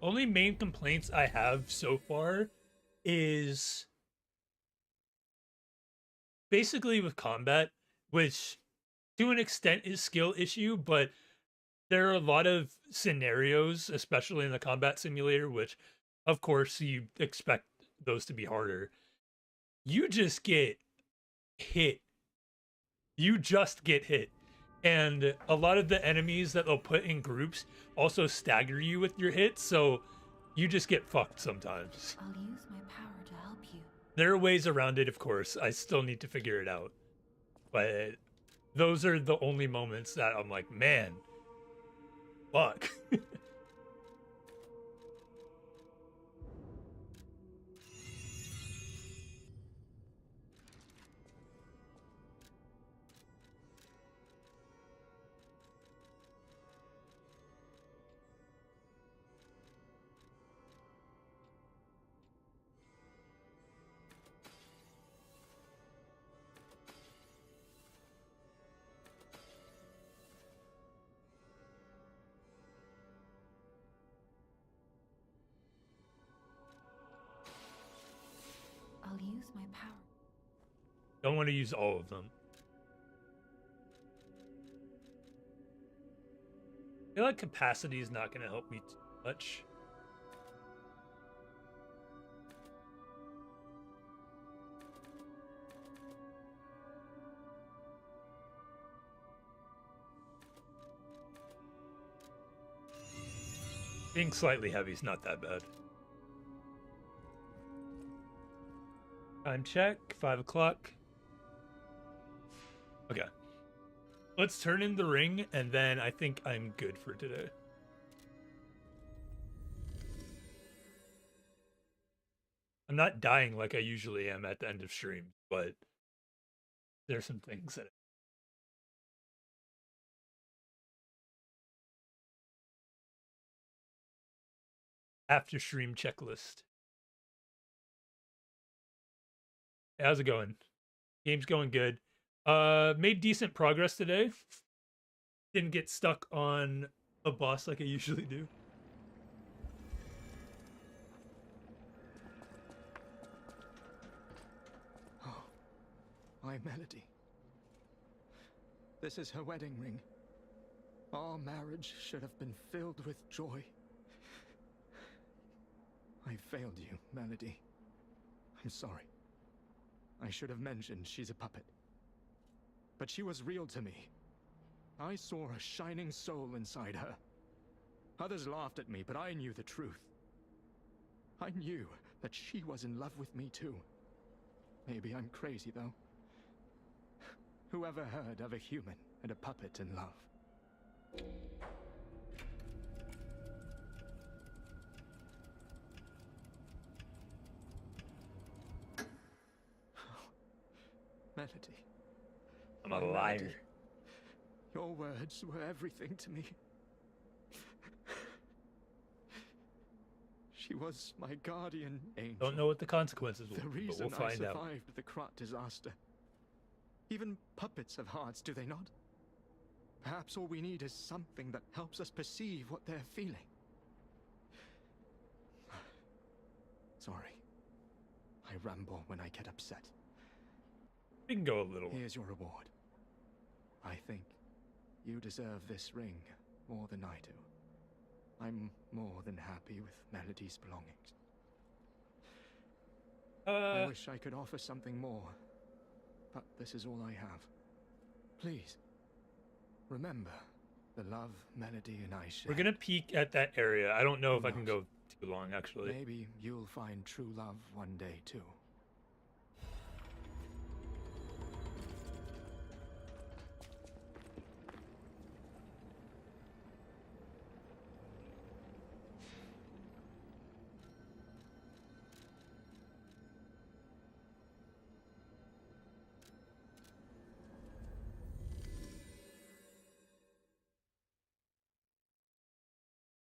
Only main complaints I have so far is basically with combat, which to an extent is skill issue, but there are a lot of scenarios, especially in the combat simulator, which of course you expect those to be harder. You just get hit. You just get hit. And a lot of the enemies that they'll put in groups also stagger you with your hits, so you just get fucked sometimes. I'll use my power to help you. There are ways around it, of course. I still need to figure it out. But those are the only moments that I'm like, man, fuck. I'll use my power. Don't want to use all of them. I feel like capacity is not going to help me too much. Being slightly heavy is not that bad. Time check, 5 o'clock. Okay. Let's turn in the ring, and then I think I'm good for today. I'm not dying like I usually am at the end of stream, but there's some things that... After stream checklist. Hey, how's it going? Game's going good. Made decent progress today. Didn't get stuck on a boss like I usually do. Oh, my Melody. This is her wedding ring. Our marriage should have been filled with joy. I failed you, Melody. I'm sorry. I should have mentioned she's a puppet. But she was real to me. I saw a shining soul inside her. Others laughed at me, but I knew the truth. I knew that she was in love with me too. Maybe I'm crazy, though. Whoever heard of a human and a puppet in love? Melody. I'm a liar. Your words were everything to me. She was my guardian angel. Don't know what the consequences will The be, but reason we'll find I out. survived the Krat disaster. Even puppets have hearts, do they not? Perhaps all we need is something that helps us perceive what they're feeling. Sorry. I ramble when I get upset. We can go a little. Here's your reward. I think you deserve this ring more than I do. I'm more than happy with Melody's belongings. I wish I could offer something more, but this is all I have. Please, remember the love Melody and I share. We're gonna peek at that area. I don't know if I can go too long, actually. Maybe you'll find true love one day, too.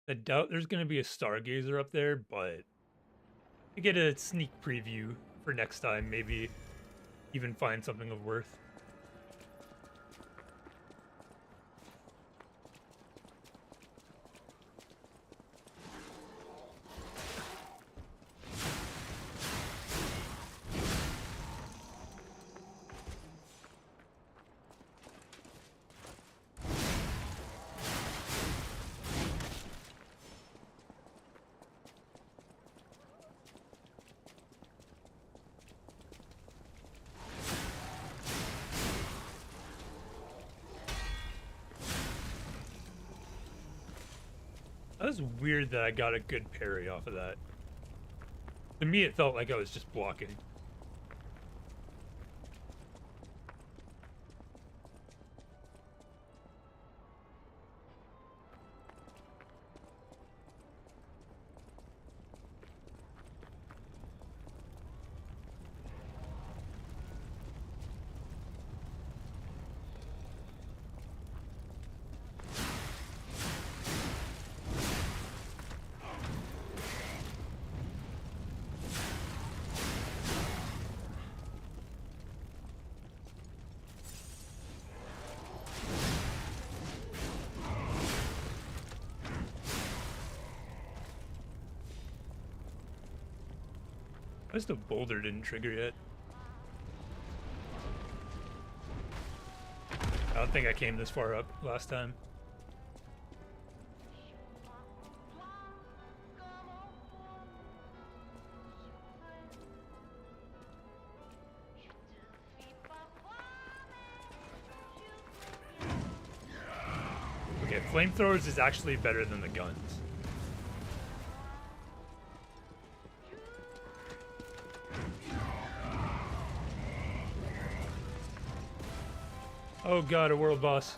I doubt there's going to be a stargazer up there, but to get a sneak preview for next time, maybe even find something of worth. That was weird that I got a good parry off of that. To me, it felt like I was just blocking. I guess the boulder didn't trigger yet. I don't think I came this far up last time. Okay, flamethrowers is actually better than the guns. Oh god, a world boss.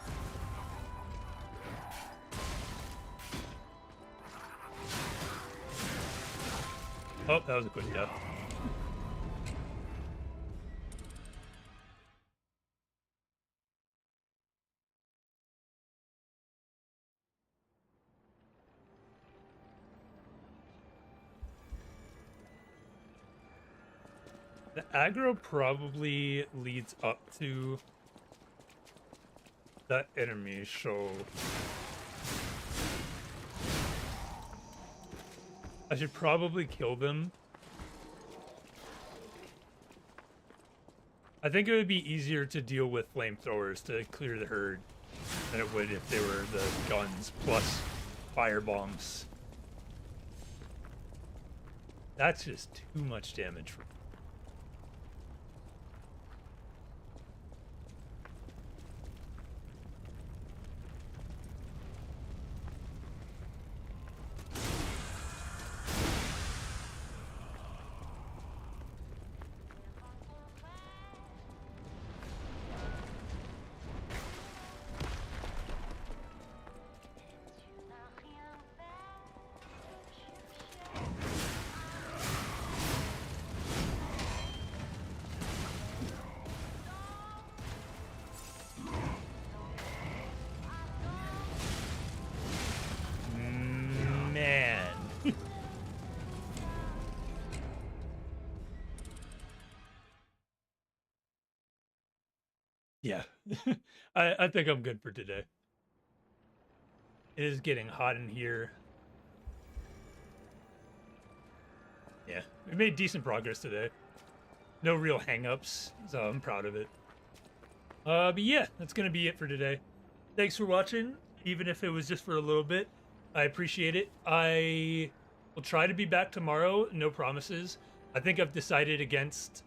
Oh, that was a quick death. The aggro probably leads up to that enemy, so I should probably kill them. I think it would be easier to deal with flamethrowers to clear the herd than it would if they were the guns plus fire bombs. That's just too much damage for me. Yeah. I think I'm good for today. It is getting hot in here. Yeah, we made decent progress today. No real hang-ups, so I'm proud of it. But yeah, that's gonna be it for today. Thanks for watching, even if it was just for a little bit. I appreciate it. I will try to be back tomorrow, no promises. I think I've decided against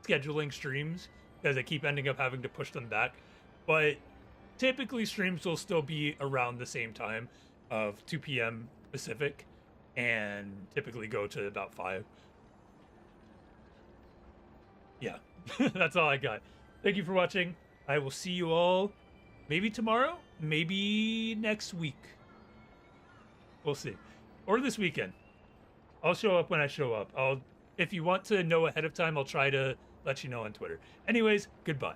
scheduling streams because I keep ending up having to push them back. But typically streams will still be around the same time of 2 p.m. Pacific and typically go to about 5. Yeah, that's all I got. Thank you for watching. I will see you all maybe tomorrow, maybe next week. We'll see. Or this weekend. I'll show up when I show up. If you want to know ahead of time, I'll try to let you know on Twitter. Anyways, goodbye.